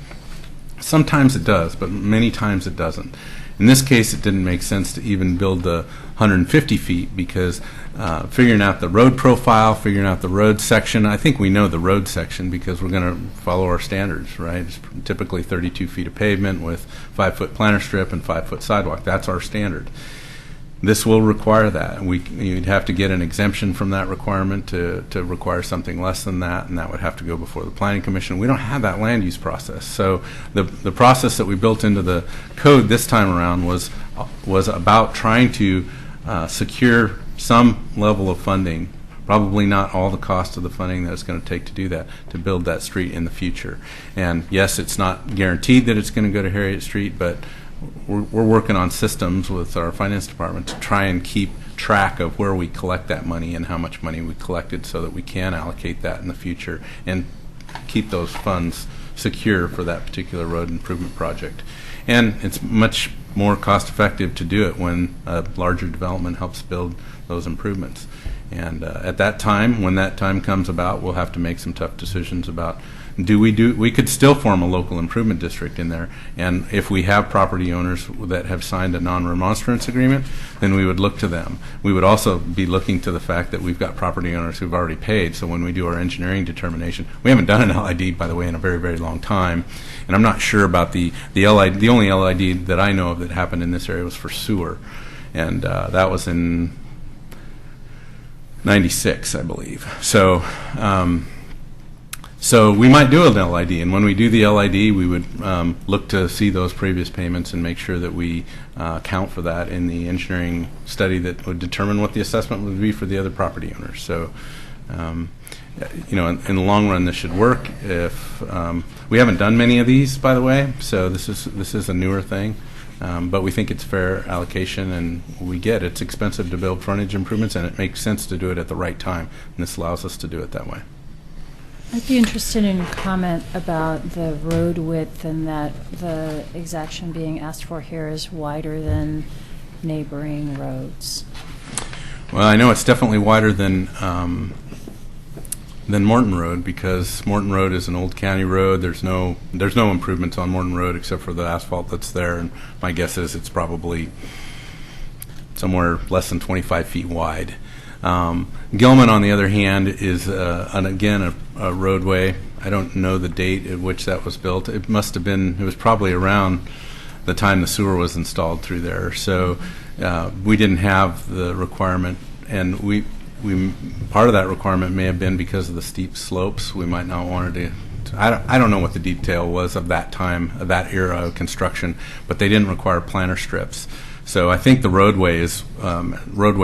Speaker 16: Sometimes it does, but many times it doesn't. In this case, it didn't make sense to even build the 150 feet, because figuring out the road profile, figuring out the road section, I think we know the road section because we're going to follow our standards, right? It's typically 32 feet of pavement with 5-foot planter strip and 5-foot sidewalk. That's our standard. This will require that. You'd have to get an exemption from that requirement to require something less than that, and that would have to go before the Planning Commission. We don't have that land use process. So the process that we built into the code this time around was about trying to secure some level of funding, probably not all the cost of the funding that it's going to take to do that, to build that street in the future. And yes, it's not guaranteed that it's going to go to Harriet Street, but we're working on systems with our finance department to try and keep track of where we collect that money and how much money we collected, so that we can allocate that in the future and keep those funds secure for that particular road improvement project. And it's much more cost effective to do it when a larger development helps build those improvements. And at that time, when that time comes about, we'll have to make some tough decisions about we could still form a local improvement district in there, and if we have property owners that have signed a non-remonstrance agreement, then we would look to them. We would also be looking to the fact that we've got property owners who've already paid, so when we do our engineering determination, we haven't done an LID, by the way, in a very, very long time, and I'm not sure about the LID. The only LID that I know of that happened in this area was for sewer, and that was in 96, I believe. So we might do an LID, and when we do the LID, we would look to see those previous payments and make sure that we account for that in the engineering study that would determine what the assessment would be for the other property owners. So, you know, in the long run, this should work. If we haven't done many of these, by the way, so this is a newer thing. But we think it's fair allocation, and it's expensive to build frontage improvements, and it makes sense to do it at the right time, and this allows us to do it that way.
Speaker 18: I'd be interested in a comment about the road width, and that the exaction being asked for here is wider than neighboring roads.
Speaker 16: Well, I know it's definitely wider than Morton Road, because Morton Road is an old county road. There's no improvements on Morton Road except for the asphalt that's there, and my guess is it's probably somewhere less than 25 feet wide. Gilman, on the other hand, is again a roadway. I don't know the date at which that was built. It was probably around the time the sewer was installed through there. So we didn't have the requirement, and we part of that requirement may have been because of the steep slopes. We might not wanted to. I don't know what the detail was of that time, of that era of construction, but they didn't require planter strips. So I think the roadway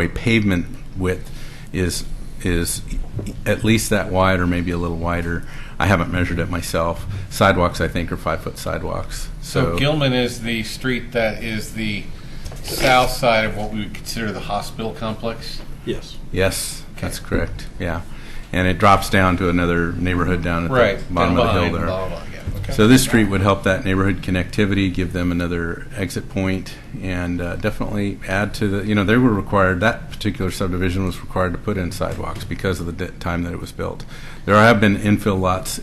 Speaker 16: pavement width is at least that wide or maybe a little wider. I haven't measured it myself. Sidewalks, I think, are 5-foot sidewalks.
Speaker 1: So Gilman is the street that is the south side of what we would consider the hospital complex?
Speaker 16: Yes. Yes, that's correct. Yeah. And it drops down to another neighborhood down at the bottom of the hill there.
Speaker 1: Blah, blah, blah. Yeah. Okay.
Speaker 16: So this street would help that neighborhood connectivity, give them another exit point, and definitely add to the, they were required, that particular subdivision was required to put in sidewalks because of the time that it was built. There have been infill lots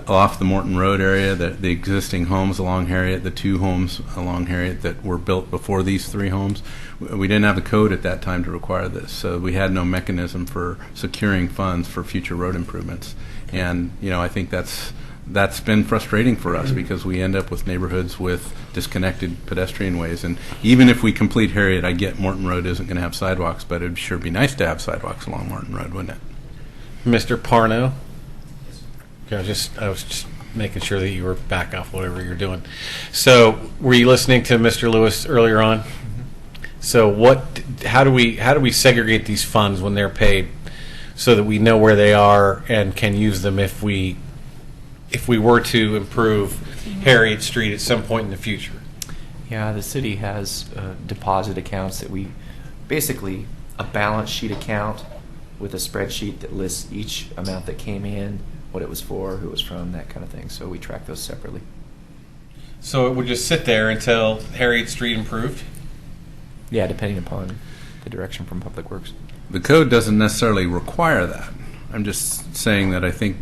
Speaker 16: off the Morton Road area, the existing homes along Harriet, the 2 homes along Harriet that were built before these 3 homes. We didn't have a code at that time to require this, so we had no mechanism for securing funds for future road improvements. And I think that's been frustrating for us because we end up with neighborhoods with disconnected pedestrian ways. And even if we complete Harriet, I get Morton Road isn't going to have sidewalks, but it'd sure be nice to have sidewalks along Morton Road, wouldn't it?
Speaker 1: Mr. Parno? I was just making sure that you were back off whatever you're doing. So, were you listening to Mr. Lewis earlier on? So, how do we segregate these funds when they're paid, so that we know where they are and can use them if we were to improve Harriet Street at some point in the future?
Speaker 14: Yeah, the city has deposit accounts that we basically a balance sheet account with a spreadsheet that lists each amount that came in, what it was for, who it was from, that kind of thing. So we track those separately.
Speaker 1: So it would just sit there until Harriet Street improved?
Speaker 14: Yeah, depending upon the direction from Public Works.
Speaker 16: The code doesn't necessarily require that. I'm just saying that I think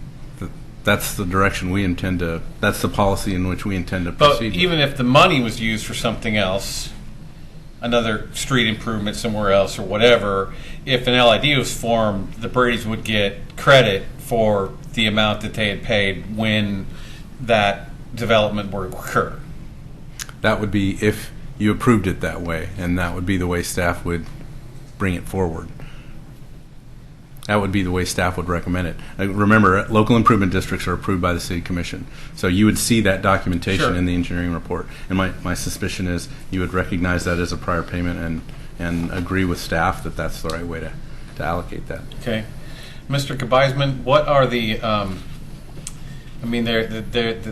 Speaker 16: that's the direction we intend to, that's the policy in which we intend to proceed.
Speaker 1: But even if the money was used for something else, another street improvement somewhere else or whatever, if an LID was formed, the Brady's would get credit for the amount that they had paid when that development were to occur.
Speaker 16: That would be if you approved it that way, and that would be the way staff would bring it forward. That would be the way staff would recommend it. Remember, local improvement districts are approved by the City Commission, so you would see that documentation in the engineering report. And my suspicion is you would recognize that as a prior payment and agree with staff that that's the right way to allocate that.
Speaker 1: Okay. Mr. Kabaisman, what are the,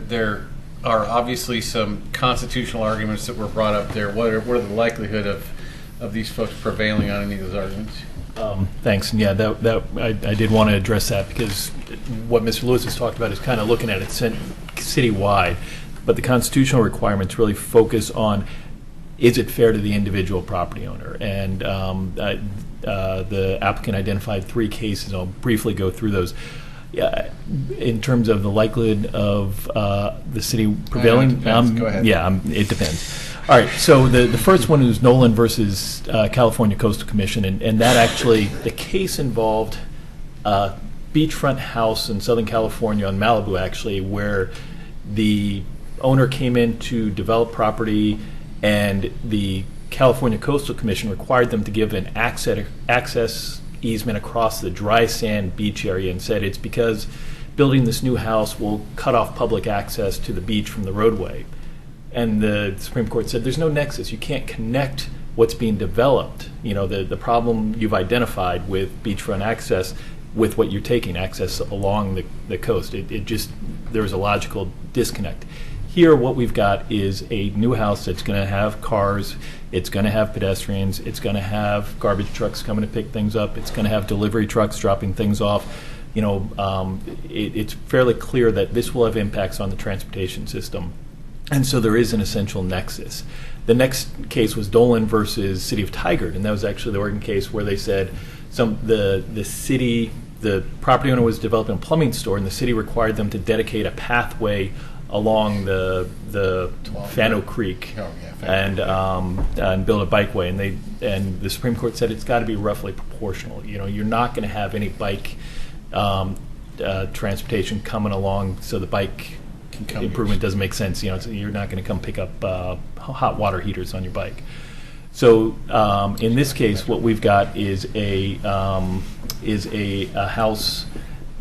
Speaker 1: there are obviously some constitutional arguments that were brought up there. What are the likelihood of these folks prevailing on any of those arguments?
Speaker 15: Thanks. And yeah, I did want to address that because what Mr. Lewis has talked about is kind of looking at it citywide, but the constitutional requirements really focus on, is it fair to the individual property owner? And the applicant identified 3 cases. I'll briefly go through those. In terms of the likelihood of the city prevailing,
Speaker 1: Go ahead.
Speaker 15: Yeah, it depends. All right, so the first one is Nolan versus California Coastal Commission, and that actually, the case involved a beachfront house in Southern California on Malibu, actually, where the owner came in to develop property, and the California Coastal Commission required them to give an access easement across the dry sand beach area, and said it's because building this new house will cut off public access to the beach from the roadway. And the Supreme Court said there's no nexus. You can't connect what's being developed, the problem you've identified with beachfront access with what you're taking, access along the coast. It just, there's a logical disconnect. Here, what we've got is a new house that's going to have cars, it's going to have pedestrians, it's going to have garbage trucks coming to pick things up, it's going to have delivery trucks dropping things off. It's fairly clear that this will have impacts on the transportation system. And so there is an essential nexus. The next case was Dolan versus City of Tigard, and that was actually the Oregon case where they said the property owner was developing a plumbing store, and the city required them to dedicate a pathway along the Fano Creek and build a bikeway, and the Supreme Court said it's got to be roughly proportional. You're not going to have any bike transportation coming along, so the bike improvement doesn't make sense. You're not going to come pick up hot water heaters on your bike. So in this case, what we've got is a house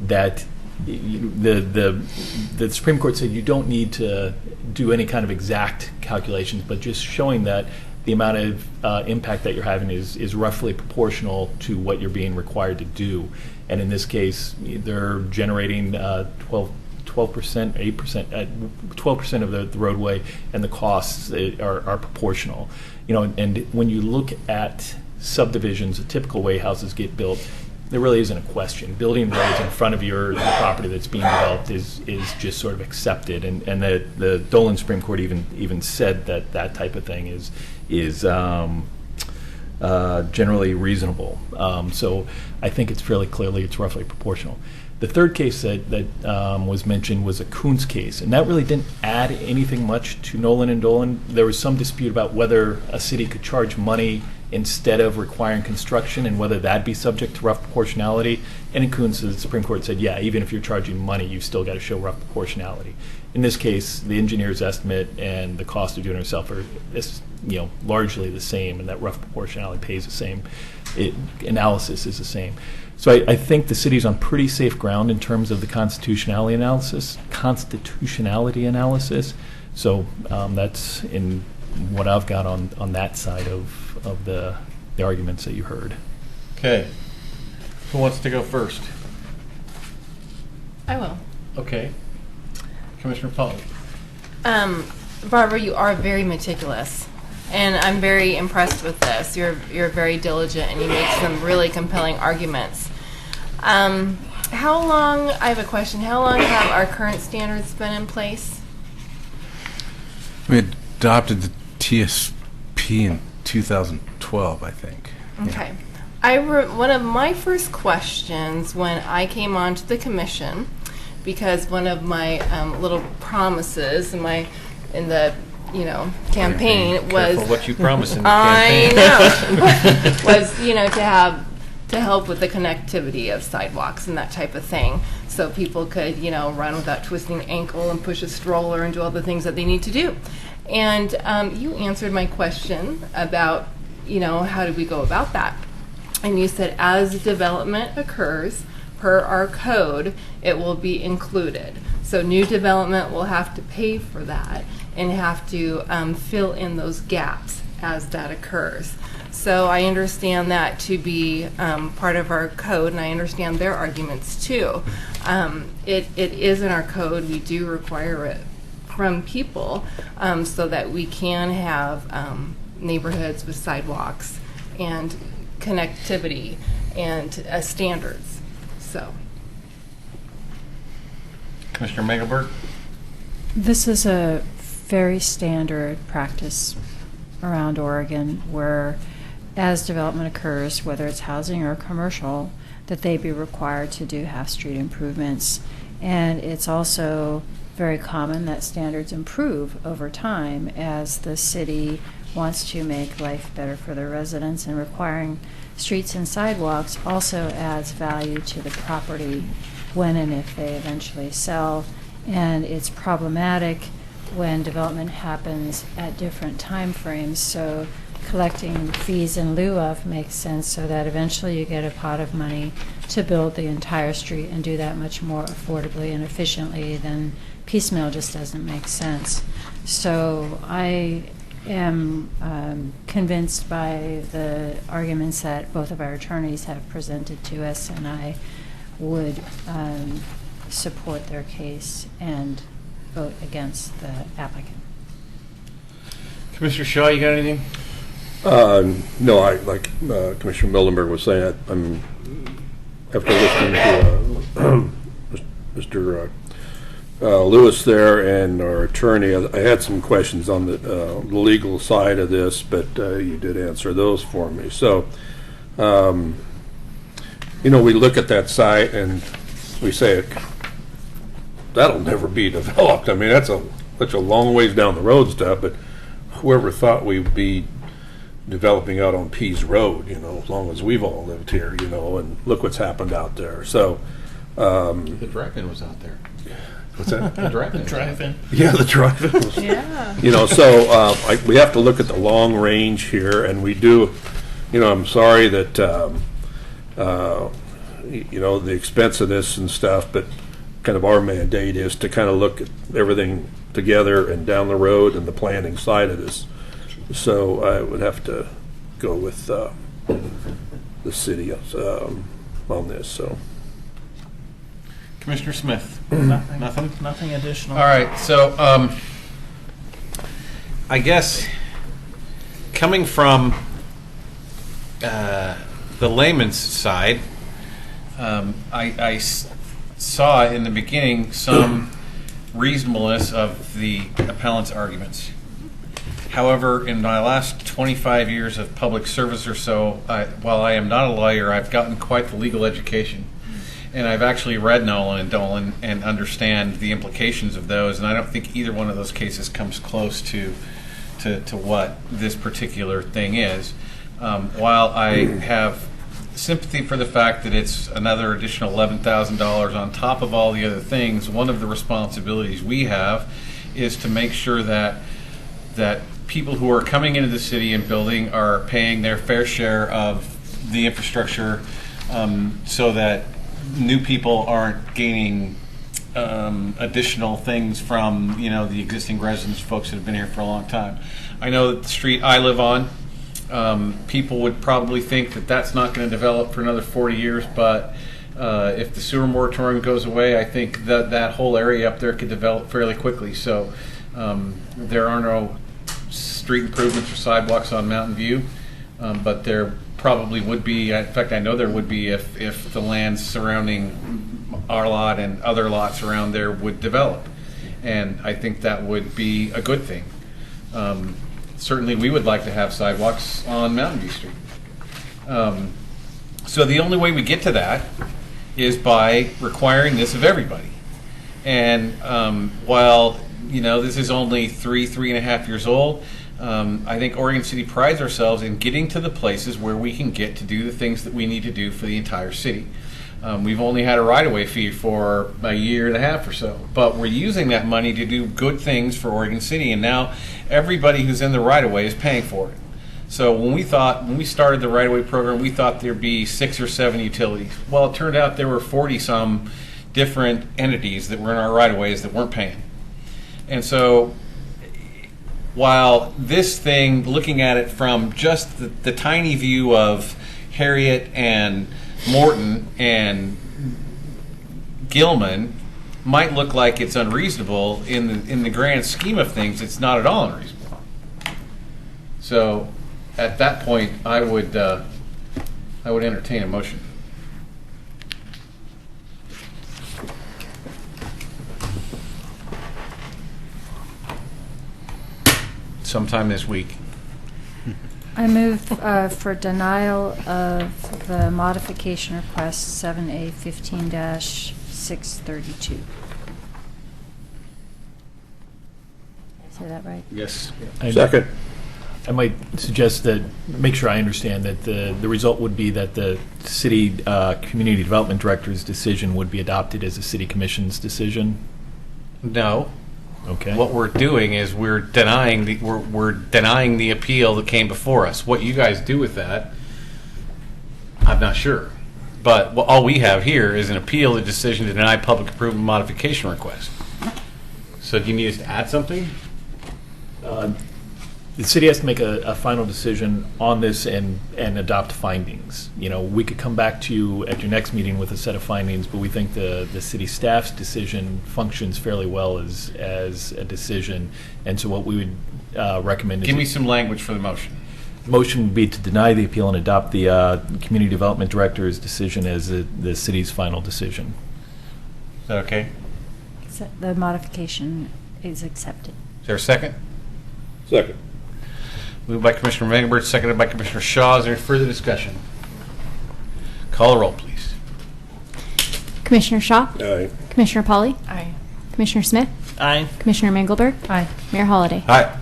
Speaker 15: that the Supreme Court said you don't need to do any kind of exact calculations, but just showing that the amount of impact that you're having is roughly proportional to what you're being required to do. And in this case, they're generating 12%, 8%, 12% of the roadway, and the costs are proportional. And when you look at subdivisions, a typical way houses get built, there really isn't a question. Building roads in front of your property that's being developed is just sort of accepted, and the Dolan Supreme Court even said that type of thing is generally reasonable. So I think it's fairly clearly it's roughly proportional. The third case that was mentioned was a Coons case, and that really didn't add anything much to Nolan and Dolan. There was some dispute about whether a city could charge money instead of requiring construction and whether that'd be subject to rough proportionality. And in Coons, the Supreme Court said, yeah, even if you're charging money, you've still got to show rough proportionality. In this case, the engineer's estimate and the cost of doing it yourself are largely the same, and that rough proportionality pays the same. Analysis is the same. So I think the city's on pretty safe ground in terms of the constitutionality analysis. So that's in what I've got on that side of the arguments that you heard.
Speaker 1: Okay. Who wants to go first?
Speaker 8: I will.
Speaker 1: Okay. Commissioner Paul.
Speaker 8: Barbara, you are very meticulous, and I'm very impressed with this. You're very diligent, and you make some really compelling arguments. How long, I have a question, how long have our current standards been in place?
Speaker 16: We adopted the TSP in 2012, I think.
Speaker 8: Okay. One of my first questions when I came onto the commission, because one of my little promises in the campaign was
Speaker 1: careful what you promise in the campaign.
Speaker 8: I know was to help with the connectivity of sidewalks and that type of thing, so people could run without twisting an ankle and push a stroller and do all the things that they need to do. And you answered my question about how do we go about that, and you said as development occurs per our code, it will be included. So new development will have to pay for that and have to fill in those gaps as that occurs. So I understand that to be part of our code, and I understand their arguments too. It is in our code. We do require it from people so that we can have neighborhoods with sidewalks and connectivity and standards. So,
Speaker 1: Commissioner Mengelberg.
Speaker 18: This is a very standard practice around Oregon where as development occurs, whether it's housing or commercial, that they be required to do half-street improvements. And it's also very common that standards improve over time as the city wants to make life better for their residents, and requiring streets and sidewalks also adds value to the property when and if they eventually sell. And it's problematic when development happens at different time frames, so collecting fees in lieu of makes sense so that eventually you get a pot of money to build the entire street and do that much more affordably and efficiently than piecemeal. Just doesn't make sense. So I am convinced by the arguments that both of our attorneys have presented to us, and I would support their case and vote against the applicant.
Speaker 1: Commissioner Shaw, you got anything?
Speaker 6: No, like Commissioner Mildenberg was saying, I'm after listening to Mr. Lewis there and our attorney, I had some questions on the legal side of this, but you did answer those for me. So, we look at that site and we say, that'll never be developed. I mean, that's such a long ways down the road stuff, but whoever thought we'd be developing out on Pease Road, as long as we've all lived here, and look what's happened out there. So,
Speaker 1: the drive-in was out there.
Speaker 6: What's that?
Speaker 1: The drive-in.
Speaker 11: The drive-in.
Speaker 6: Yeah, the drive-in was.
Speaker 8: Yeah.
Speaker 6: So we have to look at the long range here, and we do. I'm sorry that the expense of this and stuff, but kind of our mandate is to kind of look at everything together and down the road and the planning side of this. So I would have to go with the city on this, so.
Speaker 1: Commissioner Smith?
Speaker 11: Nothing. Nothing additional.
Speaker 1: All right, so I guess coming from the layman's side, I saw in the beginning some reasonableness of the appellant's arguments. However, in my last 25 years of public service or so, while I am not a lawyer, I've gotten quite the legal education. And I've actually read Nolan and Dolan and understand the implications of those, and I don't think either one of those cases comes close to what this particular thing is. While I have sympathy for the fact that it's another additional $11,000 on top of all the other things, one of the responsibilities we have is to make sure that people who are coming into the city and building are paying their fair share of the infrastructure, so that new people aren't gaining additional things from the existing residents, folks that have been here for a long time. I know that the street I live on, people would probably think that that's not going to develop for another 40 years, but if the sewer moratorium goes away, I think that whole area up there could develop fairly quickly. So there are no street improvements or sidewalks on Mountain View, but there probably would be. In fact, I know there would be if the land surrounding our lot and other lots around there would develop, and I think that would be a good thing. Certainly, we would like to have sidewalks on Mountain View Street. So the only way we get to that is by requiring this of everybody. And while this is only 3.5 years old, I think Oregon City prides ourselves in getting to the places where we can get to do the things that we need to do for the entire city. We've only had a right-of-way fee for a 1.5 years or so, but we're using that money to do good things for Oregon City, and now everybody who's in the right-of-way is paying for it. So when we started the right-of-way program, we thought there'd be 6 or 7 utilities. Well, it turned out there were 40-some different entities that were in our right-of-ways that weren't paying. And so while this thing, looking at it from just the tiny view of Harriet and Morton and Gilman might look like it's unreasonable, in the grand scheme of things, it's not at all unreasonable. So at that point, I would entertain a motion. Sometime this week.
Speaker 18: I move for denial of the modification request 7A 15-632. Say that right?
Speaker 1: Yes.
Speaker 6: Second.
Speaker 15: I might suggest that, make sure I understand that the result would be that the city community development director's decision would be adopted as a city commission's decision.
Speaker 1: No.
Speaker 15: Okay.
Speaker 1: What we're doing is we're denying the appeal that came before us. What you guys do with that, I'm not sure. But all we have here is an appeal, a decision to deny public approval modification request. So do you need us to add something?
Speaker 15: The city has to make a final decision on this and adopt findings. We could come back to you at your next meeting with a set of findings, but we think the city staff's decision functions fairly well as a decision. And so what we would recommend is...
Speaker 1: Give me some language for the motion.
Speaker 15: Motion would be to deny the appeal and adopt the community development director's decision as the city's final decision.
Speaker 1: Is that okay?
Speaker 18: The modification is accepted.
Speaker 1: Is there a second?
Speaker 6: Second.
Speaker 1: Moved by Commissioner Megenberg, seconded by Commissioner Shaw. Is there any further discussion? Call the roll, please.
Speaker 2: Commissioner Shaw?
Speaker 6: Aye.
Speaker 2: Commissioner Pauly?
Speaker 8: Aye.
Speaker 2: Commissioner Smith?
Speaker 11: Aye.
Speaker 2: Commissioner Mengelberg?
Speaker 18: Aye.
Speaker 2: Mayor Holliday?
Speaker 1: Aye.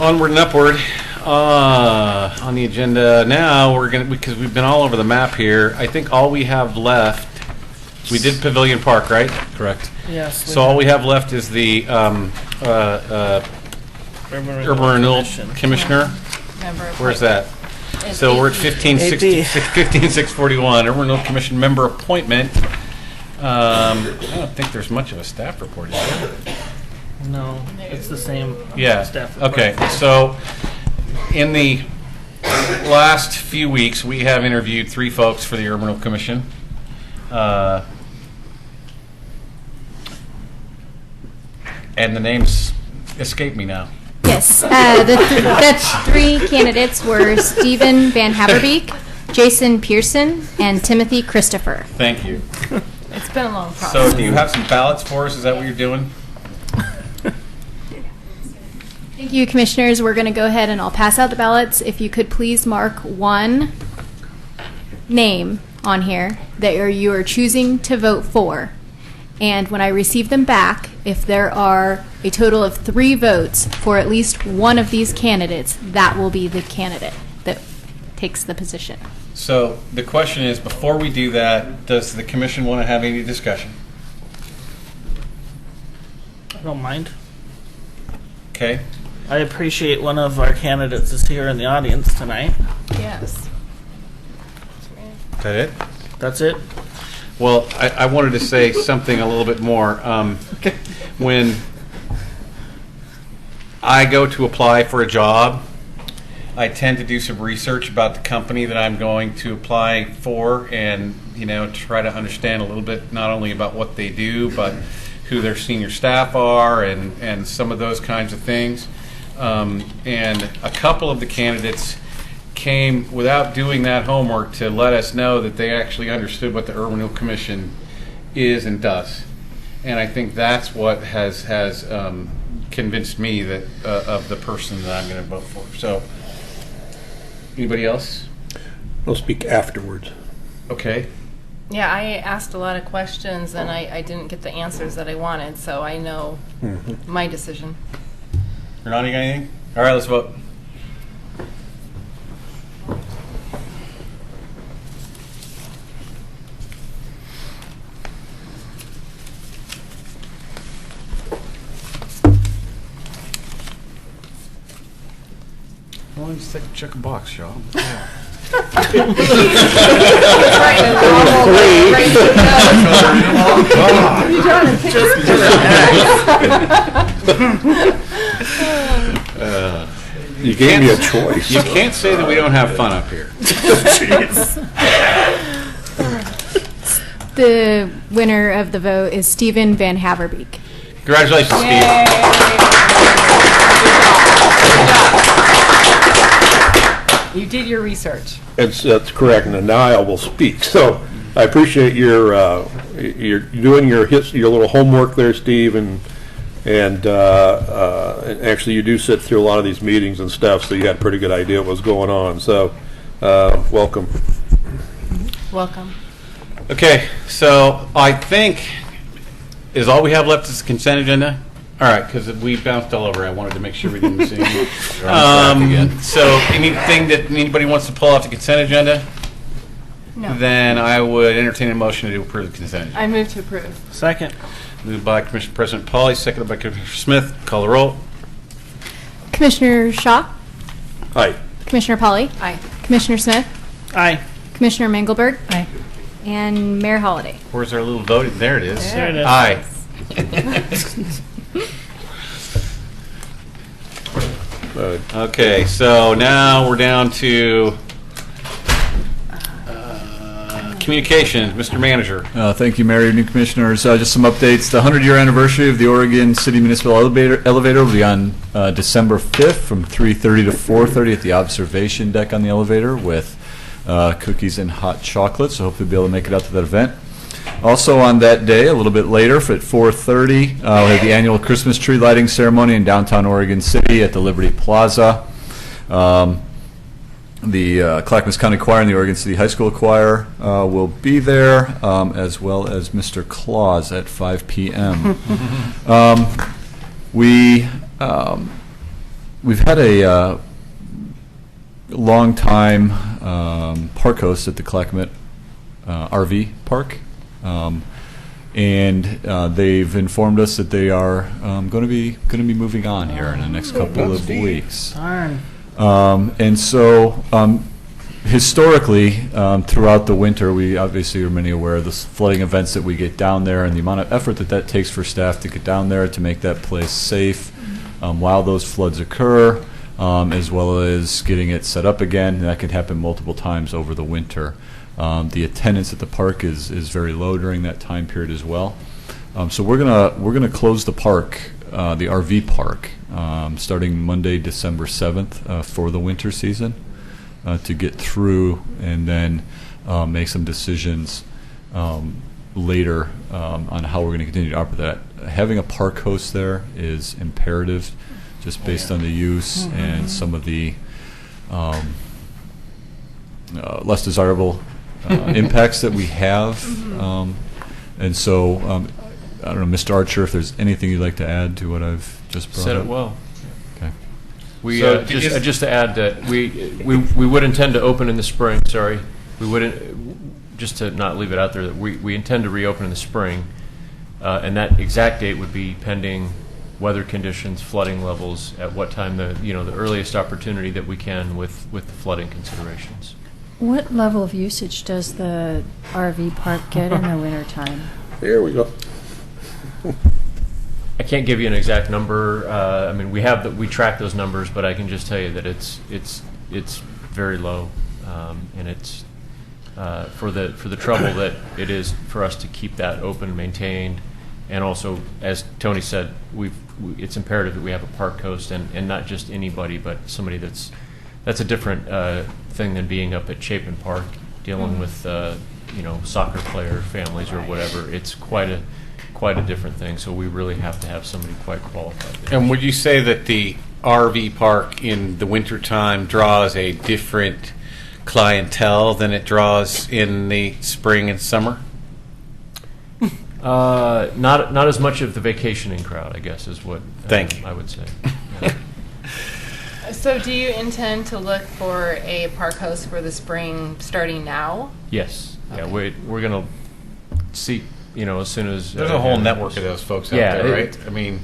Speaker 1: Onward and upward. On the agenda now, because we've been all over the map here, I think all we have left, we did Pavilion Park, right?
Speaker 13: Correct.
Speaker 11: Yes.
Speaker 1: So all we have left is the Urban Renewal Commissioner.
Speaker 8: Member
Speaker 1: Where's that?
Speaker 8: appointment.
Speaker 1: So we're at 15-641, Urban Renewal Commission member appointment. I don't think there's much of a staff report, is there?
Speaker 11: No, it's the same
Speaker 1: Yeah.
Speaker 11: staff.
Speaker 1: Okay. So, in the last few weeks, we have interviewed 3 folks for the Urban Renewal Commission. And the names escape me now.
Speaker 2: Yes, the 3 candidates were Stephen Van Haverbeek, Jason Pearson, and Timothy Christopher.
Speaker 1: Thank you.
Speaker 8: It's been a long process.
Speaker 1: So, do you have some ballots for us? Is that what you're doing?
Speaker 2: Thank you, Commissioners. We're going to go ahead and I'll pass out the ballots. If you could please mark one name on here that you are choosing to vote for. And when I receive them back, if there are a total of 3 votes for at least one of these candidates, that will be the candidate that takes the position.
Speaker 1: So, the question is, before we do that, does the commission want to have any discussion?
Speaker 11: I don't mind.
Speaker 1: Okay.
Speaker 11: I appreciate one of our candidates is here in the audience tonight.
Speaker 8: Yes.
Speaker 1: Is that it?
Speaker 11: That's it.
Speaker 1: Well, I wanted to say something a little bit more. When I go to apply for a job, I tend to do some research about the company that I'm going to apply for, and try to understand a little bit not only about what they do, but who their senior staff are, and some of those kinds of things. And a couple of the candidates came without doing that homework to let us know that they actually understood what the Urban Renewal Commission is and does. And I think that's what has convinced me that of the person that I'm going to vote for. So, anybody else?
Speaker 6: I'll speak afterwards.
Speaker 1: Okay.
Speaker 8: Yeah, I asked a lot of questions and I didn't get the answers that I wanted, so I know my decision.
Speaker 1: You're nodding anything? All right, let's vote. Well, just check a box, Shaw. Yeah.
Speaker 6: You gave me a choice.
Speaker 1: You can't say that we don't have fun up here.
Speaker 2: The winner of the vote is Stephen Van Haverbeek.
Speaker 1: Congratulations, Steve.
Speaker 8: You did your research.
Speaker 6: That's correct, and now I will speak. So I appreciate your doing your little homework there, Steve, and actually you do sit through a lot of these meetings and stuff, so you got a pretty good idea what was going on. So welcome.
Speaker 8: Welcome.
Speaker 1: Okay, so I think is all we have left is the consent agenda. All right, because we bounced all over. I wanted to make sure we didn't miss anything. So anything that anybody wants to pull off the consent agenda?
Speaker 8: No.
Speaker 1: Then I would entertain a motion to approve the consent agenda.
Speaker 8: I move to approve.
Speaker 11: Second.
Speaker 1: Moved by Commissioner President Pauly, seconded by Commissioner Smith. Call the roll.
Speaker 2: Commissioner Shaw,
Speaker 6: Aye.
Speaker 2: Commissioner Pauly,
Speaker 8: Aye.
Speaker 2: Commissioner Smith,
Speaker 11: Aye.
Speaker 2: Commissioner Mengelberg,
Speaker 18: Aye.
Speaker 2: and Mayor Holliday.
Speaker 1: Where's our little voting? There it is.
Speaker 11: There it is.
Speaker 1: Aye. Okay, so now we're down to communications. Mr. Manager.
Speaker 13: Thank you, Mayor. Evening, Commissioners. Just some updates. The 100-year anniversary of the Oregon City Municipal Elevator will be on December 5th from 3:30 to 4:30 at the observation deck on the elevator with cookies and hot chocolate, so hopefully we'll be able to make it out to that event. Also on that day, a little bit later, at 4:30, we'll have the annual Christmas tree lighting ceremony in downtown Oregon City at the Liberty Plaza. The Clackamas County Choir and the Oregon City High School Choir will be there, as well as Mr. Claus at 5 p.m. We've had a long time park host at the Clackamas RV Park, and they've informed us that they are going to be moving on here in the next couple of weeks.
Speaker 11: Darn.
Speaker 13: And so Historically, throughout the winter, we obviously are many aware of the flooding events that we get down there and the amount of effort that that takes for staff to get down there to make that place safe while those floods occur, as well as getting it set up again. And that can happen multiple times over the winter. The attendance at the park is very low during that time period as well. So we're gonna close the park, the RV park, starting Monday, December 7th for the winter season. To get through and then make some decisions later on how we're going to continue to operate that. Having a park host there is imperative, just based on the use and some of the less desirable impacts that we have. And so, I don't know, Mr. Archer, if there's anything you'd like to add to what I've just brought
Speaker 21: Said
Speaker 13: up.
Speaker 21: it well.
Speaker 13: Okay.
Speaker 21: We
Speaker 1: So
Speaker 21: just to add that we would intend to open in the spring. Sorry, we wouldn't, just to not leave it out there, that we intend to reopen in the spring, and that exact date would be pending weather conditions, flooding levels, at what time the earliest opportunity that we can with the flooding considerations.
Speaker 18: What level of usage does the RV park get in the wintertime?
Speaker 6: Here we go.
Speaker 21: I can't give you an exact number. I mean, we track those numbers, but I can just tell you that it's very low, and it's for the trouble that it is for us to keep that open, maintained, and also, as Tony said, it's imperative that we have a park host and not just anybody, but somebody that's a different thing than being up at Chapin Park dealing with soccer player families or whatever. It's quite a different thing, so we really have to have somebody quite qualified.
Speaker 1: And would you say that the RV park in the wintertime draws a different clientele than it draws in the spring and summer?
Speaker 21: Not as much of the vacationing crowd, I guess, is what
Speaker 1: Thank you.
Speaker 21: I would say.
Speaker 8: So do you intend to look for a park host for the spring starting now?
Speaker 21: Yes. Yeah, we're going to see, as soon as...
Speaker 1: There's a whole network of those folks out there, right? I mean...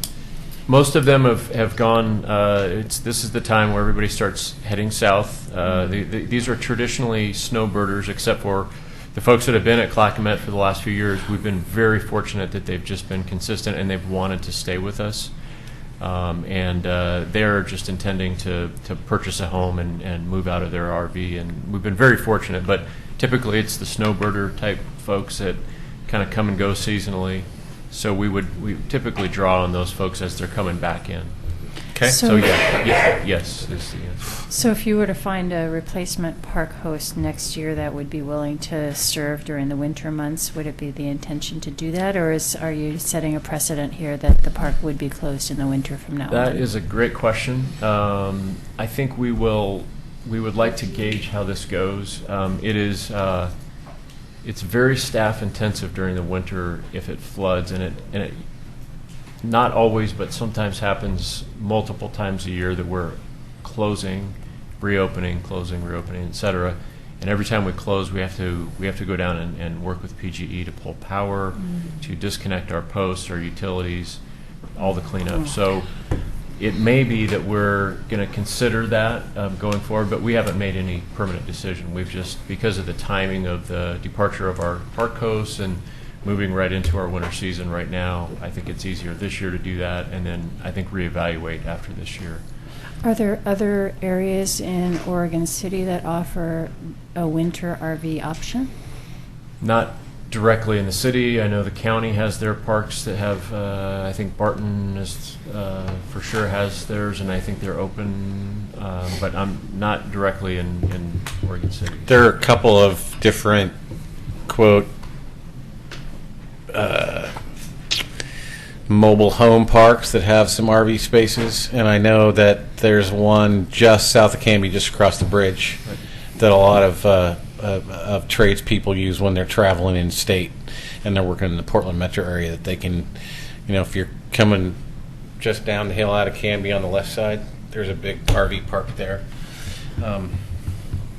Speaker 21: Most of them have gone, this is the time where everybody starts heading south. These are traditionally snowbirders, except for the folks that have been at Clackamas for the last few years. We've been very fortunate that they've just been consistent and they've wanted to stay with us. And they're just intending to purchase a home and move out of their RV. And we've been very fortunate, but typically it's the snowbirder type folks that kind of come and go seasonally. So we typically draw on those folks as they're coming back in.
Speaker 1: Okay.
Speaker 21: So yes is the answer.
Speaker 18: So if you were to find a replacement park host next year that would be willing to serve during the winter months, would it be the intention to do that, or are you setting a precedent here that the park would be closed in the winter from now on?
Speaker 21: That is a great question. I think we would like to gauge how this goes. It's very staff intensive during the winter if it floods, and it not always, but sometimes happens multiple times a year that we're closing, reopening, etc. And every time we close, we have to go down and work with PGE to pull power, to disconnect our posts, our utilities, all the cleanup. So it may be that we're going to consider that going forward, but we haven't made any permanent decision. We've just, because of the timing of the departure of our park hosts and moving right into our winter season right now, I think it's easier this year to do that, and then I think reevaluate after this year.
Speaker 18: Are there other areas in Oregon City that offer a winter RV option?
Speaker 21: Not directly in the city. I know the county has their parks that have, I think Barton is, for sure has theirs, and I think they're open, but I'm not directly in Oregon City.
Speaker 1: There are a couple of different, quote, mobile home parks that have some RV spaces, and I know that there's one just south of Canby, just across the bridge, that a lot of tradespeople use when they're traveling in state and they're working in the Portland metro area, that they can, if you're coming just down the hill out of Canby on the left side, there's a big RV park there.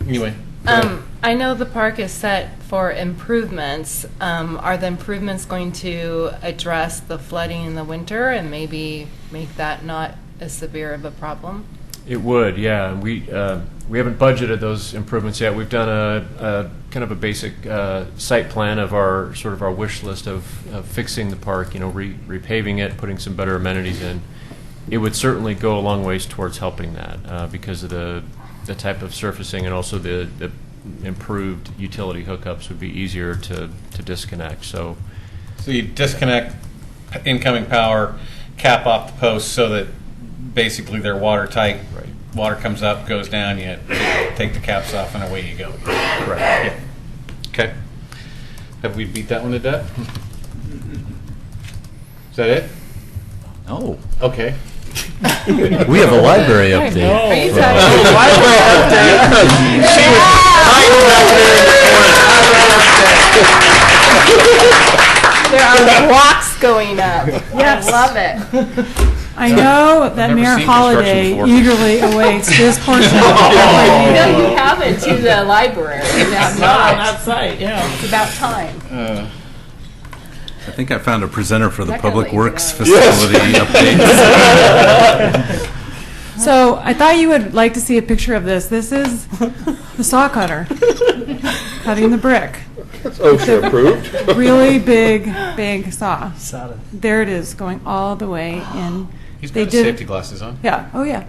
Speaker 1: Anyway.
Speaker 8: I know the park is set for improvements. Are the improvements going to address the flooding in the winter and maybe make that not as severe of a problem?
Speaker 21: It would, yeah. We haven't budgeted those improvements yet. We've done a kind of a basic site plan of our sort of our wish list of fixing the park. Repaving it, putting some better amenities in. It would certainly go a long ways towards helping that because of the type of surfacing, and also the improved utility hookups would be easier to disconnect. So
Speaker 1: you disconnect incoming power, cap off the posts so that basically they're watertight.
Speaker 21: Right.
Speaker 1: Water comes up, goes down, you take the caps off, and away you go.
Speaker 21: Correct.
Speaker 1: Yeah. Okay. Have we beat that one to death? Is that it?
Speaker 13: No.
Speaker 1: Okay.
Speaker 13: We have a library update.
Speaker 8: Are you
Speaker 13: From-
Speaker 8: talking
Speaker 1: Library update. She was hiding back there in the corner.
Speaker 8: There are blocks going up.
Speaker 4: Yes.
Speaker 8: I love it.
Speaker 4: I know that
Speaker 1: I've never
Speaker 4: Mayor
Speaker 1: seen
Speaker 4: Holliday
Speaker 1: construction before.
Speaker 4: egerly awaits this portion of the
Speaker 8: No, you
Speaker 4: meeting.
Speaker 8: haven't to the library. That's
Speaker 11: Not on
Speaker 8: not.
Speaker 11: that site, yeah.
Speaker 8: It's about time.
Speaker 16: I think I found a presenter for the
Speaker 8: Not gonna
Speaker 16: Public
Speaker 8: let you
Speaker 16: Works
Speaker 8: go.
Speaker 16: facility update.
Speaker 4: So I thought you would like to see a picture of this. This is the saw cutter cutting the brick.
Speaker 6: That's OSHA approved.
Speaker 4: Really big saw.
Speaker 11: Saw it.
Speaker 4: There it is, going all the way in.
Speaker 1: He's
Speaker 4: They
Speaker 1: got his
Speaker 4: did it-
Speaker 1: safety glasses on.
Speaker 4: Yeah, oh yeah.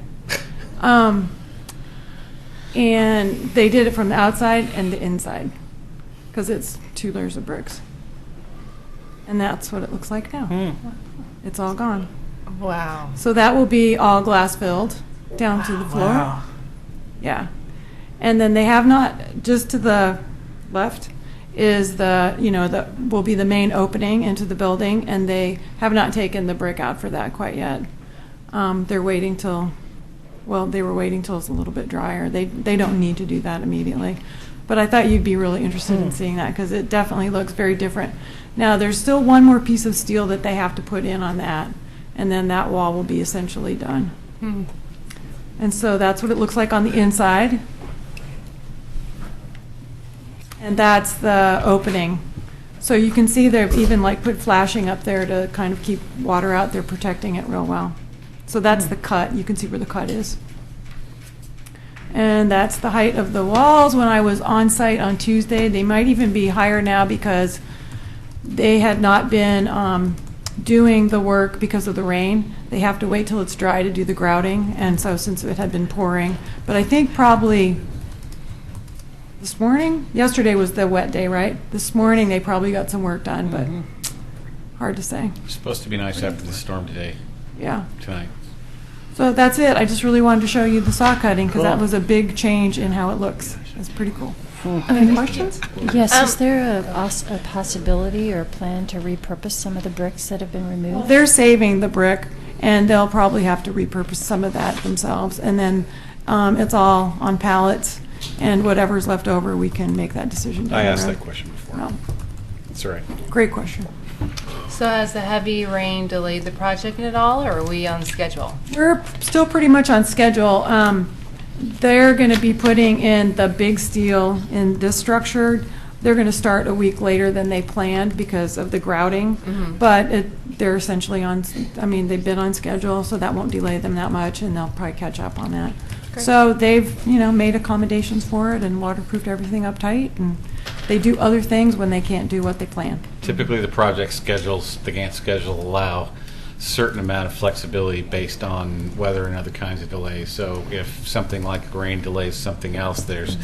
Speaker 4: And they did it from the outside and the inside, because it's 2 layers of bricks. And that's what it looks like now. It's all gone.
Speaker 8: Wow.
Speaker 4: So that will be all glass filled down to the floor.
Speaker 11: Wow.
Speaker 4: Yeah. And then they have not, just to the left is that will be the main opening into the building, and they have not taken the brick out for that quite yet. They're waiting till, they were waiting till it's a little bit drier. They don't need to do that immediately. But I thought you'd be really interested in seeing that, because it definitely looks very different. Now, there's still one more piece of steel that they have to put in on that, and then that wall will be essentially done. And so that's what it looks like on the inside. And that's the opening. So you can see they've even put flashing up there to kind of keep water out. They're protecting it real well. So that's the cut. You can see where the cut is. And that's the height of the walls. When I was on site on Tuesday, they might even be higher now because they had not been doing the work because of the rain. They have to wait till it's dry to do the grouting, and so since it had been pouring. But I think probably this morning, yesterday was the wet day, right? This morning they probably got some work done, but hard to say.
Speaker 1: It's supposed to be nice after the storm today.
Speaker 4: Yeah.
Speaker 1: Tonight.
Speaker 4: So that's it. I just really wanted to show you the saw cutting because that
Speaker 11: Cool.
Speaker 4: was a big change in how it looks. It's pretty cool.
Speaker 2: Any questions?
Speaker 18: Yes, is there a possibility or plan to repurpose some of the bricks that have been removed?
Speaker 4: They're saving the brick, and they'll probably have to repurpose some of that themselves. And then it's all on pallets, and whatever's left over, we can make that decision down
Speaker 1: I
Speaker 4: the
Speaker 1: asked
Speaker 4: road.
Speaker 1: that question before.
Speaker 4: No.
Speaker 1: That's all right.
Speaker 4: Great question.
Speaker 8: So has the heavy rain delayed the project at all, or are we on schedule?
Speaker 4: We're still pretty much on schedule. They're going to be putting in the big steel in this structure. They're going to start a week later than they planned because of the grouting. But they're essentially they've been on schedule, so that won't delay them that much, and they'll probably catch up on that.
Speaker 8: Great.
Speaker 4: So they've, made accommodations for it and waterproofed everything up tight, and they do other things when they can't do what they plan.
Speaker 1: Typically, the project schedules, the Gantt schedule allow certain amount of flexibility based on weather and other kinds of delays. So if something like rain delays something else, there's,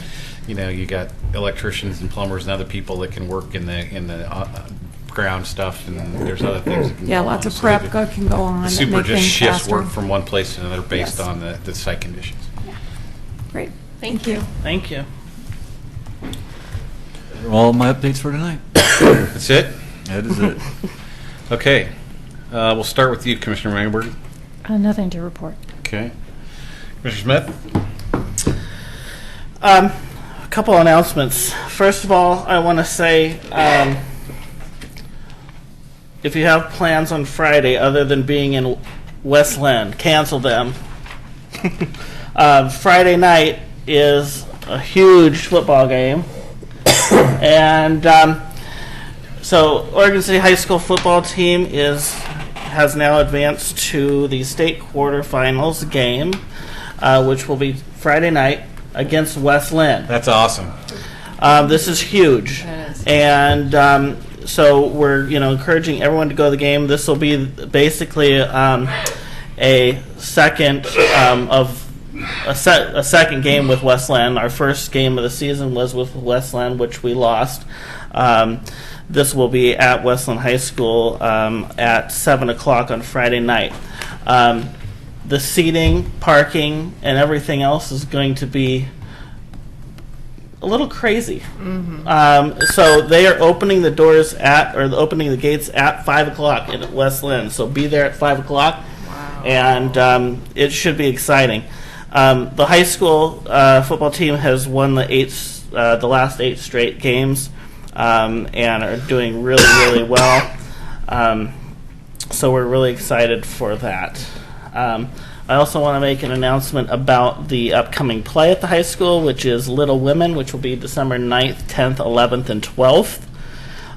Speaker 1: you got electricians and plumbers and other people that can work in the ground stuff, and there's other things that can
Speaker 4: Yeah,
Speaker 1: go
Speaker 4: lots
Speaker 1: on.
Speaker 4: of prep can go on.
Speaker 1: The
Speaker 4: that
Speaker 1: super
Speaker 4: make
Speaker 1: just
Speaker 4: things
Speaker 1: shifts
Speaker 4: faster.
Speaker 1: work from one place to another based
Speaker 4: Yes.
Speaker 1: on the site conditions.
Speaker 4: Great.
Speaker 8: Thank you.
Speaker 11: Thank you.
Speaker 13: Those are all my updates for tonight.
Speaker 1: That's it?
Speaker 13: That is it.
Speaker 1: Okay. We'll start with you, Commissioner Mangenberg.
Speaker 18: Nothing to report.
Speaker 1: Okay. Commissioner Smith?
Speaker 11: A couple announcements. First of all, I want to say, if you have plans on Friday other than being in Westland, cancel them. Friday night is a huge football game. And so Oregon City High School football team has now advanced to the state quarterfinals game. which will be Friday night against West Lynn.
Speaker 1: That's awesome.
Speaker 11: This is huge, and so we're encouraging everyone to go to the game. This will be basically a second a second game with West Lynn. Our first game of the season was with West Lynn, which we lost. This will be at West Lynn High School at 7 o'clock on Friday night. The seating, parking, and everything else is going to be a little crazy. So they are opening the doors opening the gates at 5 o'clock in West Lynn. So be there at 5 o'clock, and it should be exciting. The high school football team has won the last 8 straight games, and are doing really, really well. So we're really excited for that. I also want to make an announcement about the upcoming play at the high school, which is Little Women, which will be December 9th, 10th, 11th, and 12th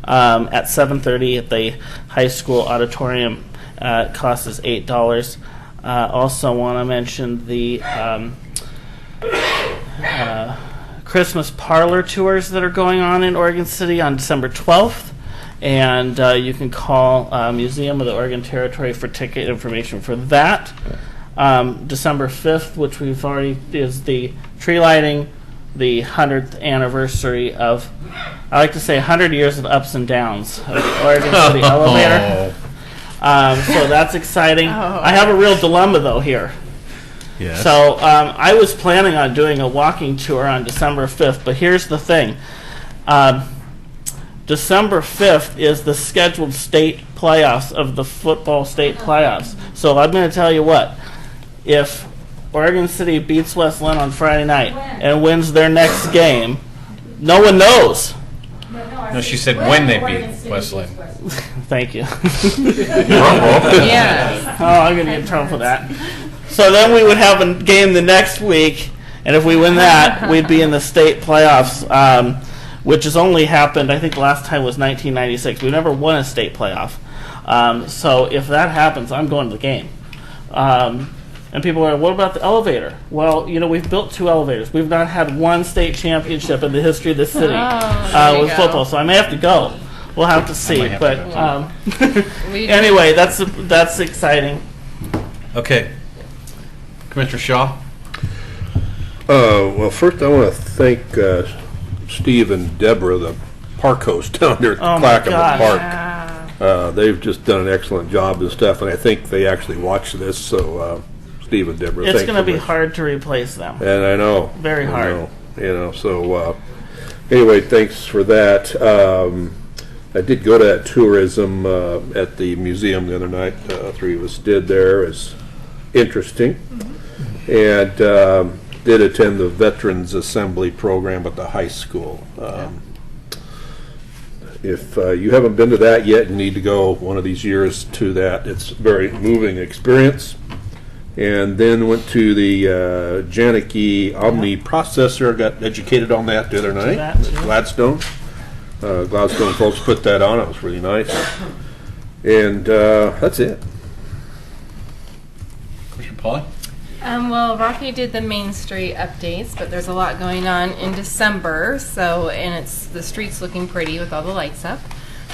Speaker 11: at 7:30 at the high school auditorium. It costs us $8. Also want to mention the Christmas parlor tours that are going on in Oregon City on December 12th. And you can call Museum of the Oregon Territory for ticket information for that. December 5th, which we've already, is the tree lighting, the 100th anniversary of, I like to say 100 years of ups and downs of the Oregon City elevator. So that's exciting. I have a real dilemma, though, here.
Speaker 1: Yes.
Speaker 11: So I was planning on doing a walking tour on December 5th, but here's the thing. December 5th is the scheduled state playoffs of the football state playoffs. So I'm going to tell you what. If Oregon City beats West Lynn on Friday night and wins their next game, no one knows.
Speaker 1: No, she said when they beat West Lynn.
Speaker 11: Thank you.
Speaker 8: Yes.
Speaker 11: Oh, I'm going to get in trouble for that. So then we would have a game the next week, and if we win that, we'd be in the state playoffs, which has only happened, I think the last time was 1996. We've never won a state playoff. So if that happens, I'm going to the game. And people are, what about the elevator? Well, we've built 2 elevators. We've not had one state championship in the history of the city with football, so I may have to go. We'll have to see. But anyway, that's exciting.
Speaker 1: Okay. Commissioner Shaw?
Speaker 6: Well, first I want to thank Steve and Deborah, the park hosts down there at Clackamas Park. They've just done an excellent job and stuff, and I think they actually watch this, so Steve and Deborah,
Speaker 11: it's
Speaker 6: thanks
Speaker 11: going to be
Speaker 6: much.
Speaker 11: hard to replace them.
Speaker 6: And I know.
Speaker 11: Very hard.
Speaker 6: So anyway, thanks for that. I did go to that tourism at the museum the other night. 3 of us did there. It's interesting. And did attend the Veterans Assembly program at the high school. If you haven't been to that yet, you need to go one of these years to that. It's a very moving experience. And then went to the Janicki Omni Processor, got educated on that the other night. Gladstone. Gladstone folks put that on. It was really nice. And that's it.
Speaker 1: Commissioner Pauley?
Speaker 8: Well, Rocky did the Main Street updates, but there's a lot going on in December, and the street's looking pretty with all the lights up.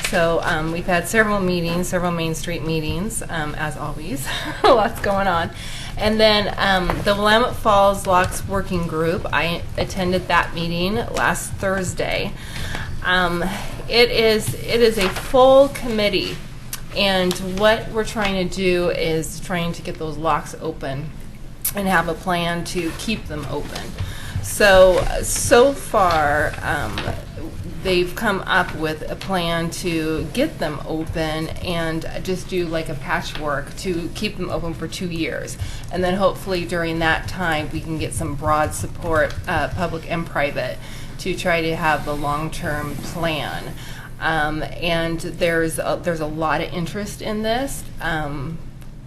Speaker 8: So we've had several Main Street meetings, as always. Lots going on. And then the Willamette Falls Locks Working Group, I attended that meeting last Thursday. It is a full committee, and what we're trying to do is trying to get those locks open and have a plan to keep them open. So far, they've come up with a plan to get them open and just do like a patchwork to keep them open for 2 years. And then hopefully during that time, we can get some broad support, public and private, to try to have the long-term plan. And there's a lot of interest in this.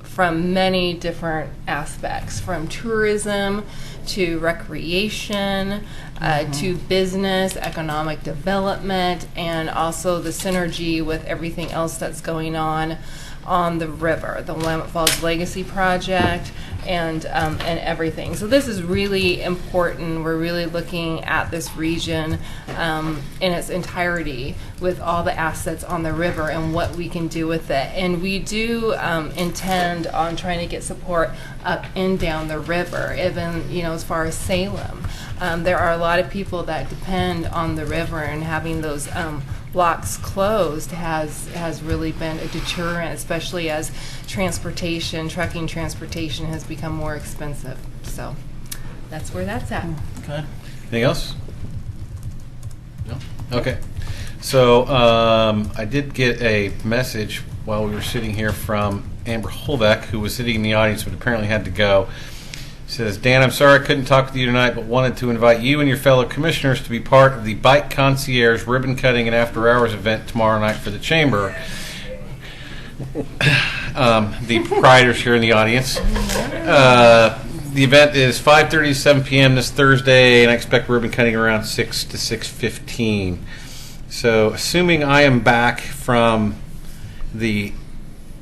Speaker 8: From many different aspects, from tourism to recreation, to business, economic development, and also the synergy with everything else that's going on the river, the Willamette Falls Legacy Project, and everything. So this is really important. We're really looking at this region in its entirety with all the assets on the river and what we can do with it. And we do intend on trying to get support up and down the river, even, you know, as far as Salem. There are a lot of people that depend on the river, and having those locks closed has really been a deterrent, especially as trucking transportation has become more expensive. So that's where that's at.
Speaker 11: Good.
Speaker 1: Anything else? No? Okay. So I did get a message while we were sitting here from Amber Holbeck, who was sitting in the audience but apparently had to go. Says, Dan, I'm sorry I couldn't talk with you tonight, but wanted to invite you and your fellow commissioners to be part of the Bike Concierge ribbon cutting and after hours event tomorrow night for the Chamber. The proprietors here in the audience. The event is 5:30 to 7 p.m. this Thursday, and I expect ribbon cutting around 6 to 6:15. So, assuming I am back from the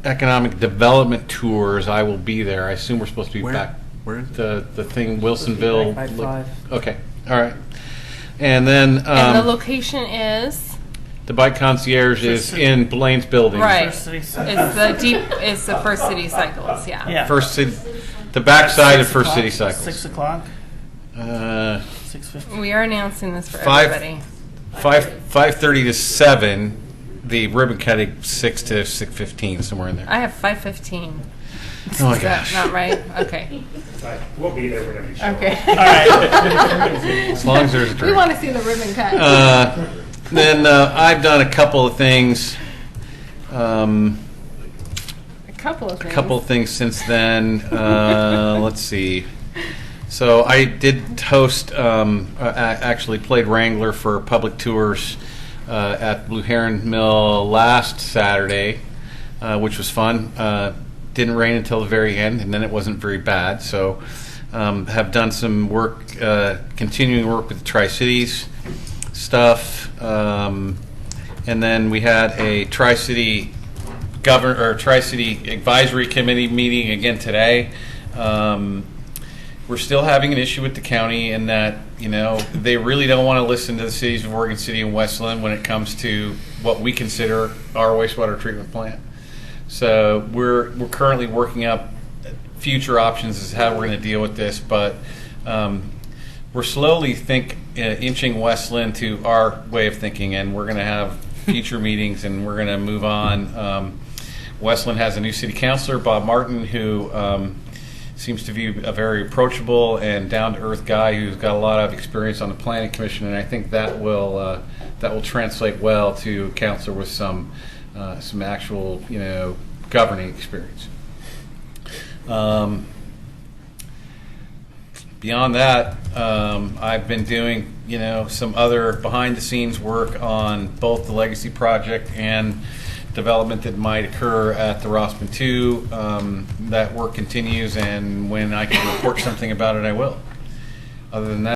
Speaker 1: economic development tours, I will be there. I assume we're supposed to be back.
Speaker 16: Where is
Speaker 1: The thing, Wilsonville.
Speaker 12: By 5.
Speaker 1: Okay, all right. And then
Speaker 8: And the location is
Speaker 1: the Bike Concierge is in Blaine's building.
Speaker 8: right.
Speaker 11: First City
Speaker 8: It's
Speaker 11: Cycles.
Speaker 8: it's the First City Cycles. Yeah.
Speaker 11: Yeah.
Speaker 1: First City, the backside of
Speaker 11: 6
Speaker 1: First
Speaker 11: o'clock?
Speaker 1: City Cycles.
Speaker 11: 6 o'clock. 6:50.
Speaker 8: We are announcing this for
Speaker 1: Five-
Speaker 8: everybody.
Speaker 1: 5:30 to 7. The ribbon cutting 6 to 6:15, somewhere in there.
Speaker 8: I have 5:15.
Speaker 1: Oh my
Speaker 8: Is that
Speaker 1: gosh.
Speaker 8: not right? Okay.
Speaker 5: We'll be there whenever you show up.
Speaker 8: Okay.
Speaker 11: All right.
Speaker 1: As long as there's a
Speaker 8: We
Speaker 1: drink.
Speaker 8: want to see the ribbon cut.
Speaker 1: Then I've done a couple of things.
Speaker 8: A couple of
Speaker 1: A
Speaker 8: things.
Speaker 1: couple of things since then. Let's see. So I did host, actually played Wrangler for public tours at Blue Heron Mill last Saturday, which was fun. Didn't rain until the very end, and then it wasn't very bad. So have done some work, continuing work with the Tri-Cities stuff. And then we had a Tri-City Tri-City Advisory Committee meeting again today. We're still having an issue with the county in that, you know, they really don't want to listen to the cities of Oregon City and Westland when it comes to what we consider our wastewater treatment plant. So we're currently working up future options as to how we're going to deal with this, but we're slowly inching Westland to our way of thinking, and we're going to have future meetings, and we're going to move on. Westland has a new city councilor, Bob Martin, who seems to be a very approachable and down-to-earth guy who's got a lot of experience on the planning commission, and I think that will translate well to a councilor with some actual, you know, governing experience. Beyond that, I've been doing, you know, some other behind-the-scenes work on both the Legacy project and development that might occur at the Rossman 2. That work continues, and when I can report something about it, I will. Other than that,